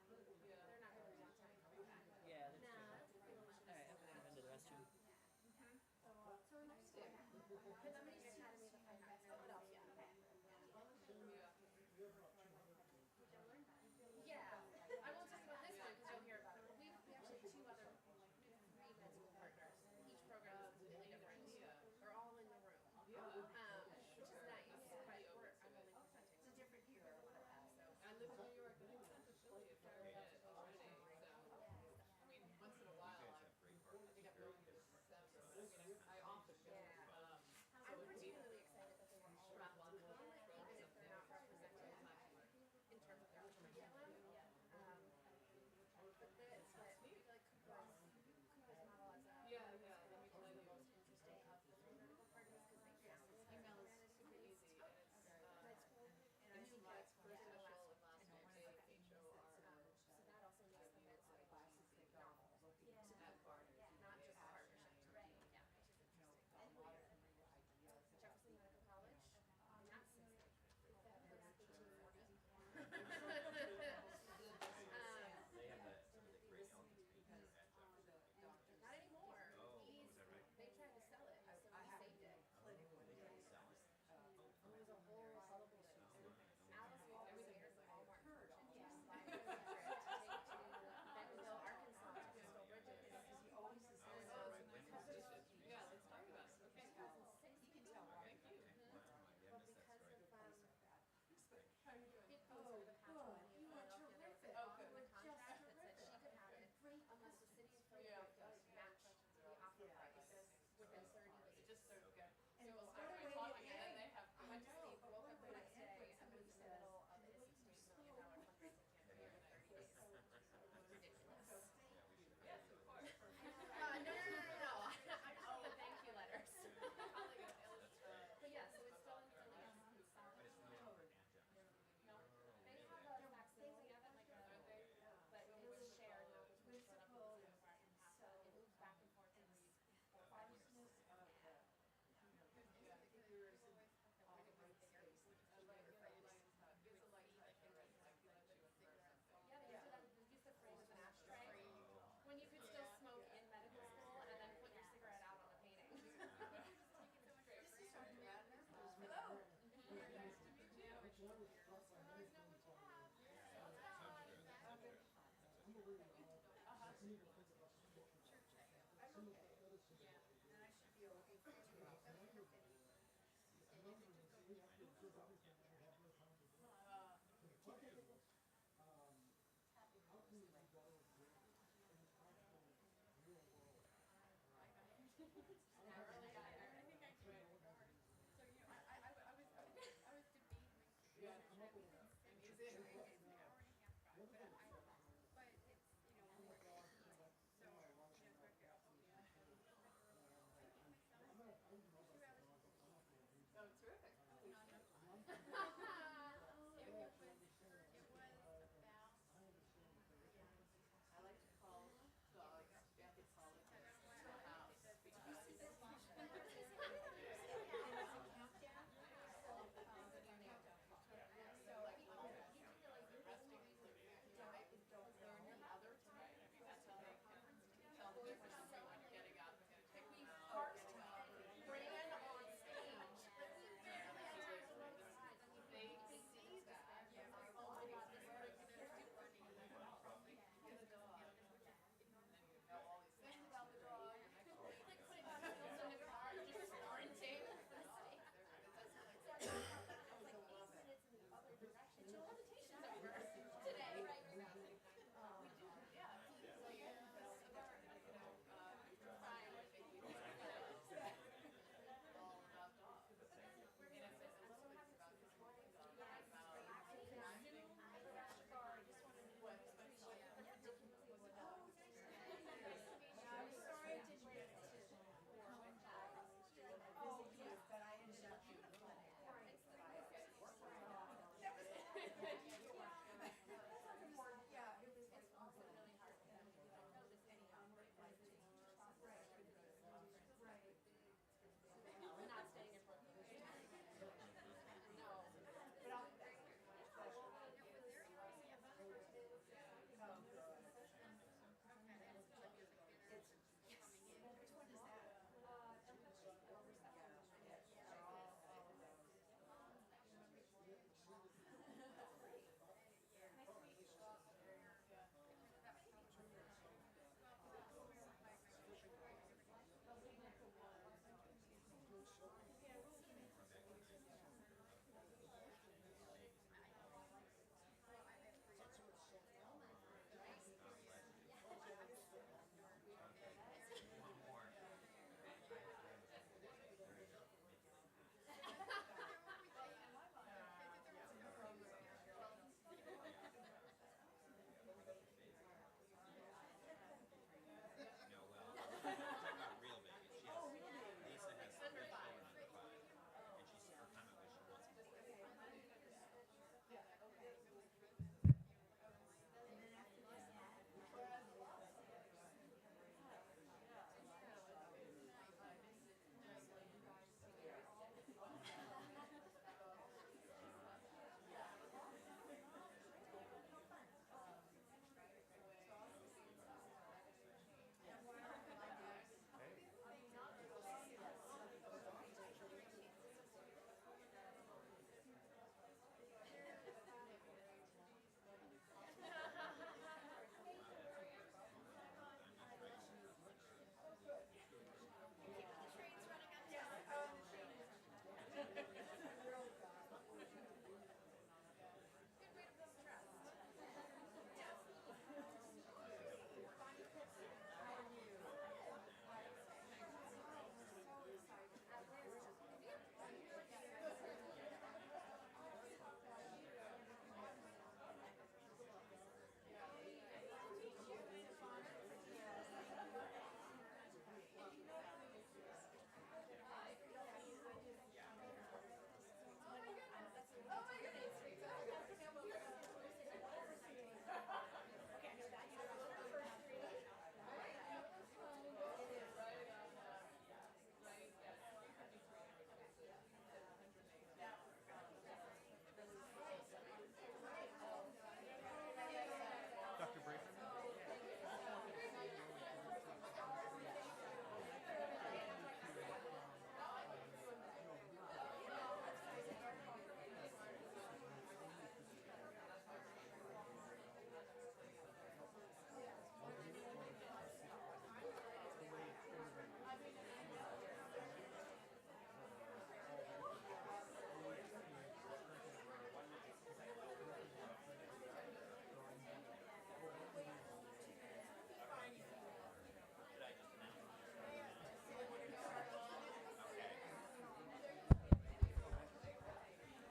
4 minutes? They're not gonna have time coming back. Yeah, that's No, true. I don't think we want to. All right, I'm gonna go into the restroom. So interesting. Because somebody Academy of Fine Arts, Philadelphia. Yeah, I won't talk about this one because you'll hear about it. We actually have 2 other, we have 3 med school partners. Each program is completely different. They're all in the room, which is nice. But I'm only presenting. It's a different year. So I lived in New York and I went to Philly a fair bit already, so, I mean, once in a while, I think I'm going in December, but I mean, I often go. I'm particularly excited that they were all welcome, even if they're not represented in terms of their curriculum. But this, but I feel like Cooper's model as a Yeah, let me is tell the you. most interesting of the 3 medical partners because they found Email is super easy, and it's, med school. And I it's think first that's initial last and last name, A-H-O-R-O. so that also makes the med school classes novel. That part is Not just partnership. Right. Yeah, which is interesting. Jefferson Medical College, not since the 1840s. They have some of the great elements being here at Not anymore. Oh, is that right? They tried to sell it, so we saved it. They had to sell it. It was a whole hullabaloo. Alice Walker's Walmart purchased to take to Bentonville, Arkansas, to Crystal Bridges. He always is there. Yeah, let's talk about it. Okay. You can tell, right? Thank you. But because of How are you doing? it goes over the patrimony of Philadelphia, there was a Oh, good. in the contract that said she could have it unless the city of Philadelphia matched the offer price within 30 days. It just sort of good. And So started I waiting talking, in. and then they have. I went to sleep, woke up the next day, and was in the middle of a $68 million fundraising campaign in 30 days. Ridiculous. Yes, of course. No. I just want the thank you letters. But yeah, so it's still in Philly. It's solid. No, they have a facsimile of it, like a, but it was shared now between Philadelphia and so it moves back and forth every 4 or 5 years. Yeah, they used to frame with an ashtray when you could still smoke in medical school and then put your cigarette out on a painting. Hello. Very nice to meet you.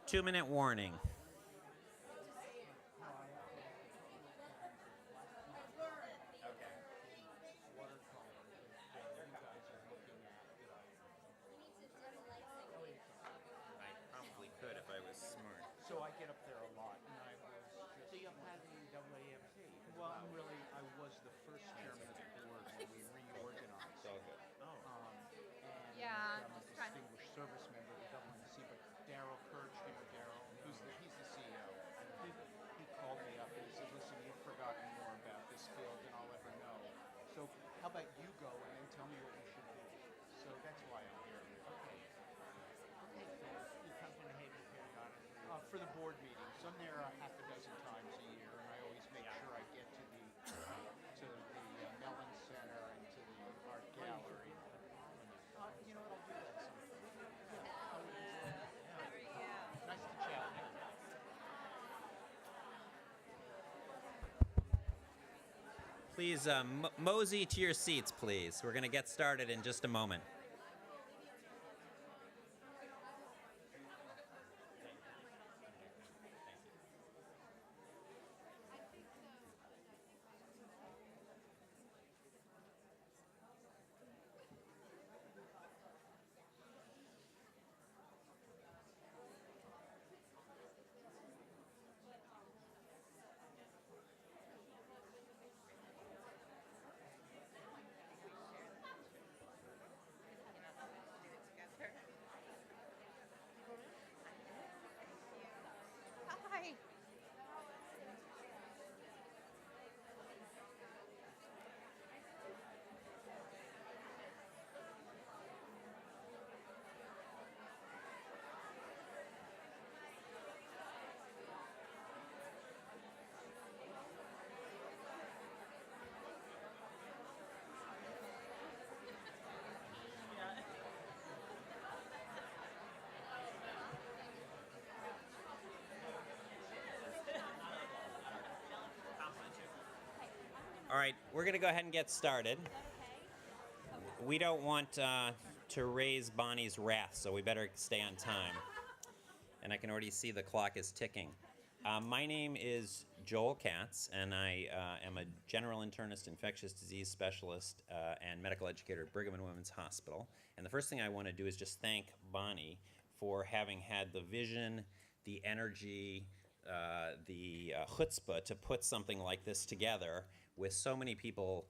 2-minute warning. I probably could if I was smart. So I get up there a lot, and I was just... So you're part of the AAMC? Well, I was the first chairman of the board when we reorganized. It's all good. And Yeah, I'm a just trying to- distinguished service member of the WNC, but Darryl Kirch, you know Darryl, he's the CEO. He called me up and he said, listen, you've forgotten more about this field than I'll ever know. So how about you go and then tell me what we should do? So that's why I'm here. Okay. Okay, so you come to New Haven periodically? For the board meetings. I'm there a half a dozen times a year, and I always make sure I get to the Mellon Center and to the art gallery. You know what, I'll do that sometime. Nice to chat with you. Please mosey to your seats, please. We're going to get started in just a moment. Hi. All right, we're going to go ahead and get started. We don't want to raise Bonnie's wrath, so we better stay on time. And I can already see the clock is ticking. My name is Joel Katz, and I am a general internist, infectious disease specialist, and medical educator at Brigham and Women's Hospital. And the first thing I want to do is just thank Bonnie for having had the vision, the energy, the chutzpah to put something like this together with so many people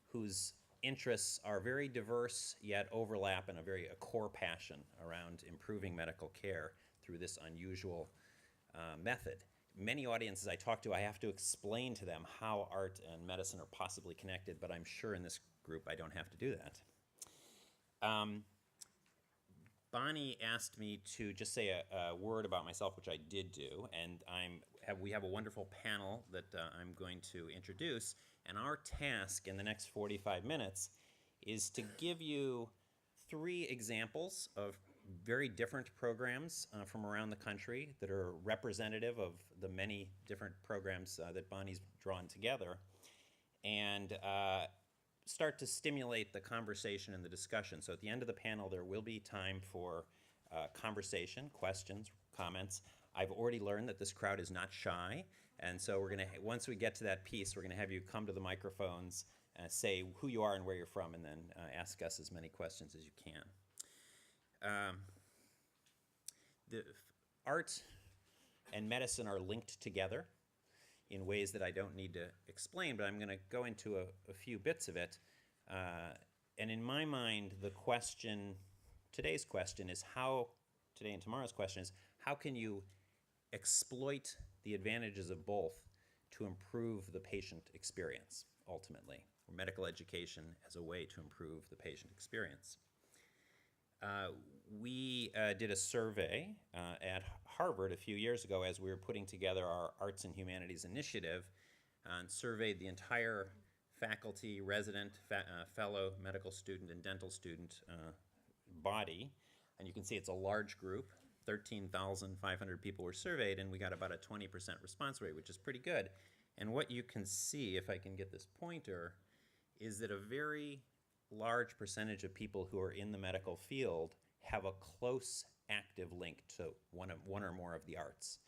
whose interests are very diverse yet overlap in a core passion around improving medical care through this unusual method. Many audiences I talk to, I have to explain to them how art and medicine are possibly connected, but I'm sure in this group I don't have to do that. Bonnie asked me to just say a word about myself, which I did do, and we have a wonderful panel that I'm going to introduce, and our task in the next 45 minutes is to give you 3 examples of very different programs from around the country that are representative of the many different programs that Bonnie's drawn together, and start to stimulate the conversation and the discussion. So at the end of the panel, there will be time for conversation, questions, comments. I've already learned that this crowd is not shy, and so we're going to, once we get to that piece, we're going to have you come to the microphones, say who you are and where you're from, and then ask us as many questions as you can. The art and medicine are linked together in ways that I don't need to explain, but I'm going to go into a few bits of it. And in my mind, today's question is today and tomorrow's question is, how can you exploit the advantages of both to improve the patient experience, ultimately, or medical education as a way to improve the patient experience. We did a survey at Harvard a few years ago as we were putting together our Arts and Humanities Initiative and surveyed the entire faculty, resident, fellow, medical student, and dental student body. And you can see it's a large group. 13,500 people were surveyed, and we got about a 20% response rate, which is pretty good. And what you can see, if I can get this pointer, is that a very large percentage of people who are in the medical field have a close active link to one or more of the arts.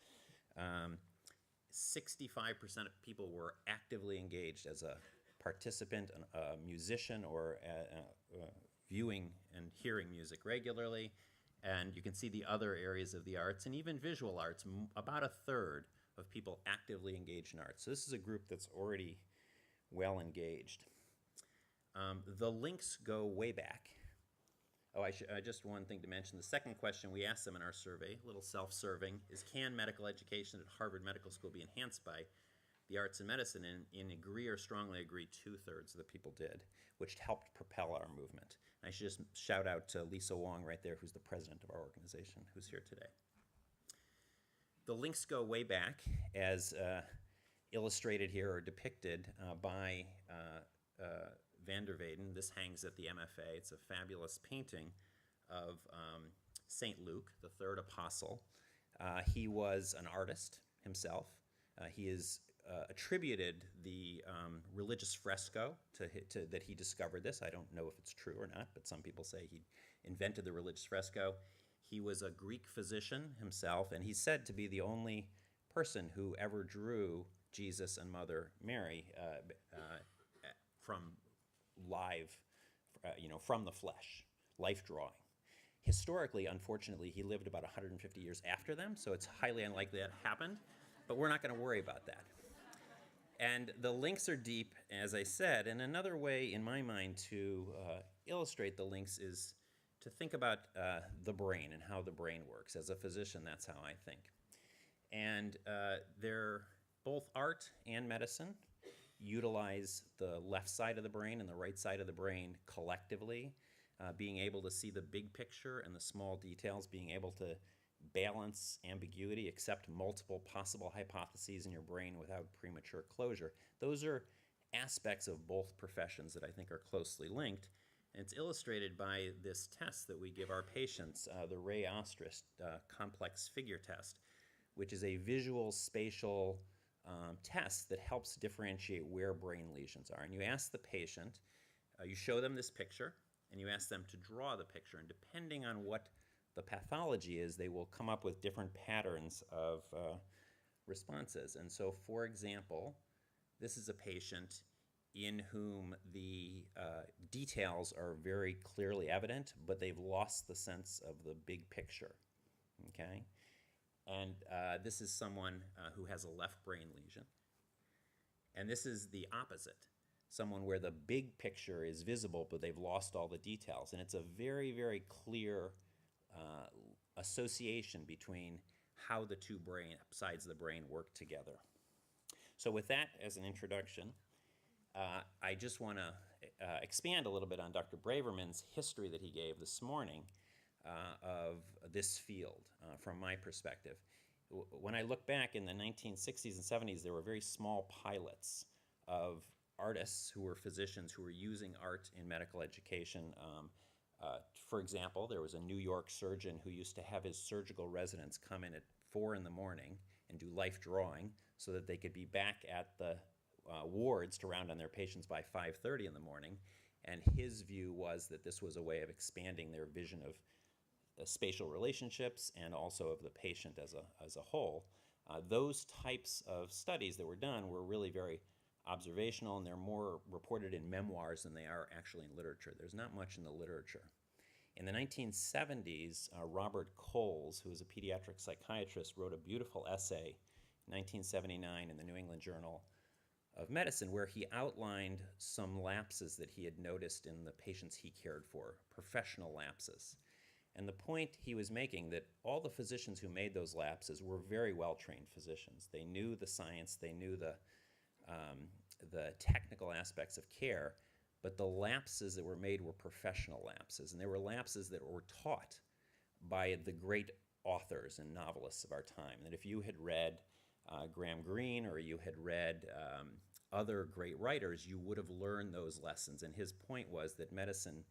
65% of people were actively engaged as a participant, a musician, or viewing and hearing music regularly. And you can see the other areas of the arts, and even visual arts. About a third of people actively engaged in arts. So this is a group that's already well engaged. The links go way back. Oh, just one thing to mention. The second question we asked them in our survey, a little self-serving, is can medical education at Harvard Medical School be enhanced by the arts and medicine? And in agree or strongly agree, 2/3 of the people did, which helped propel our movement. And I should just shout out to Lisa Wong right there, who's the president of our organization, who's here today. The links go way back, as illustrated here or depicted by Van der Weyden. This hangs at the MFA. It's a fabulous painting of St. Luke, the third apostle. He was an artist himself. He is attributed the religious fresco that he discovered this. I don't know if it's true or not, but some people say he invented the religious fresco. He was a Greek physician himself, and he's said to be the only person who ever drew Jesus and Mother Mary from live, from the flesh, life drawing. Historically, unfortunately, he lived about 150 years after them, so it's highly unlikely that happened, but we're not going to worry about that. And the links are deep, as I said, and another way, in my mind, to illustrate the links is to think about the brain and how the brain works. As a physician, that's how I think. And they're both art and medicine utilize the left side of the brain and the right side of the brain collectively, being able to see the big picture and the small details, being able to balance ambiguity, accept multiple possible hypotheses in your brain without premature closure. Those are aspects of both professions that I think are closely linked. And it's illustrated by this test that we give our patients, the Ray Ostrich complex figure test, which is a visual spatial test that helps differentiate where brain lesions are. And you ask the patient, you show them this picture, and you ask them to draw the picture. And depending on what the pathology is, they will come up with different patterns of responses. And so, for example, this is a patient in whom the details are very clearly evident, but they've lost the sense of the big picture, okay? And this is someone who has a left brain lesion. And this is the opposite, someone where the big picture is visible, but they've lost all the details. And it's a very, very clear association between how the two sides of the brain work together. So with that as an introduction, I just want to expand a little bit on Dr. Braverman's history that he gave this morning of this field from my perspective. When I look back in the 1960s and 70s, there were very small pilots of artists who were physicians who were using art in medical education. For example, there was a New York surgeon who used to have his surgical residents come in at 4 in the morning and do life drawing so that they could be back at the wards to round on their patients by 5:30 in the morning. And his view was that this was a way of expanding their vision of spatial relationships and also of the patient as a whole. Those types of studies that were done were really very observational, and they're more reported in memoirs than they are actually in literature. There's not much in the literature. In the 1970s, Robert Coles, who was a pediatric psychiatrist, wrote a beautiful essay in 1979 in the New England Journal of Medicine, where he outlined some lapses that he had noticed in the patients he cared for, professional lapses. And the point he was making that all the physicians who made those lapses were very well-trained physicians. They knew the science, they knew the technical aspects of care, but the lapses that were made were professional lapses, and they were lapses that were taught by the great authors and novelists of our time. That if you had read Graham Greene or you had read other great writers, you would have learned those lessons. And his point was that medicine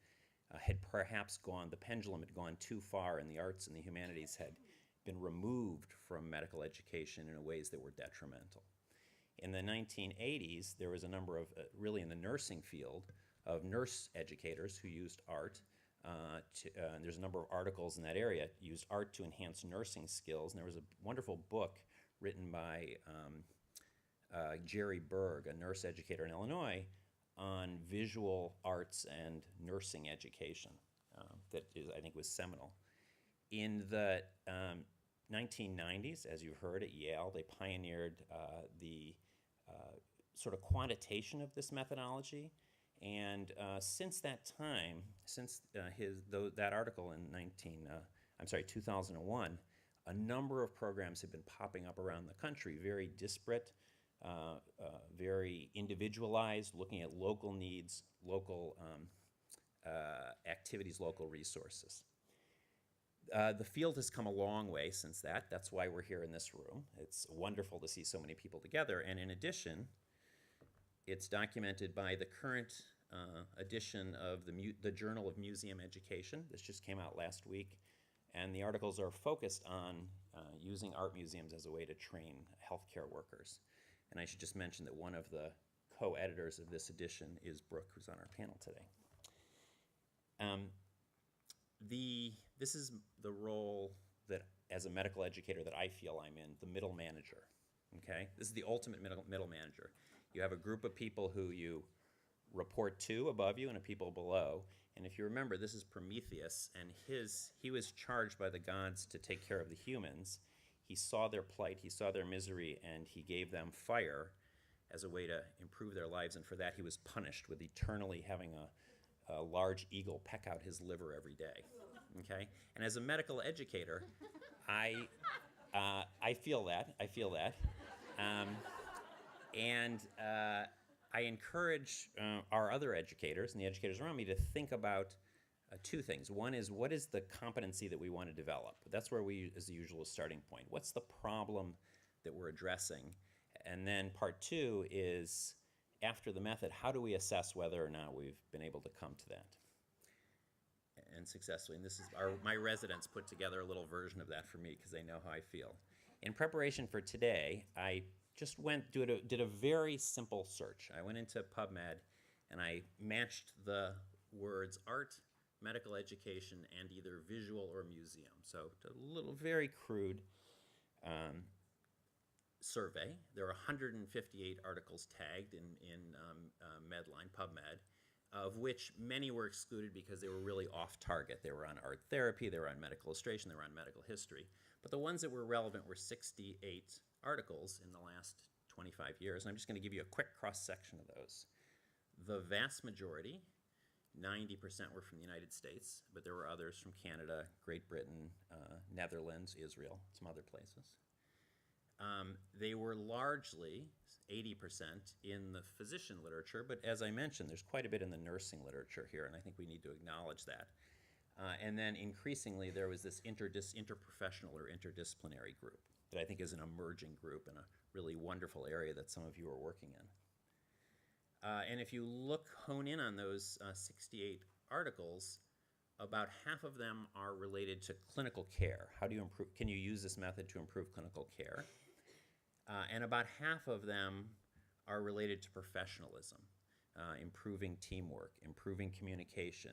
had perhaps the pendulum had gone too far, and the arts and the humanities had been removed from medical education in ways that were detrimental. In the 1980s, there was a number of, really in the nursing field, of nurse educators who used art there's a number of articles in that area, used art to enhance nursing skills. And there was a wonderful book written by Jerry Berg, a nurse educator in Illinois, on visual arts and nursing education that is, I think, was seminal. In the 1990s, as you've heard at Yale, they pioneered the sort of quantitation of this methodology. And since that time, since that article in 2001, a number of programs have been popping up around the country, very disparate, very individualized, looking at local needs, local activities, local resources. The field has come a long way since that. That's why we're here in this room. It's wonderful to see so many people together. And in addition, it's documented by the current edition of the Journal of Museum Education. This just came out last week. And the articles are focused on using art museums as a way to train healthcare workers. And I should just mention that one of the co-editors of this edition is Brooke, who's on our panel today. This is the role that, as a medical educator, that I feel I'm in, the middle manager, okay? This is the ultimate middle manager. You have a group of people who you report to above you and a people below. And if you remember, this is Prometheus, and he was charged by the gods to take care of the humans. He saw their plight, he saw their misery, and he gave them fire as a way to improve their lives, and for that he was punished with eternally having a large eagle peck out his liver every day, okay? And as a medical educator, I feel that, and I encourage our other educators and the educators around me to think about two things. One is, what is the competency that we want to develop? That's where we, as the usual, starting point. What's the problem that we're addressing? And then part two is, after the method, how do we assess whether or not we've been able to come to that and successfully? And this is my residents put together a little version of that for me because they know how I feel. In preparation for today, I just did a very simple search. I went into PubMed and I matched the words art, medical education, and either visual or museum. So a little very crude survey. There are 158 articles tagged in Medline, PubMed, of which many were excluded because they were really off target. They were on art therapy, they were on medical illustration, they were on medical history. But the ones that were relevant were 68 articles in the last 25 years. And I'm just going to give you a quick cross-section of those. The vast majority, 90%, were from the United States, but there were others from Canada, Great Britain, Netherlands, Israel, some other places. They were largely, 80%, in the physician literature, but as I mentioned, there's quite a bit in the nursing literature here, and I think we need to acknowledge that. And then increasingly, there was this interprofessional or interdisciplinary group that I think is an emerging group and a really wonderful area that some of you are working in. And if you hone in on those 68 articles, about half of them are related to clinical care. How do you improve? Can you use this method to improve clinical care? And about half of them are related to professionalism, improving teamwork, improving communication,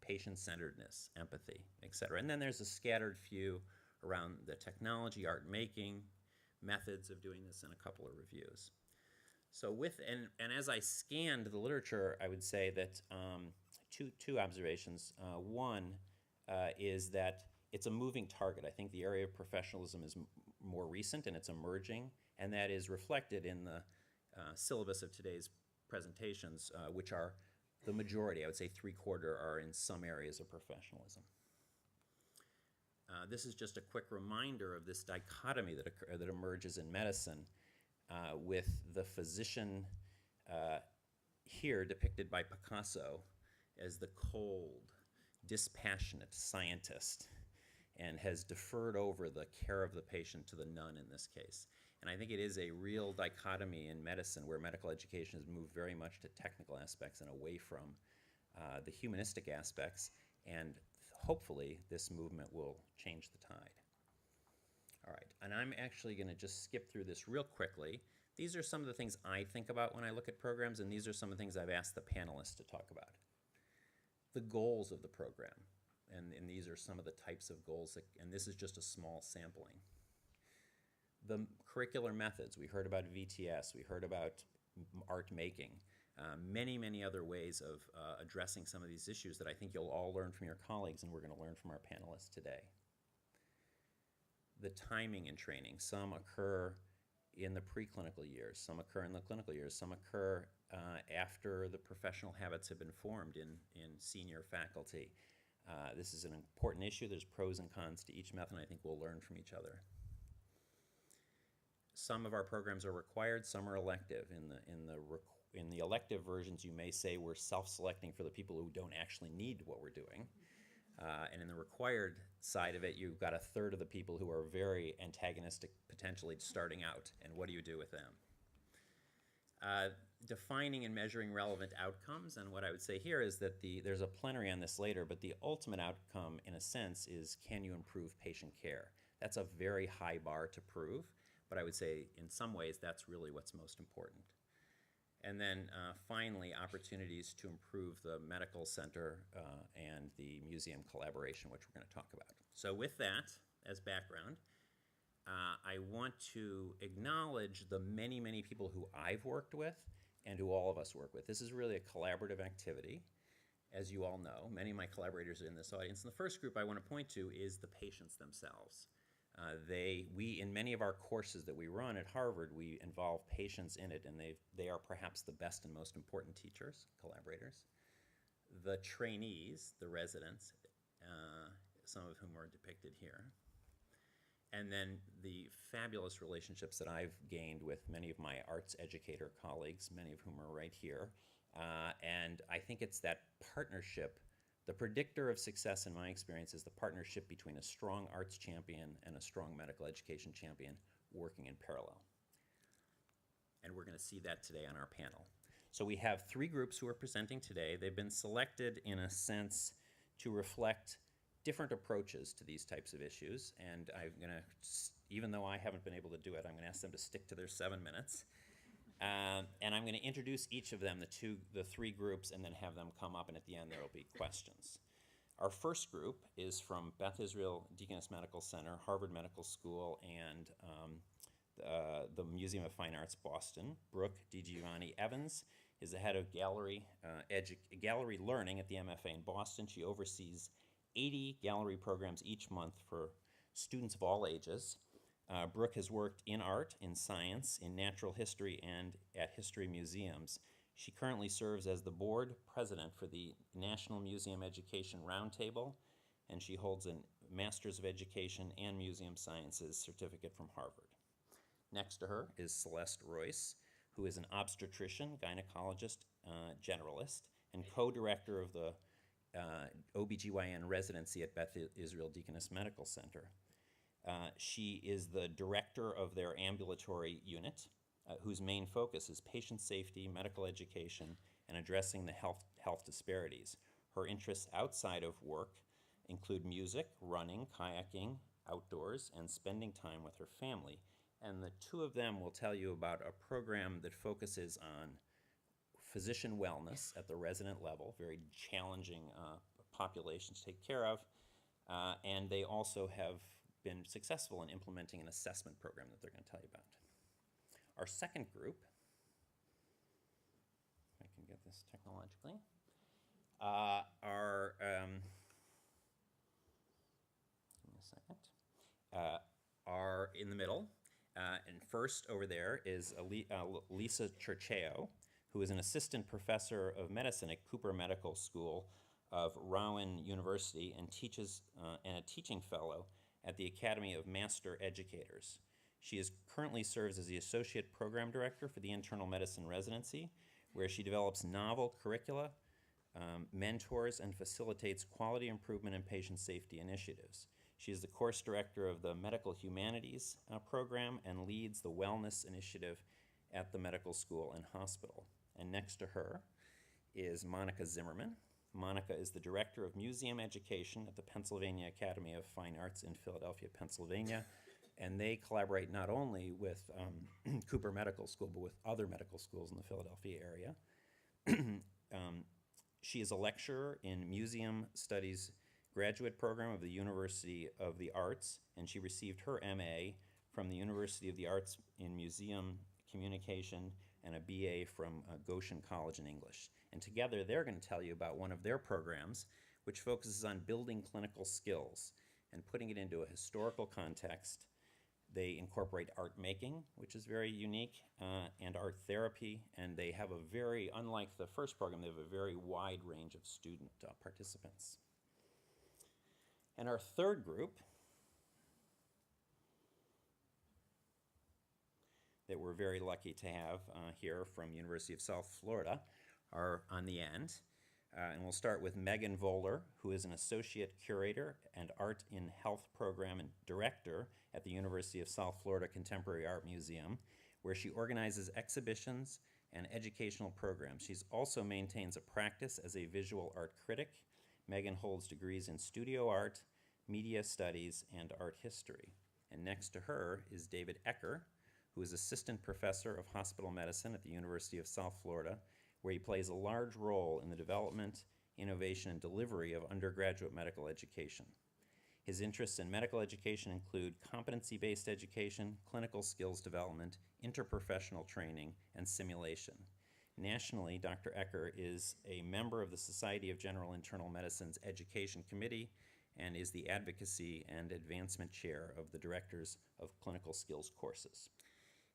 patient-centeredness, empathy, et cetera. And then there's a scattered few around the technology, art making, methods of doing this, and a couple of reviews. So and as I scanned the literature, I would say that two observations. One is that it's a moving target. I think the area of professionalism is more recent and it's emerging, and that is reflected in the syllabus of today's presentations, which are the majority, I would say 3/4, are in some areas of professionalism. This is just a quick reminder of this dichotomy that emerges in medicine with the physician here depicted by Picasso as the cold, dispassionate scientist, and has deferred over the care of the patient to the nun in this case. And I think it is a real dichotomy in medicine where medical education has moved very much to technical aspects and away from the humanistic aspects, and hopefully this movement will change the tide. All right, and I'm actually going to just skip through this real quickly. These are some of the things I think about when I look at programs, and these are some of the things I've asked the panelists to talk about. The goals of the program. and these are some of the types of goals, and this is just a small sampling. The curricular methods, we heard about VTS, we heard about art making, many, many other ways of addressing some of these issues that I think you'll all learn from your colleagues, and we're going to learn from our panelists today. The timing in training, some occur in the preclinical years, some occur in the clinical years, some occur after the professional habits have been formed in senior faculty. This is an important issue. There's pros and cons to each method, and I think we'll learn from each other. Some of our programs are required, some are elective. In the elective versions, you may say we're self-selecting for the people who don't actually need what we're doing. And in the required side of it, you've got a third of the people who are very antagonistic, potentially starting out, and what do you do with them? Defining and measuring relevant outcomes, and what I would say here is that there's a plenary on this later, but the ultimate outcome, in a sense, is can you improve patient care? That's a very high bar to prove, but I would say in some ways that's really what's most important. And then finally, opportunities to improve the medical center and the museum collaboration, which we're going to talk about. So with that as background, I want to acknowledge the many, many people who I've worked with and who all of us work with. This is really a collaborative activity, as you all know. Many of my collaborators are in this audience. And the first group I want to point to is the patients themselves. In many of our courses that we run at Harvard, we involve patients in it, and they are perhaps the best and most important teachers, collaborators. The trainees, the residents, some of whom are depicted here. And then the fabulous relationships that I've gained with many of my arts educator colleagues, many of whom are right here. And I think it's that partnership. The predictor of success, in my experience, is the partnership between a strong arts champion and a strong medical education champion working in parallel. And we're going to see that today on our panel. So we have three groups who are presenting today. They've been selected, in a sense, to reflect different approaches to these types of issues. And I'm going to, even though I haven't been able to do it, I'm going to ask them to stick to their 7 minutes. And I'm going to introduce each of them, the three groups, and then have them come up, and at the end there will be questions. Our first group is from Beth Israel Deaconess Medical Center, Harvard Medical School, and the Museum of Fine Arts, Boston. Brooke DiGiovanni Evans is the head of gallery learning at the MFA in Boston. She oversees 80 gallery programs each month for students of all ages. Brooke has worked in art, in science, in natural history, and at history museums. She currently serves as the board president for the National Museum Education Roundtable, and she holds a Master's of Education and Museum Sciences certificate from Harvard. Next to her is Celeste Royce, who is an obstetrician, gynecologist, generalist, and co-director of the OBGYN residency at Beth Israel Deaconess Medical Center. She is the director of their ambulatory unit, whose main focus is patient safety, medical education, and addressing the health disparities. Her interests outside of work include music, running, kayaking, outdoors, and spending time with her family. And the two of them will tell you about a program that focuses on physician wellness at the resident level, very challenging population to take care of, and they also have been successful in implementing an assessment program that they're going to tell you about. Our second group, if I can get this technologically, give me a second, are in the middle. And first over there is Lisa Churcheo, who is an assistant professor of medicine at Cooper Medical School of Rowan University and teaches and a teaching fellow at the Academy of Master Educators. She currently serves as the Associate Program Director for the Internal Medicine Residency, where she develops novel curricula, mentors, and facilitates quality improvement and patient safety initiatives. She is the course director of the Medical Humanities program and leads the Wellness Initiative at the medical school and hospital. And next to her is Monica Zimmerman. Monica is the director of museum education at the Pennsylvania Academy of Fine Arts in Philadelphia, Pennsylvania. And they collaborate not only with Cooper Medical School, but with other medical schools in the Philadelphia area. She is a lecturer in museum studies graduate program of the University of the Arts, and she received her MA from the University of the Arts in Museum Communication and a BA from Goshen College in English. And together they're going to tell you about one of their programs which focuses on building clinical skills and putting it into a historical context. They incorporate art making, which is very unique, and art therapy, and they have a very, unlike the first program, they have a very wide range of student participants. And our third group that we're very lucky to have here from University of South Florida are on the end. And we'll start with Megan Voller, who is an associate curator and art in health program and director at the University of South Florida Contemporary Art Museum, where she organizes exhibitions and educational programs. She also maintains a practice as a visual art critic. Megan holds degrees in studio art, media studies, and art history. And next to her is David Ecker, who is assistant professor of hospital medicine at the University of South Florida, where he plays a large role in the development, innovation, and delivery of undergraduate medical education. His interests in medical education include competency-based education, clinical skills development, interprofessional training, and simulation. Nationally, Dr. Ecker is a member of the Society of General Internal Medicine's Education Committee and is the advocacy and advancement chair of the directors of clinical skills courses.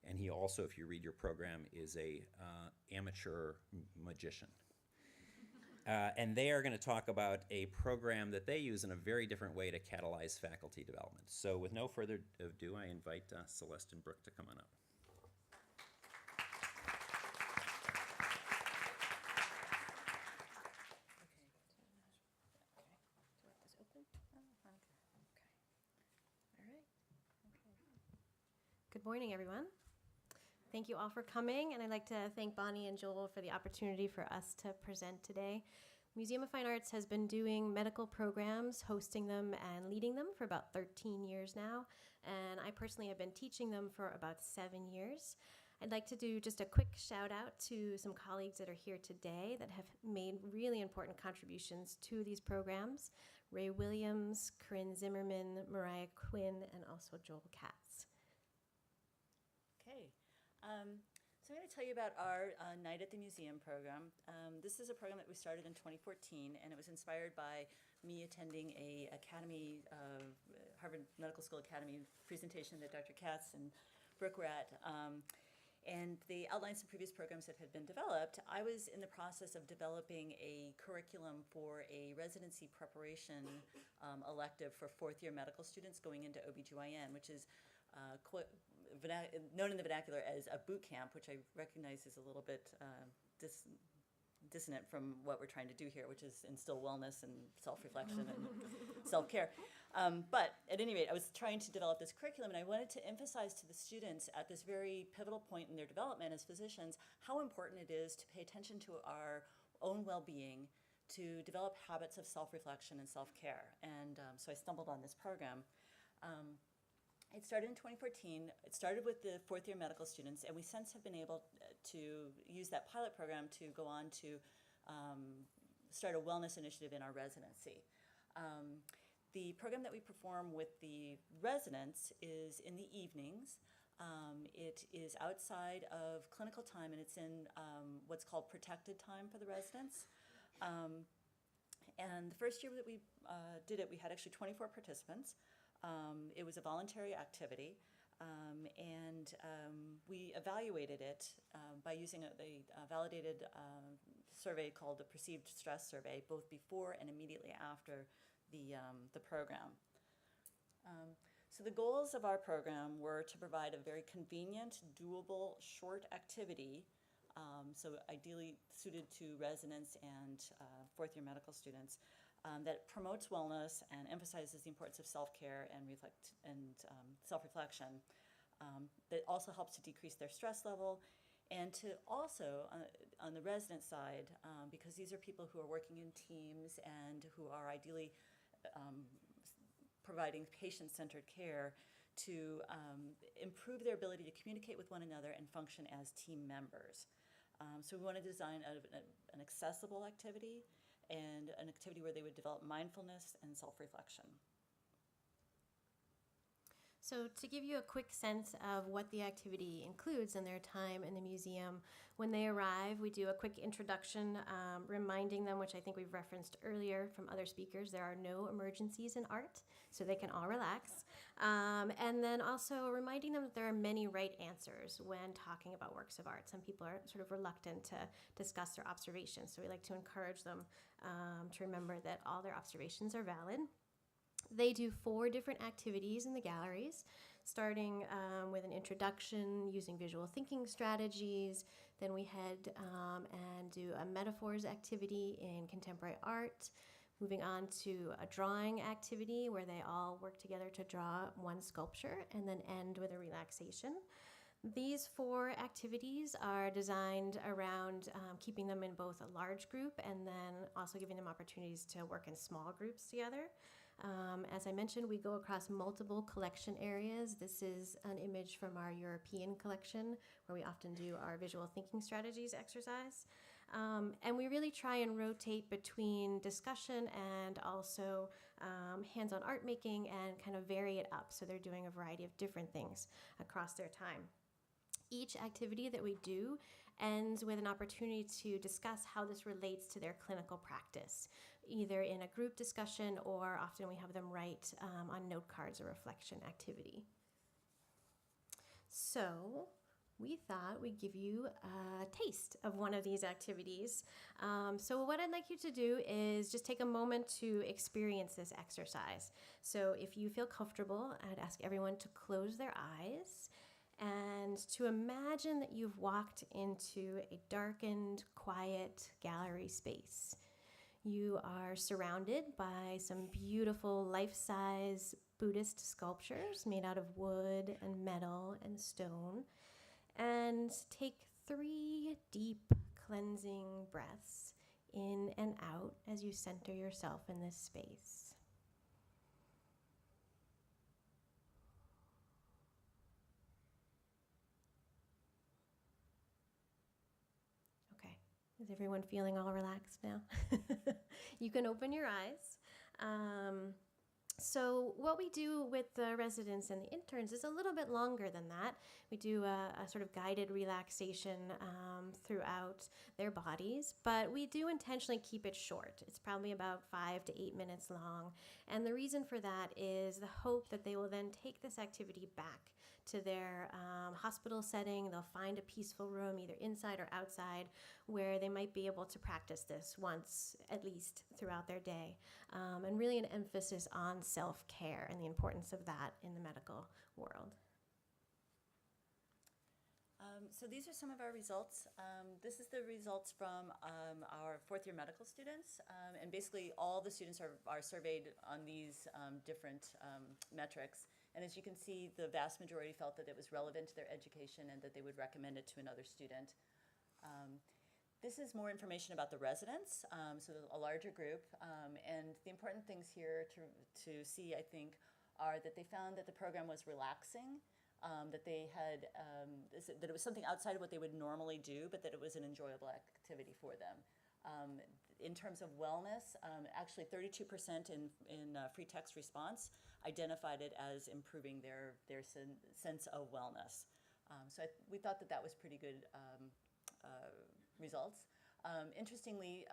And he also, if you read your program, is a amateur magician. And they are going to talk about a program that they use in a very different way to catalyze faculty development. So with no further ado, I invite Celeste and Brooke to come on up. Good morning, everyone. Thank you all for coming, and I'd like to thank Bonnie and Joel for the opportunity for us to present today. Museum of Fine Arts has been doing medical programs, hosting them and leading them for about 13 years now, and I personally have been teaching them for about 7 years. I'd like to do just a quick shout out to some colleagues that are here today that have made really important contributions to these programs: Ray Williams, Corinne Zimmerman, Mariah Quinn, and also Joel Katz. Okay. So I'm going to tell you about our Night at the Museum program. This is a program that we started in 2014, and it was inspired by me attending a Harvard Medical School Academy presentation that Dr. Katz and Brooke were at. And they outlined some previous programs that had been developed. I was in the process of developing a curriculum for a residency preparation elective for fourth-year medical students going into OBGYN, which is known in the vernacular as a boot camp, which I recognize is a little bit dissonant from what we're trying to do here, which is instill wellness and self-reflection and self-care. But at any rate, I was trying to develop this curriculum, and I wanted to emphasize to the students at this very pivotal point in their development as physicians how important it is to pay attention to our own well-being, to develop habits of self-reflection and self-care. And so I stumbled on this program. It started in 2014. It started with the fourth-year medical students, and we since have been able to use that pilot program to go on to start a wellness initiative in our residency. The program that we perform with the residents is in the evenings. It is outside of clinical time, and it's in what's called protected time for the residents. And the first year that we did it, we had actually 24 participants. It was a voluntary activity, and we evaluated it by using a validated survey called the Perceived Stress Survey, both before and immediately after the program. So the goals of our program were to provide a very convenient, doable, short activity, so ideally suited to residents and fourth-year medical students, that promotes wellness and emphasizes the importance of self-care and self-reflection. That also helps to decrease their stress level, and to also, on the resident side, because these are people who are working in teams and who are ideally providing patient-centered care, to improve their ability to communicate with one another and function as team members. So we want to design an accessible activity and an activity where they would develop mindfulness and self-reflection. So to give you a quick sense of what the activity includes in their time in the museum, when they arrive, we do a quick introduction, reminding them, which I think we've referenced earlier from other speakers, there are no emergencies in art, so they can all relax. And then also reminding them that there are many right answers when talking about works of art. Some people are sort of reluctant to discuss their observations, so we like to encourage them to remember that all their observations are valid. They do 4 different activities in the galleries, starting with an introduction using visual thinking strategies. Then we head and do a metaphors activity in contemporary art, moving on to a drawing activity where they all work together to draw one sculpture, and then end with a relaxation. These 4 activities are designed around keeping them in both a large group and then also giving them opportunities to work in small groups together. As I mentioned, we go across multiple collection areas. This is an image from our European collection where we often do our visual thinking strategies exercise. And we really try and rotate between discussion and also hands-on art making and kind of vary it up. So they're doing a variety of different things across their time. Each activity that we do ends with an opportunity to discuss how this relates to their clinical practice, either in a group discussion or often we have them write on note cards a reflection activity. So we thought we'd give you a taste of one of these activities. So what I'd like you to do is just take a moment to experience this exercise. So if you feel comfortable, I'd ask everyone to close their eyes and to imagine that you've walked into a darkened, quiet gallery space. You are surrounded by some beautiful life-size Buddhist sculptures made out of wood and metal and stone. And take 3 deep cleansing breaths in and out as you center yourself in this space. Is everyone feeling all relaxed now? You can open your eyes. So what we do with the residents and the interns is a little bit longer than that. We do a sort of guided relaxation throughout their bodies, but we do intentionally keep it short. It's probably about 5 to 8 minutes long. And the reason for that is the hope that they will then take this activity back to their hospital setting. They'll find a peaceful room, either inside or outside, where they might be able to practice this once at least throughout their day. And really an emphasis on self-care and the importance of that in the medical world. So these are some of our results. This is the results from our 4th-year medical students. And basically all the students are surveyed on these different metrics. And as you can see, the vast majority felt that it was relevant to their education and that they would recommend it to another student. This is more information about the residents, so a larger group. And the important things here to see, I think, are that they found that the program was relaxing, that they had, that it was something outside of what they would normally do, but that it was an enjoyable activity for them. In terms of wellness, actually 32% in free text response identified it as improving their sense of wellness. So we thought that was pretty good results. Interestingly,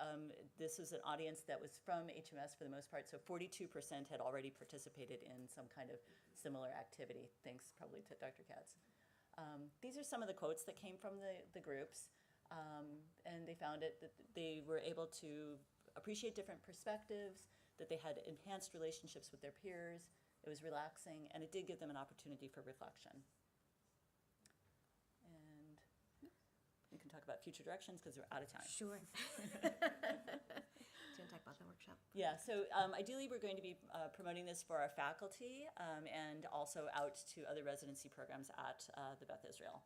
this was an audience that was from HMS for the most part, so 42% had already participated in some kind of similar activity, thanks probably to Dr. Katz. These are some of the quotes that came from the groups. And they found that they were able to appreciate different perspectives, that they had enhanced relationships with their peers, it was relaxing, and it did give them an opportunity for reflection. And we can talk about future directions because we're out of time. Sure. Do you want to talk about the workshop? Yeah, so ideally we're going to be promoting this for our faculty and also out to other residency programs at the Beth Israel.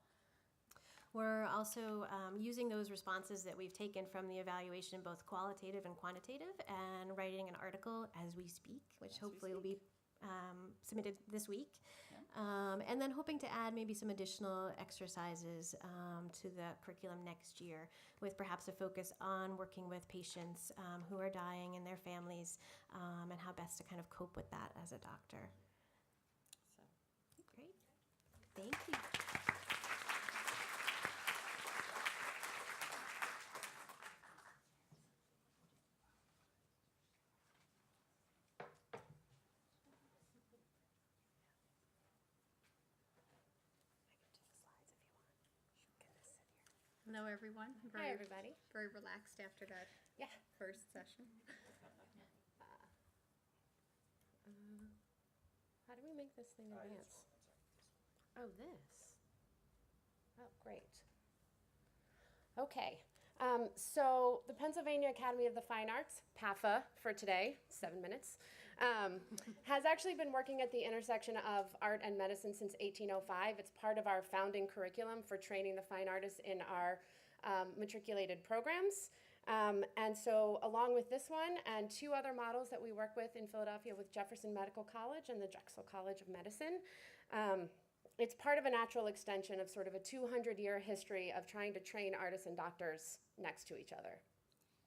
We're also using those responses that we've taken from the evaluation, both qualitative and quantitative, and writing an article as we speak, which hopefully will be submitted this week. And then hoping to add maybe some additional exercises to the curriculum next year, with perhaps a focus on working with patients who are dying and their families, and how best to kind of cope with that as a doctor. Great. Thank you. Hello, everyone. Hi, everybody. Very relaxed after that first session. How do we make this thing advance? Oh, this. Oh, great. Okay. So the Pennsylvania Academy of the Fine Arts, PAFA for today, 7 minutes, has actually been working at the intersection of art and medicine since 1805. It's part of our founding curriculum for training the fine artists in our matriculated programs. And so along with this one and 2 other models that we work with in Philadelphia with Jefferson Medical College and the Drexel College of Medicine, it's part of a natural extension of sort of a 200-year history of trying to train artists and doctors next to each other.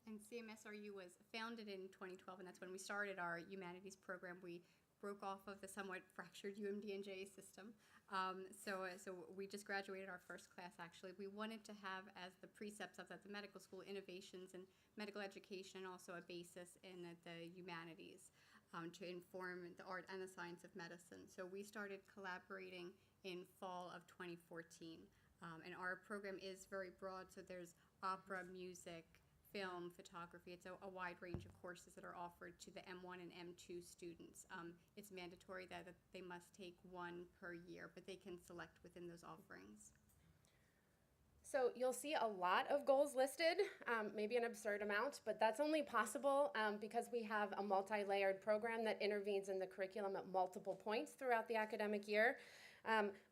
And CMSRU was founded in 2012, and that's when we started our humanities program. We broke off of the somewhat fractured UMD&J system. So we just graduated our first class, actually. We wanted to have as the precepts of the medical school innovations in medical education, and also a basis in the humanities to inform the art and the science of medicine. So we started collaborating in fall of 2014. And our program is very broad, so there's opera, music, film, photography. It's a wide range of courses that are offered to the M1 and M2 students. It's mandatory that they must take 1 per year, but they can select within those offerings. So you'll see a lot of goals listed, maybe an absurd amount, but that's only possible because we have a multi-layered program that intervenes in the curriculum at multiple points throughout the academic year.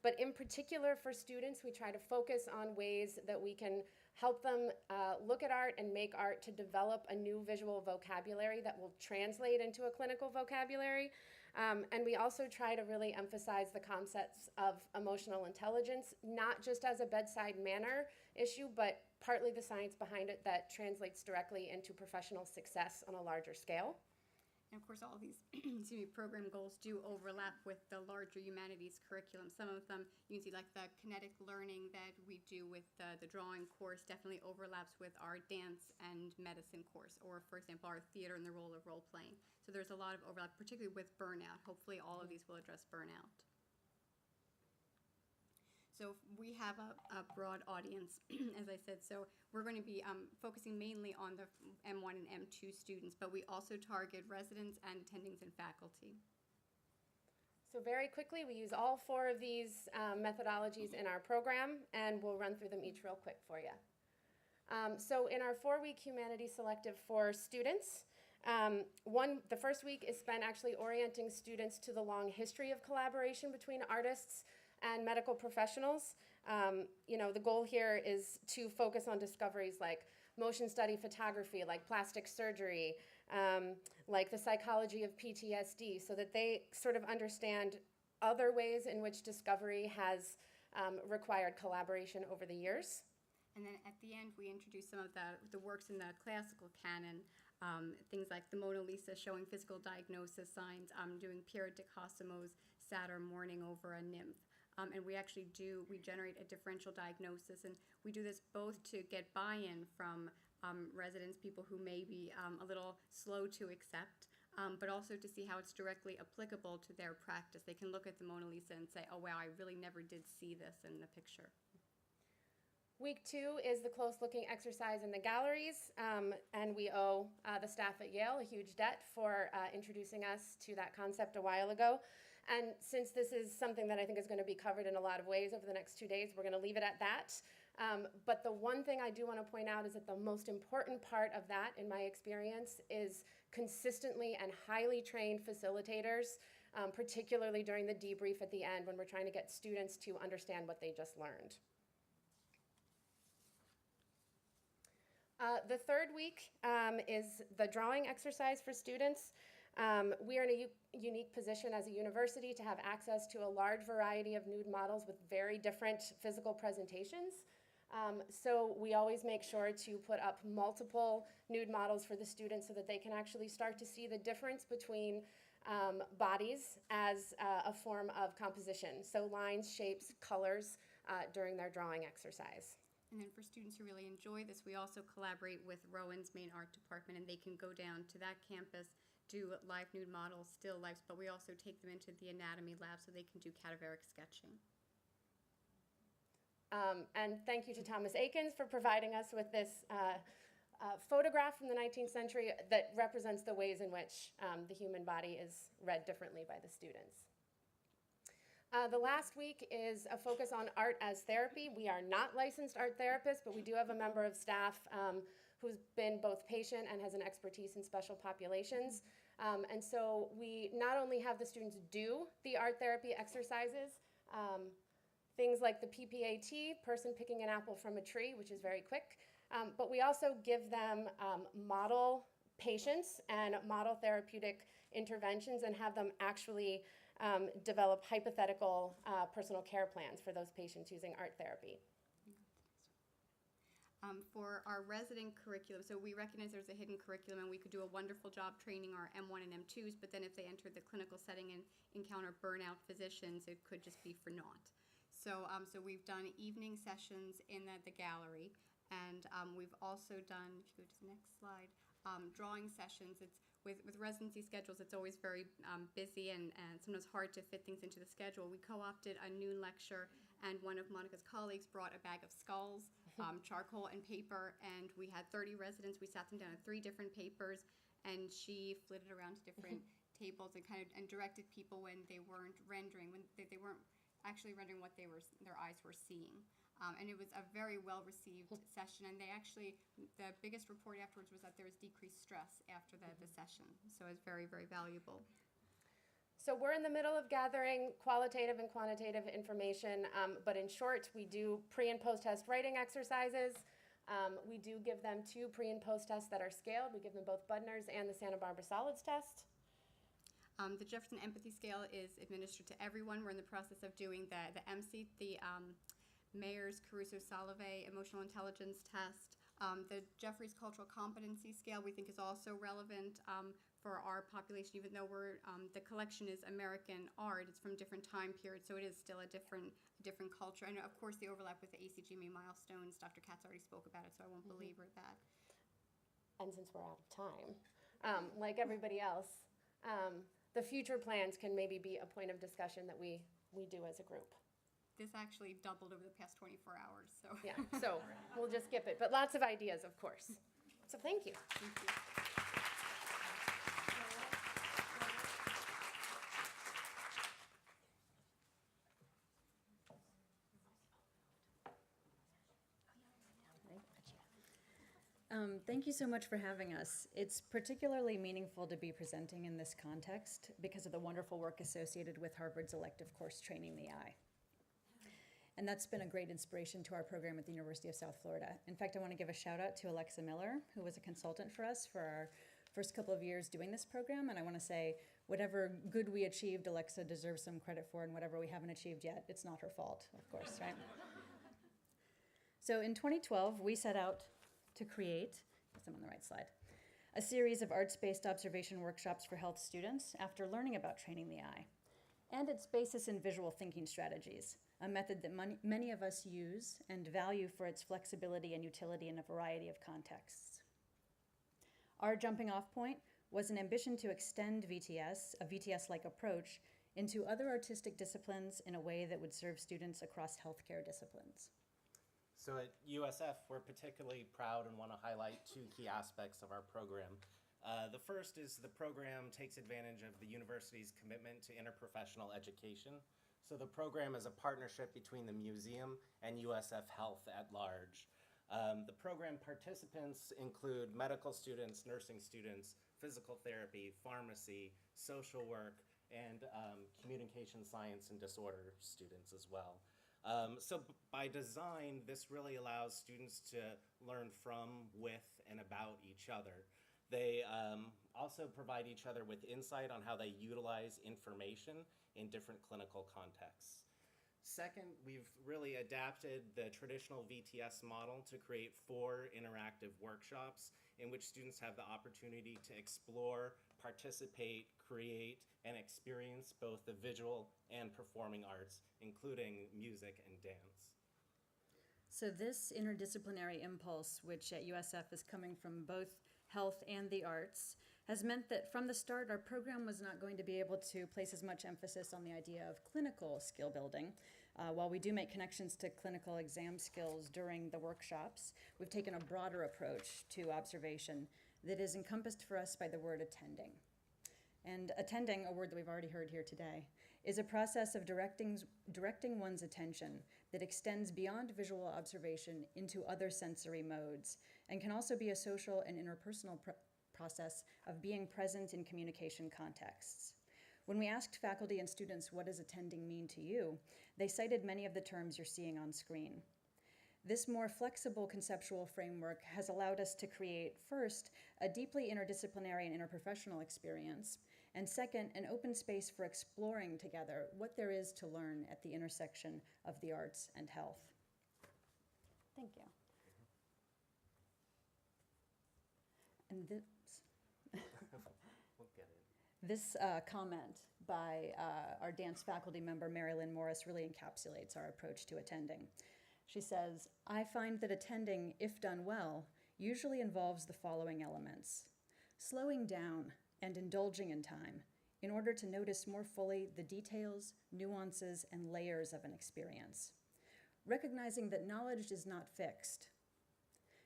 But in particular for students, we try to focus on ways that we can help them look at art and make art to develop a new visual vocabulary that will translate into a clinical vocabulary. And we also try to really emphasize the concepts of emotional intelligence, not just as a bedside manner issue, but partly the science behind it that translates directly into professional success on a larger scale. And of course, all these program goals do overlap with the larger humanities curriculum. Some of them, you can see like the kinetic learning that we do with the drawing course definitely overlaps with our dance and medicine course, or for example, our theater and the role of role playing. So there's a lot of overlap, particularly with burnout. Hopefully all of these will address burnout. So we have a broad audience, as I said. So we're going to be focusing mainly on the M1 and M2 students, but we also target residents and attendings and faculty. So very quickly, we use all 4 of these methodologies in our program, and we'll run through them each real quick for you. So in our 4-week humanities selective for students, the first week is spent actually orienting students to the long history of collaboration between artists and medical professionals. The goal here is to focus on discoveries like motion study photography, like plastic surgery, like the psychology of PTSD, so that they sort of understand other ways in which discovery has required collaboration over the years. And then at the end, we introduce some of the works in the classical canon, things like the Mona Lisa showing physical diagnosis signs, doing Piero di Cosimo's Satyr mourning over a nymph. And we generate a differential diagnosis, and we do this both to get buy-in from residents, people who may be a little slow to accept, but also to see how it's directly applicable to their practice. They can look at the Mona Lisa and say, oh wow, I really never did see this in the picture. Week 2 is the close-looking exercise in the galleries, and we owe the staff at Yale a huge debt for introducing us to that concept a while ago. And since this is something that I think is going to be covered in a lot of ways over the next 2 days, we're going to leave it at that. But the one thing I do want to point out is that the most important part of that, in my experience, is consistently and highly trained facilitators, particularly during the debrief at the end when we're trying to get students to understand what they just learned. The third week is the drawing exercise for students. We are in a unique position as a university to have access to a large variety of nude models with very different physical presentations. So we always make sure to put up multiple nude models for the students so that they can actually start to see the difference between bodies as a form of composition. So lines, shapes, colors during their drawing exercise. And then for students who really enjoy this, we also collaborate with Rowan's main art department, and they can go down to that campus, do live nude models, still lifes, but we also take them into the anatomy lab so they can do cadaveric sketching. And thank you to Thomas Akins for providing us with this photograph from the 19th century that represents the ways in which the human body is read differently by the students. The last week is a focus on art as therapy. We are not licensed art therapists, but we do have a member of staff who's been both patient and has an expertise in special populations. And so we not only have the students do the art therapy exercises, things like the PPAT, person picking an apple from a tree, which is very quick, but we also give them model patients and model therapeutic interventions and have them actually develop hypothetical personal care plans for those patients using art therapy. For our resident curriculum, so we recognize there's a hidden curriculum and we could do a wonderful job training our M1 and M2s, but then if they enter the clinical setting and encounter burnout physicians, it could just be for naught. So, so we've done evening sessions in the gallery, and we've also done, if you go to the next slide, drawing sessions. It's with residency schedules, it's always very busy and sometimes hard to fit things into the schedule. We co-opted a noon lecture, and one of Monica's colleagues brought a bag of skulls, charcoal and paper, and we had 30 residents. We sat them down on 3 different papers, and she flitted around to different tables and and directed people when they weren't rendering, when they weren't actually rendering what their eyes were seeing. And it was a very well-received session, and they actually, the biggest report afterwards was that there was decreased stress after the session, so it was very, very valuable. So we're in the middle of gathering qualitative and quantitative information, but in short, we do pre- and post-test writing exercises. We do give them 2 pre- and post-tests that are scaled. We give them both Budner's and the Santa Barbara Solids test. The Jefferson Empathy Scale is administered to everyone. We're in the process of doing the MC, the Mayer's Caruso-Salve Emotional Intelligence Test. The Jeffries Cultural Competency Scale we think is also relevant for our population, even though the collection is American art. It's from different time periods, so it is still a different culture. And of course the overlap with the ACGME milestones, Dr. Katz already spoke about it, so I won't belabor that. And since we're out of time, like everybody else, the future plans can maybe be a point of discussion that we do as a group. This actually doubled over the past 24 hours, so. Yeah, so we'll just skip it, but lots of ideas, of course. So thank you. Thank you. Thank you so much for having us. It's particularly meaningful to be presenting in this context because of the wonderful work associated with Harvard's elective course, Training the Eye. And that's been a great inspiration to our program at the University of South Florida. In fact, I want to give a shout out to Alexa Miller, who was a consultant for us for our first couple of years doing this program. And I want to say, whatever good we achieved, Alexa deserves some credit for, and whatever we haven't achieved yet, it's not her fault, of course, right? So in 2012, we set out to create, I guess I'm on the right slide, a series of arts-based observation workshops for health students after learning about Training the Eye, and its basis in visual thinking strategies, a method that many of us use and value for its flexibility and utility in a variety of contexts. Our jumping off point was an ambition to extend VTS, a VTS-like approach, into other artistic disciplines in a way that would serve students across healthcare disciplines. So at USF, we're particularly proud and want to highlight 2 key aspects of our program. The first is the program takes advantage of the university's commitment to interprofessional education. So the program is a partnership between the museum and USF Health at large. The program participants include medical students, nursing students, physical therapy, pharmacy, social work, and communication science and disorder students as well. So by design, this really allows students to learn from, with, and about each other. They also provide each other with insight on how they utilize information in different clinical contexts. Second, we've really adapted the traditional VTS model to create 4 interactive workshops in which students have the opportunity to explore, participate, create, and experience both the visual and performing arts, including music and dance. So this interdisciplinary impulse, which at USF is coming from both health and the arts, has meant that from the start our program was not going to be able to place as much emphasis on the idea of clinical skill building. While we do make connections to clinical exam skills during the workshops, we've taken a broader approach to observation that is encompassed for us by the word attending. And attending, a word that we've already heard here today, is a process of directing one's attention that extends beyond visual observation into other sensory modes, and can also be a social and interpersonal process of being present in communication contexts. When we asked faculty and students, what does attending mean to you, they cited many of the terms you're seeing on screen. This more flexible conceptual framework has allowed us to create, first, a deeply interdisciplinary and interprofessional experience, and second, an open space for exploring together what there is to learn at the intersection of the arts and health. Thank you. And We'll get it. this comment by our dance faculty member, Mary Lynn Morris, really encapsulates our approach to attending. She says, I find that attending, if done well, usually involves the following elements: slowing down and indulging in time in order to notice more fully the details, nuances, and layers of an experience. Recognizing that knowledge is not fixed.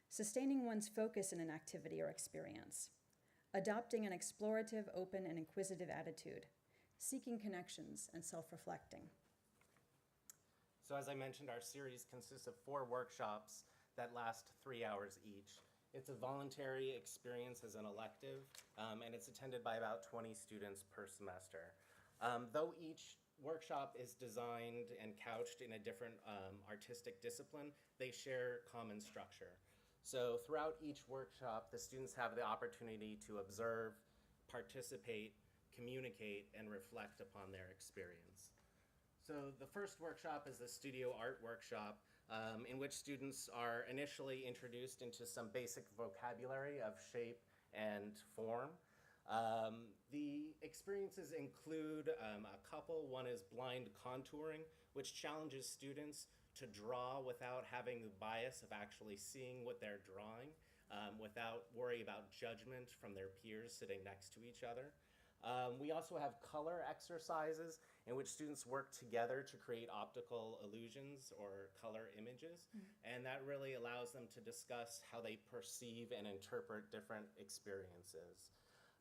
Sustaining one's focus in an activity or experience. Adopting an explorative, open, and inquisitive attitude. Seeking connections and self-reflecting. So as I mentioned, our series consists of 4 workshops that last 3 hours each. It's a voluntary experience as an elective, and it's attended by about 20 students per semester. Though each workshop is designed and couched in a different artistic discipline, they share common structure. So throughout each workshop, the students have the opportunity to observe, participate, communicate, and reflect upon their experience. So the first workshop is the studio art workshop, in which students are initially introduced into some basic vocabulary of shape and form. The experiences include a couple. One is blind contouring, which challenges students to draw without having the bias of actually seeing what they're drawing, without worry about judgment from their peers sitting next to each other. We also have color exercises in which students work together to create optical illusions or color images, and that really allows them to discuss how they perceive and interpret different experiences.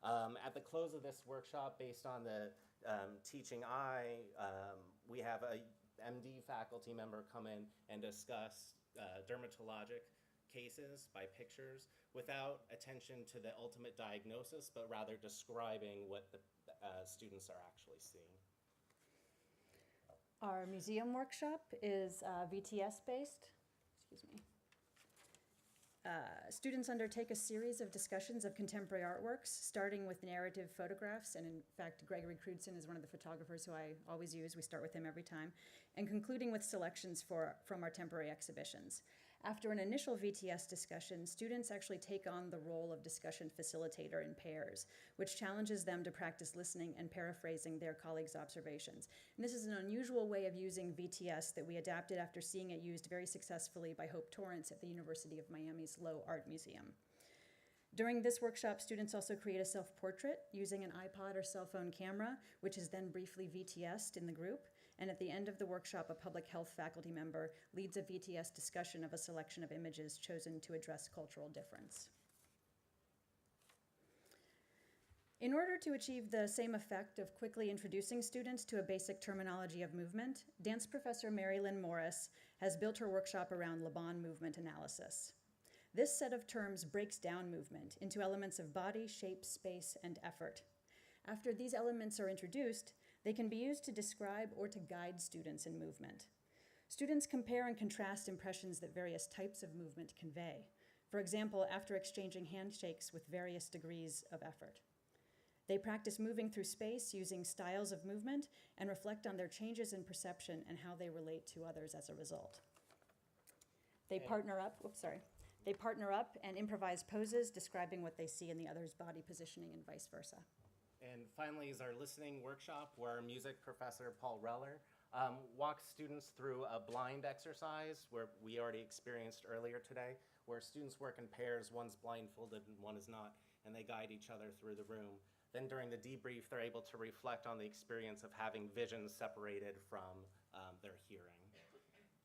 At the close of this workshop, based on the teaching eye, we have a MD faculty member come in and discuss dermatologic cases by pictures without attention to the ultimate diagnosis, but rather describing what the students are actually seeing. Our museum workshop is VTS based. Excuse me. Students undertake a series of discussions of contemporary artworks, starting with narrative photographs, and in fact, Gregory Crudson is one of the photographers who I always use. We start with him every time, and concluding with selections from our temporary exhibitions. After an initial VTS discussion, students actually take on the role of discussion facilitator in pairs, which challenges them to practice listening and paraphrasing their colleagues' observations. And this is an unusual way of using VTS that we adapted after seeing it used very successfully by Hope Torrance at the University of Miami's Lowe Art Museum. During this workshop, students also create a self-portrait using an iPod or cell phone camera, which is then briefly VTS'd in the group. And at the end of the workshop, a public health faculty member leads a VTS discussion of a selection of images chosen to address cultural difference. In order to achieve the same effect of quickly introducing students to a basic terminology of movement, dance professor Mary Lynn Morris has built her workshop around Laban movement analysis. This set of terms breaks down movement into elements of body, shape, space, and effort. After these elements are introduced, they can be used to describe or to guide students in movement. Students compare and contrast impressions that various types of movement convey. For example, after exchanging handshakes with various degrees of effort. They practice moving through space using styles of movement and reflect on their changes in perception and how they relate to others as a result. They partner up, They partner up and improvise poses describing what they see in the other's body positioning and vice versa. And finally is our listening workshop, where our music professor, Paul Reller, walks students through a blind exercise where we already experienced earlier today, where students work in pairs, one's blindfolded and one is not, and they guide each other through the room. Then during the debrief, they're able to reflect on the experience of having vision separated from their hearing.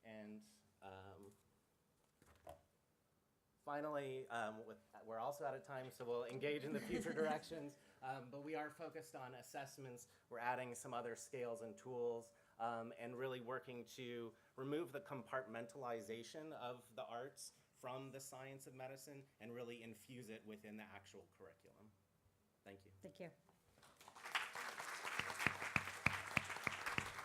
And finally, we're also out of time, so we'll engage in the future directions, but we are focused on assessments. We're adding some other scales and tools, and really working to remove the compartmentalization of the arts from the science of medicine and really infuse it within the actual curriculum. Thank you. Thank you.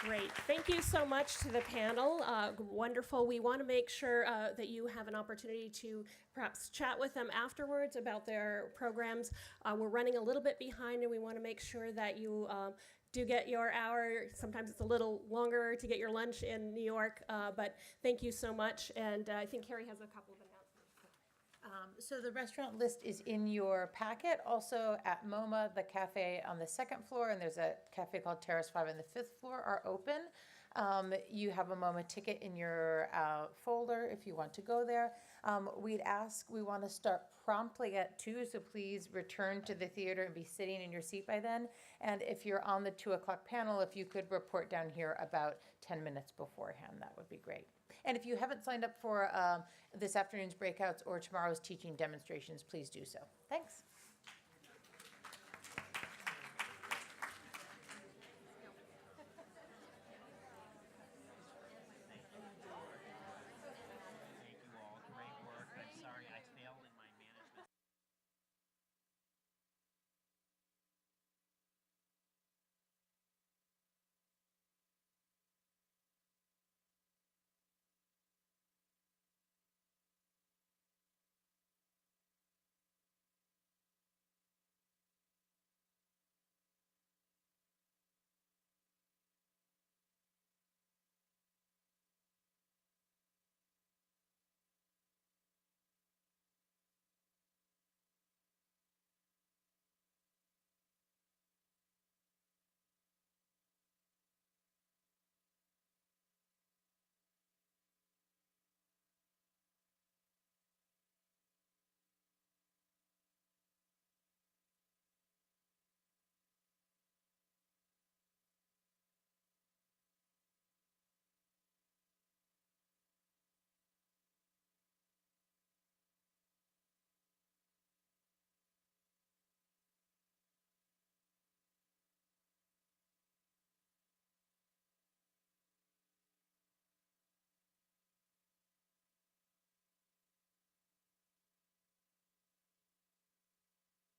Great. Thank you so much to the panel. Wonderful. We want to make sure that you have an opportunity to perhaps chat with them afterwards about their programs. We're running a little bit behind, and we want to make sure that you do get your hour. Sometimes it's a little longer to get your lunch in New York, but thank you so much. And I think Carrie has a couple of announcements. So the restaurant list is in your packet. Also at MoMA, the cafe on the second floor, and there's a cafe called Terrace 5 on the 5th floor, are open. You have a MoMA ticket in your folder if you want to go there. We want to start promptly at 2, so please return to the theater and be sitting in your seat by then. And if you're on the 2 o'clock panel, if you could report down here about 10 minutes beforehand, that would be great. And if you haven't signed up for this afternoon's breakouts or tomorrow's teaching demonstrations, please do so. Thanks.